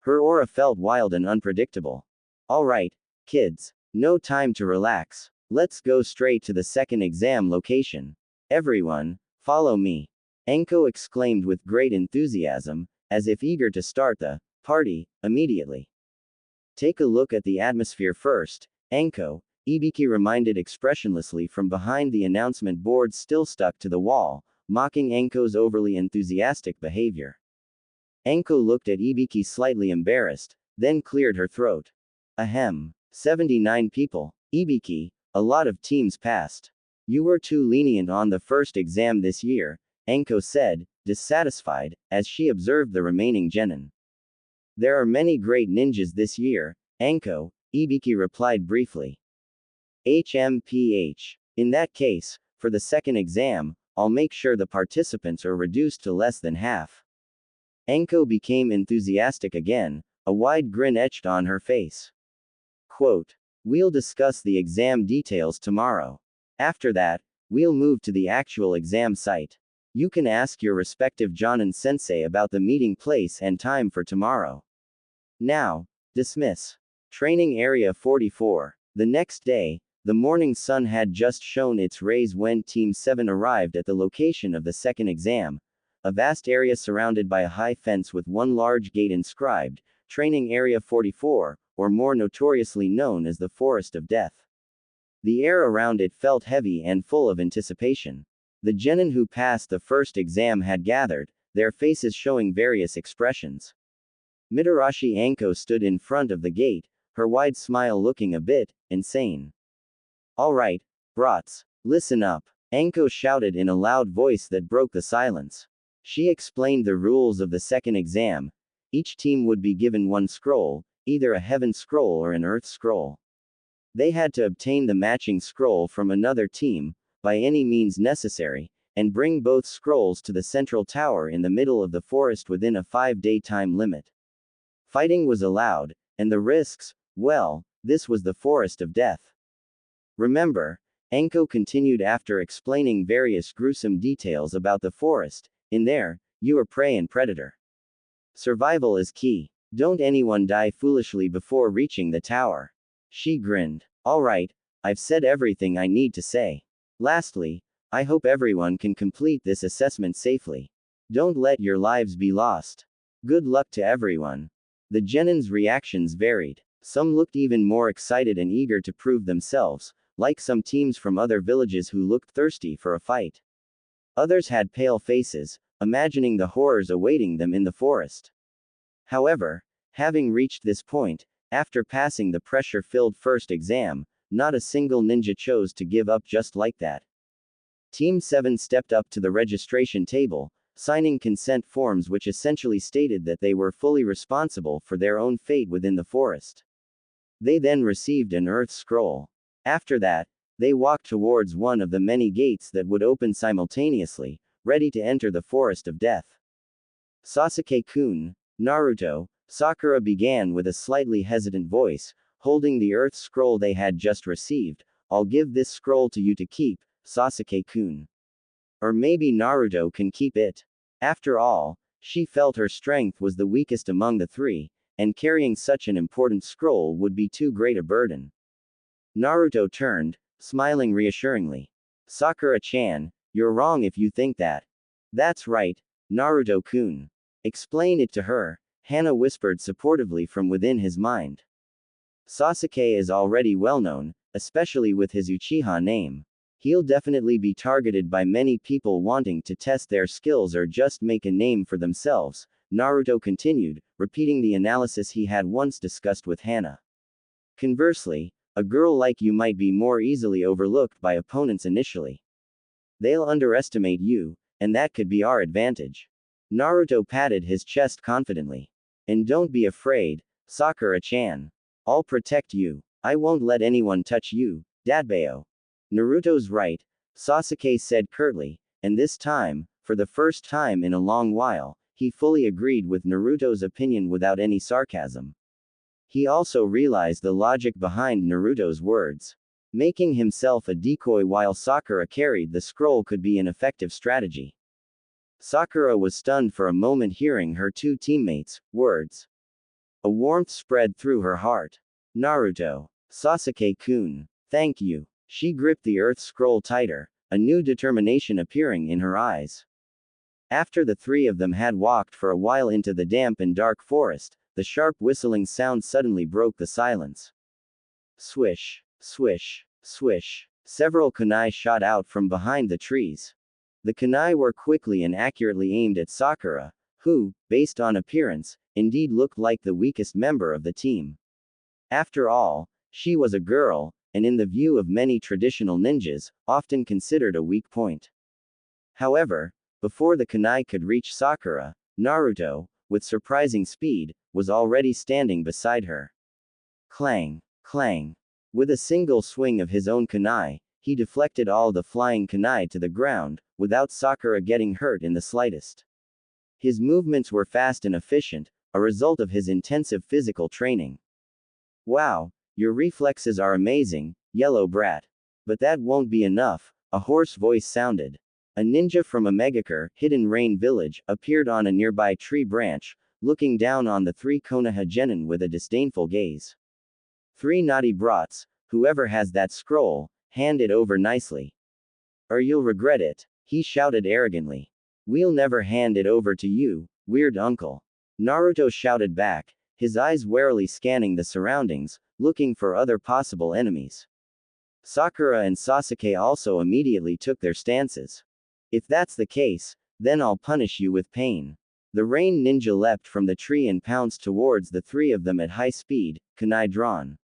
[SPEAKER 1] Her aura felt wild and unpredictable. Alright, kids, no time to relax. Let's go straight to the second exam location. Everyone, follow me. Anko exclaimed with great enthusiasm, as if eager to start the party immediately. Take a look at the atmosphere first, Anko, Ibiki reminded expressionlessly from behind the announcement board still stuck to the wall, mocking Anko's overly enthusiastic behavior. Anko looked at Ibiki slightly embarrassed, then cleared her throat. Ahem. 79 people. Ibiki, a lot of teams passed. You were too lenient on the first exam this year, Enko said, dissatisfied, as she observed the remaining genin. There are many great ninjas this year, Enko, Ibiki replied briefly. HMPH. In that case, for the second exam, I'll make sure the participants are reduced to less than half. Enko became enthusiastic again, a wide grin etched on her face. Quote, we'll discuss the exam details tomorrow. After that, we'll move to the actual exam site. You can ask your respective Jonin sensei about the meeting place and time for tomorrow. Now, dismiss. Training Area 44. The next day, the morning sun had just shone its rays when Team 7 arrived at the location of the second exam, a vast area surrounded by a high fence with one large gate inscribed, Training Area 44, or more notoriously known as the Forest of Death. The air around it felt heavy and full of anticipation. The genin who passed the first exam had gathered, their faces showing various expressions. Mitarashi Anko stood in front of the gate, her wide smile looking a bit insane. All right, brats, listen up, Anko shouted in a loud voice that broke the silence. She explained the rules of the second exam. Each team would be given one scroll, either a heaven scroll or an earth scroll. They had to obtain the matching scroll from another team, by any means necessary, and bring both scrolls to the central tower in the middle of the forest within a 5-day time limit. Fighting was allowed, and the risks, well, this was the Forest of Death. Remember, Enko continued after explaining various gruesome details about the forest, in there, you are prey and predator. Survival is key. Don't anyone die foolishly before reaching the tower. She grinned. All right, I've said everything I need to say. Lastly, I hope everyone can complete this assessment safely. Don't let your lives be lost. Good luck to everyone. The genin's reactions varied. Some looked even more excited and eager to prove themselves, like some teams from other villages who looked thirsty for a fight. Others had pale faces, imagining the horrors awaiting them in the forest. However, having reached this point, after passing the pressure-filled first exam, not a single ninja chose to give up just like that. Team 7 stepped up to the registration table, signing consent forms which essentially stated that they were fully responsible for their own fate within the forest. They then received an earth scroll. After that, they walked towards one of the many gates that would open simultaneously, ready to enter the Forest of Death. Sasuke-kun, Naruto, Sakura began with a slightly hesitant voice, holding the earth scroll they had just received. I'll give this scroll to you to keep, Sasuke-kun. Or maybe Naruto can keep it. After all, she felt her strength was the weakest among the three, and carrying such an important scroll would be too great a burden. Naruto turned, smiling reassuringly. Sakura-chan, you're wrong if you think that. That's right, Naruto-kun. Explain it to her, Hana whispered supportively from within his mind. Sasuke is already well known, especially with his Uchiha name. He'll definitely be targeted by many people wanting to test their skills or just make a name for themselves, Naruto continued, repeating the analysis he had once discussed with Hana. Conversely, a girl like you might be more easily overlooked by opponents initially. They'll underestimate you, and that could be our advantage. Naruto patted his chest confidently. And don't be afraid, Sakura-chan. I'll protect you. I won't let anyone touch you, Dadbao. Naruto's right, Sasuke said curtly, and this time, for the first time in a long while, he fully agreed with Naruto's opinion without any sarcasm. He also realized the logic behind Naruto's words. Making himself a decoy while Sakura carried the scroll could be an effective strategy. Sakura was stunned for a moment hearing her two teammates' words. A warmth spread through her heart. Naruto. Sasuke-kun. Thank you. She gripped the earth scroll tighter, a new determination appearing in her eyes. After the three of them had walked for a while into the damp and dark forest, the sharp whistling sound suddenly broke the silence. Swish, swish, swish. Several kunai shot out from behind the trees. The kunai were quickly and accurately aimed at Sakura, who, based on appearance, indeed looked like the weakest member of the team. After all, she was a girl, and in the view of many traditional ninjas, often considered a weak point. However, before the kunai could reach Sakura, Naruto, with surprising speed, was already standing beside her. Clang, clang. With a single swing of his own kunai, he deflected all the flying kunai to the ground, without Sakura getting hurt in the slightest. His movements were fast and efficient, a result of his intensive physical training. Wow, your reflexes are amazing, yellow brat. But that won't be enough, a hoarse voice sounded. A ninja from a Megakure, Hidden Rain Village, appeared on a nearby tree branch, looking down on the three Konoha genin with a disdainful gaze. Three naughty brats, whoever has that scroll, hand it over nicely. Or you'll regret it, he shouted arrogantly. We'll never hand it over to you, weird uncle. Naruto shouted back, his eyes warily scanning the surroundings, looking for other possible enemies. Sakura and Sasuke also immediately took their stances. If that's the case, then I'll punish you with pain. The rain ninja leapt from the tree and pounced towards the three of them at high speed, kunai drawn.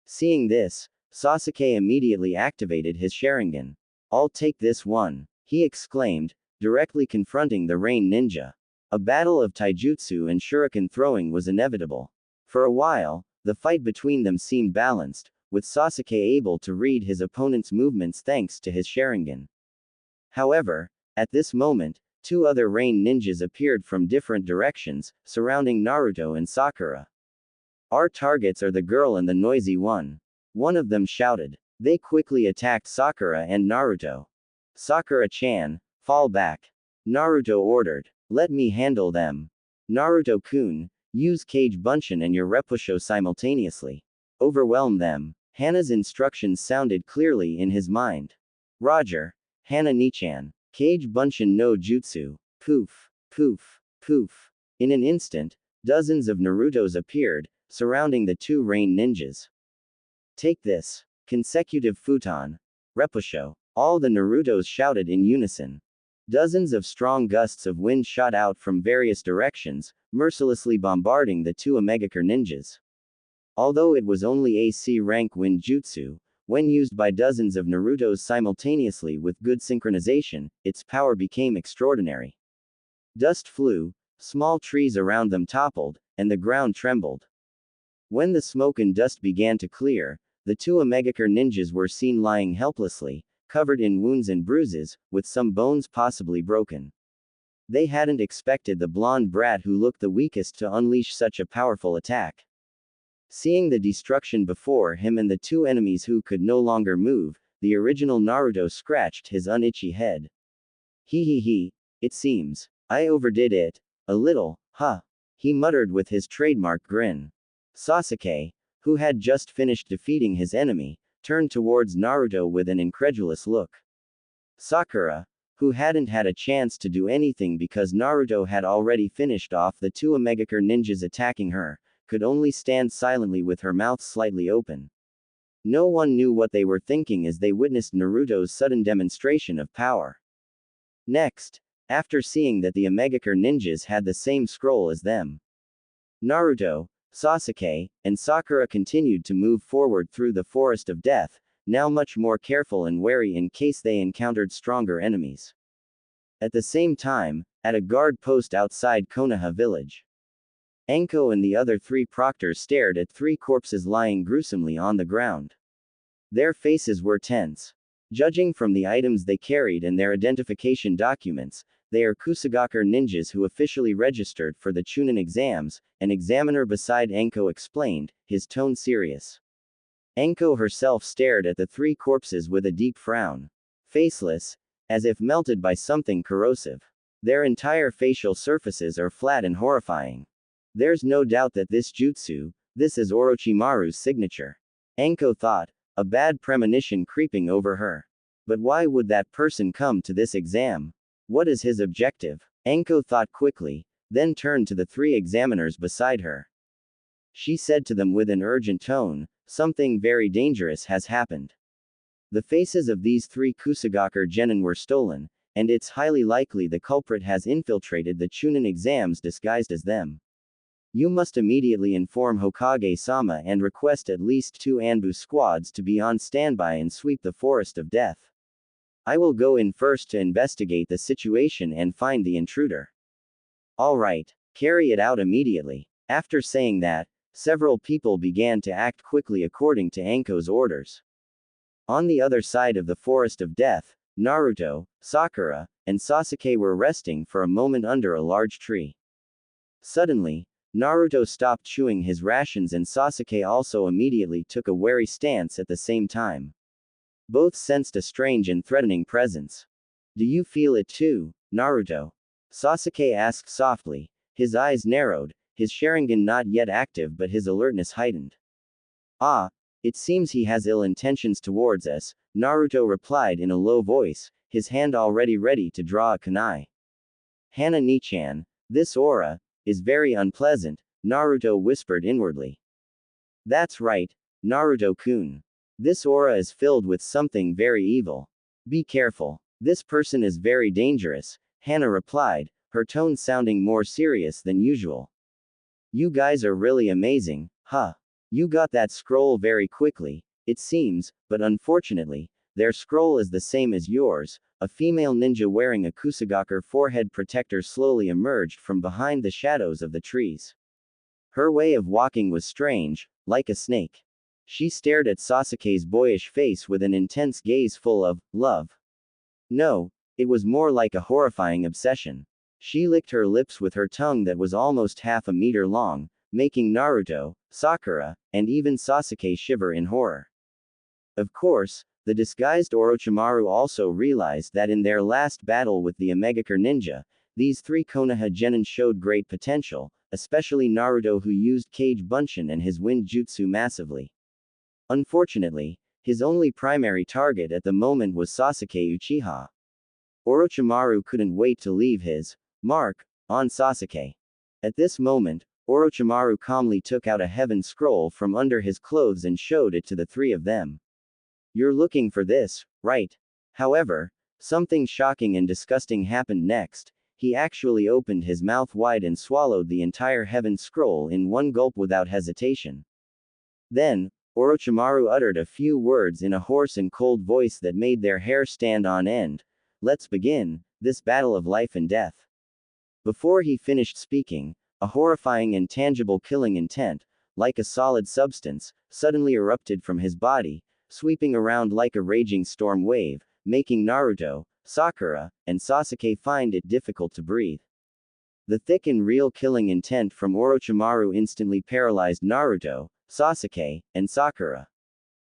[SPEAKER 1] Seeing this, Sasuke immediately activated his Sharingan. I'll take this one, he exclaimed, directly confronting the rain ninja. A battle of taijutsu and shuriken throwing was inevitable. For a while, the fight between them seemed balanced, with Sasuke able to read his opponent's movements thanks to his Sharingan. However, at this moment, two other rain ninjas appeared from different directions, surrounding Naruto and Sakura. Our targets are the girl and the noisy one. One of them shouted. They quickly attacked Sakura and Naruto. Sakura-chan, fall back. Naruto ordered. Let me handle them. Naruto-kun, use Kage Bunshin and your Repusho simultaneously. Overwhelm them. Hana's instructions sounded clearly in his mind. Roger. Hana-nichan. Kage Bunshin no Jutsu. Poof, poof, poof. In an instant, dozens of Narutos appeared, surrounding the two rain ninjas. Take this. Consecutive futon. Repusho. All the Narutos shouted in unison. Dozens of strong gusts of wind shot out from various directions, mercilessly bombarding the two Omegakure ninjas. Although it was only AC rank wind jutsu, when used by dozens of Narutos simultaneously with good synchronization, its power became extraordinary. Dust flew, small trees around them toppled, and the ground trembled. When the smoke and dust began to clear, the two Omegakure ninjas were seen lying helplessly, covered in wounds and bruises, with some bones possibly broken. They hadn't expected the blonde brat who looked the weakest to unleash such a powerful attack. Seeing the destruction before him and the two enemies who could no longer move, the original Naruto scratched his unitchy head. He, it seems. I overdid it. A little, huh? He muttered with his trademark grin. Sasuke, who had just finished defeating his enemy, turned towards Naruto with an incredulous look. Sakura, who hadn't had a chance to do anything because Naruto had already finished off the two Omegakure ninjas attacking her, could only stand silently with her mouth slightly open. No one knew what they were thinking as they witnessed Naruto's sudden demonstration of power. Next, after seeing that the Omegakure ninjas had the same scroll as them, Naruto, Sasuke, and Sakura continued to move forward through the forest of death, now much more careful and wary in case they encountered stronger enemies. At the same time, at a guard post outside Konoha village, Enko and the other three proctors stared at three corpses lying gruesomely on the ground. Their faces were tense. Judging from the items they carried and their identification documents, they are Kusagakure ninjas who officially registered for the Chunin exams, an examiner beside Enko explained, his tone serious. Enko herself stared at the three corpses with a deep frown. Faceless, as if melted by something corrosive. Their entire facial surfaces are flat and horrifying. There's no doubt that this jutsu, this is Orochimaru's signature. Enko thought, a bad premonition creeping over her. But why would that person come to this exam? What is his objective? Enko thought quickly, then turned to the three examiners beside her. She said to them with an urgent tone, something very dangerous has happened. The faces of these three Kusagakure genin were stolen, and it's highly likely the culprit has infiltrated the Chunin exams disguised as them. You must immediately inform Hokage-sama and request at least 2 Anbu squads to be on standby and sweep the Forest of Death. I will go in first to investigate the situation and find the intruder. Alright, carry it out immediately. After saying that, several people began to act quickly according to Anko's orders. On the other side of the Forest of Death, Naruto, Sakura, and Sasuke were resting for a moment under a large tree. Suddenly, Naruto stopped chewing his rations and Sasuke also immediately took a wary stance at the same time. Both sensed a strange and threatening presence. Do you feel it too, Naruto? Sasuke asked softly, his eyes narrowed, his Sharingan not yet active but his alertness heightened. Ah, it seems he has ill intentions towards us, Naruto replied in a low voice, his hand already ready to draw a kunai. Hana-ni-chan, this aura is very unpleasant, Naruto whispered inwardly. That's right, Naruto-kun. This aura is filled with something very evil. Be careful. This person is very dangerous, Hana replied, her tone sounding more serious than usual. You guys are really amazing, huh? You got that scroll very quickly, it seems, but unfortunately, their scroll is the same as yours. A female ninja wearing a kusagakure forehead protector slowly emerged from behind the shadows of the trees. Her way of walking was strange, like a snake. She stared at Sasuke's boyish face with an intense gaze full of love. No, it was more like a horrifying obsession. She licked her lips with her tongue that was almost half a meter long, making Naruto, Sakura, and even Sasuke shiver in horror. Of course, the disguised Orochimaru also realized that in their last battle with the Omegakure ninja, these 3 Konoha genin showed great potential, especially Naruto who used Kage Bunshin and his wind jutsu massively. Unfortunately, his only primary target at the moment was Sasuke Uchiha. Orochimaru couldn't wait to leave his mark on Sasuke. At this moment, Orochimaru calmly took out a heaven scroll from under his clothes and showed it to the 3 of them. You're looking for this, right? However, something shocking and disgusting happened next. He actually opened his mouth wide and swallowed the entire heaven scroll in one gulp without hesitation. Then, Orochimaru uttered a few words in a hoarse and cold voice that made their hair stand on end. Let's begin this battle of life and death. Before he finished speaking, a horrifying and tangible killing intent, like a solid substance, suddenly erupted from his body, sweeping around like a raging storm wave, making Naruto, Sakura, and Sasuke find it difficult to breathe. The thick and real killing intent from Orochimaru instantly paralyzed Naruto, Sasuke, and Sakura.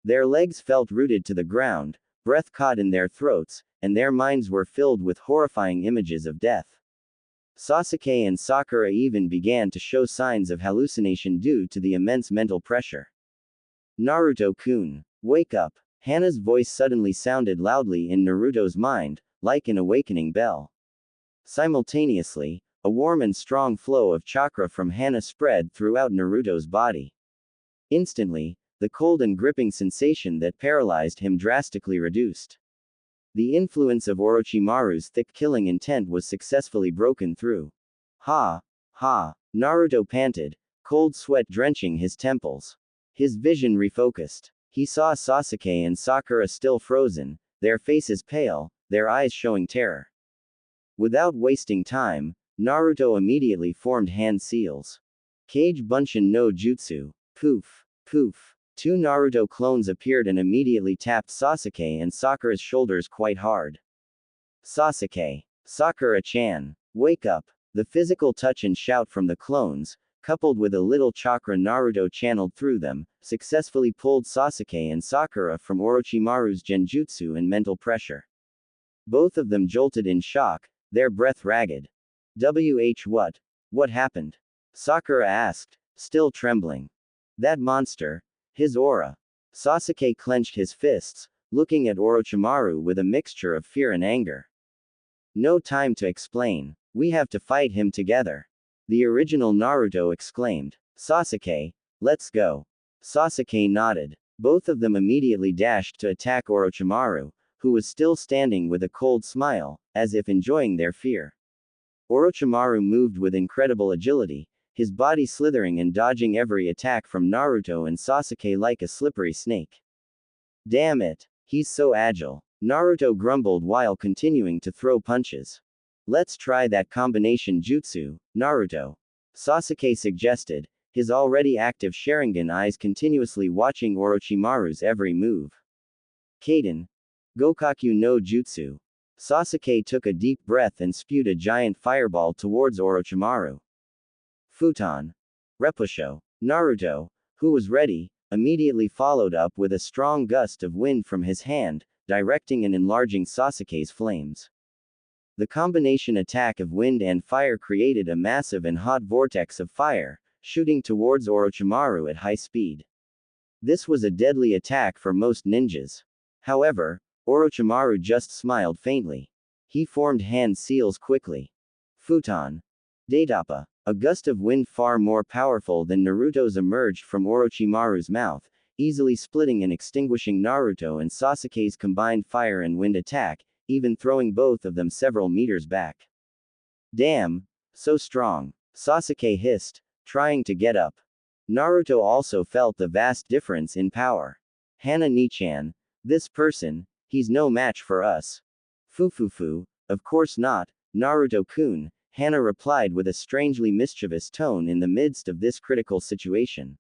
[SPEAKER 1] Their legs felt rooted to the ground, breath caught in their throats, and their minds were filled with horrifying images of death. Sasuke and Sakura even began to show signs of hallucination due to the immense mental pressure. Naruto-kun, wake up. Hana's voice suddenly sounded loudly in Naruto's mind, like an awakening bell. Simultaneously, a warm and strong flow of chakra from Hana spread throughout Naruto's body. Instantly, the cold and gripping sensation that paralyzed him drastically reduced. The influence of Orochimaru's thick killing intent was successfully broken through. Ha! Ha! Naruto panted, cold sweat drenching his temples. His vision refocused. He saw Sasuke and Sakura still frozen, their faces pale, their eyes showing terror. Without wasting time, Naruto immediately formed hand seals. Kage Bunshin no Jutsu. Poof. Poof. 2 Naruto clones appeared and immediately tapped Sasuke and Sakura's shoulders quite hard. Sasuke. Sakura-chan. Wake up. The physical touch and shout from the clones, coupled with a little chakra Naruto channeled through them, successfully pulled Sasuke and Sakura from Orochimaru's genjutsu and mental pressure. Both of them jolted in shock, their breath ragged. What happened? Sakura asked, still trembling. That monster. His aura. Sasuke clenched his fists, looking at Orochimaru with a mixture of fear and anger. No time to explain. We have to fight him together. The original Naruto exclaimed. Sasuke, let's go. Sasuke nodded. Both of them immediately dashed to attack Orochimaru, who was still standing with a cold smile, as if enjoying their fear. Orochimaru moved with incredible agility, his body slithering and dodging every attack from Naruto and Sasuke like a slippery snake. Damn it, he's so agile, Naruto grumbled while continuing to throw punches. Let's try that combination jutsu, Naruto, Sasuke suggested, his already active Sharingan eyes continuously watching Orochimaru's every move. Kaden. Gokaku no Jutsu. Sasuke took a deep breath and spewed a giant fireball towards Orochimaru. Futon. Repusho. Naruto, who was ready, immediately followed up with a strong gust of wind from his hand, directing and enlarging Sasuke's flames. The combination attack of wind and fire created a massive and hot vortex of fire, shooting towards Orochimaru at high speed. This was a deadly attack for most ninjas. However, Orochimaru just smiled faintly. He formed hand seals quickly. Futon. Daitapa. A gust of wind far more powerful than Naruto's emerged from Orochimaru's mouth, easily splitting and extinguishing Naruto and Sasuke's combined fire and wind attack, even throwing both of them several meters back. Damn, so strong, Sasuke hissed, trying to get up. Naruto also felt the vast difference in power. Hana Nichan, this person, he's no match for us. Fufufu, of course not, Naruto-kun, Hana replied with a strangely mischievous tone in the midst of this critical situation.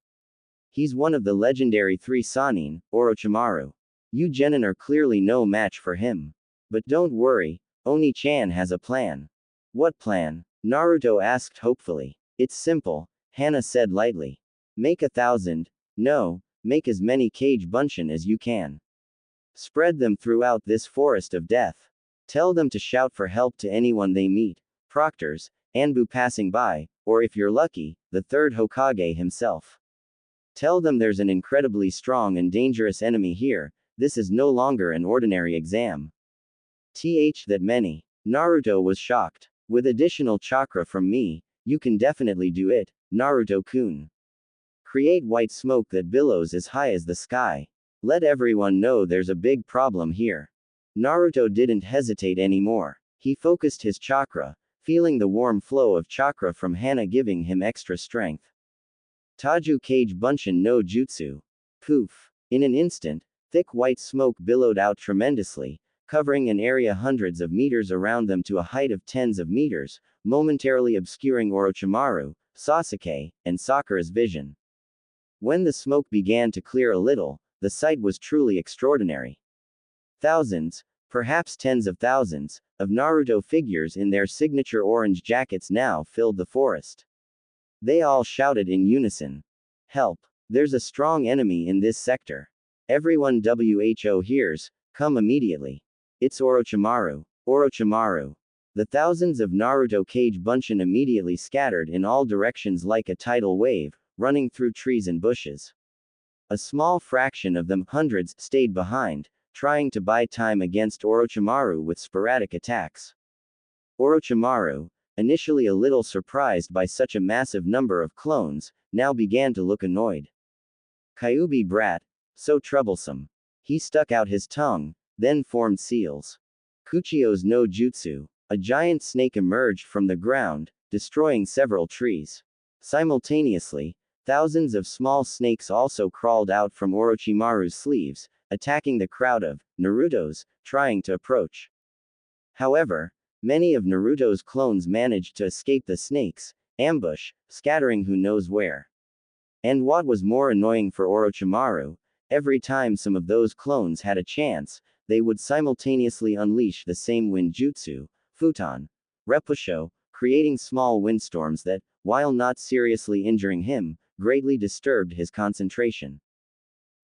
[SPEAKER 1] He's one of the legendary 3 Sannin, Orochimaru. You genin are clearly no match for him. But don't worry, Oni-chan has a plan. What plan? Naruto asked hopefully. It's simple, Hana said lightly. Make 1,000, no, make as many kage bunshin as you can. Spread them throughout this forest of death. Tell them to shout for help to anyone they meet, proctors, Anbu passing by, or if you're lucky, the third Hokage himself. Tell them there's an incredibly strong and dangerous enemy here, this is no longer an ordinary exam. That many. Naruto was shocked. With additional chakra from me, you can definitely do it, Naruto-kun. Create white smoke that billows as high as the sky. Let everyone know there's a big problem here. Naruto didn't hesitate anymore. He focused his chakra, feeling the warm flow of chakra from Hana giving him extra strength. Taju Kage Bunshin no Jutsu. Poof. In an instant, thick white smoke billowed out tremendously, covering an area hundreds of meters around them to a height of tens of meters, momentarily obscuring Orochimaru, Sasuke, and Sakura's vision. When the smoke began to clear a little, the sight was truly extraordinary. Thousands, perhaps tens of thousands, of Naruto figures in their signature orange jackets now filled the forest. They all shouted in unison. Help! There's a strong enemy in this sector. Everyone who hears, come immediately. It's Orochimaru. Orochimaru. The thousands of Naruto Kage Bunshin immediately scattered in all directions like a tidal wave, running through trees and bushes. A small fraction of them, hundreds, stayed behind, trying to buy time against Orochimaru with sporadic attacks. Orochimaru, initially a little surprised by such a massive number of clones, now began to look annoyed. Kyuubi brat, so troublesome. He stuck out his tongue, then formed seals. Kuchio's no Jutsu. A giant snake emerged from the ground, destroying several trees. Simultaneously, thousands of small snakes also crawled out from Orochimaru's sleeves, attacking the crowd of Narutos trying to approach. However, many of Naruto's clones managed to escape the snakes' ambush, scattering who knows where. And what was more annoying for Orochimaru, every time some of those clones had a chance, they would simultaneously unleash the same wind jutsu, Futon, Repusho, creating small windstorms that, while not seriously injuring him, greatly disturbed his concentration.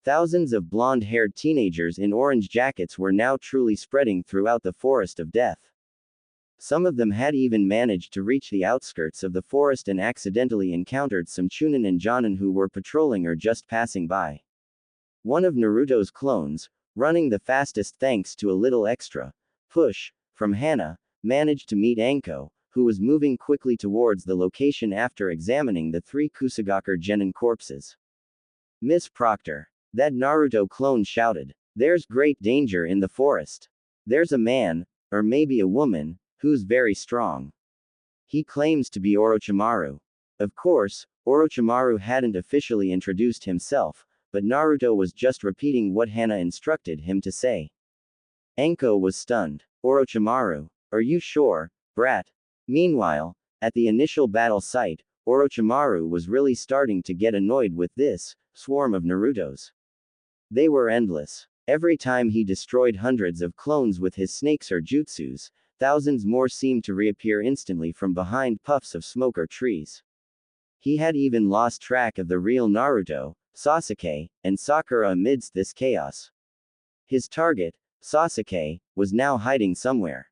[SPEAKER 1] Thousands of blonde-haired teenagers in orange jackets were now truly spreading throughout the forest of death. Some of them had even managed to reach the outskirts of the forest and accidentally encountered some Chunin and Jonin who were patrolling or just passing by. One of Naruto's clones, running the fastest thanks to a little extra push from Hana, managed to meet Anko, who was moving quickly towards the location after examining the 3 Kusagakure genin corpses. Miss Proctor. That Naruto clone shouted. There's great danger in the forest. There's a man, or maybe a woman, who's very strong. He claims to be Orochimaru. Of course, Orochimaru hadn't officially introduced himself, but Naruto was just repeating what Hana instructed him to say. Anko was stunned. Orochimaru. Are you sure, brat? Meanwhile, at the initial battle site, Orochimaru was really starting to get annoyed with this swarm of Narutos. They were endless. Every time he destroyed hundreds of clones with his snakes or jutsus, thousands more seemed to reappear instantly from behind puffs of smoke or trees. He had even lost track of the real Naruto, Sasuke, and Sakura amidst this chaos. His target, Sasuke, was now hiding somewhere.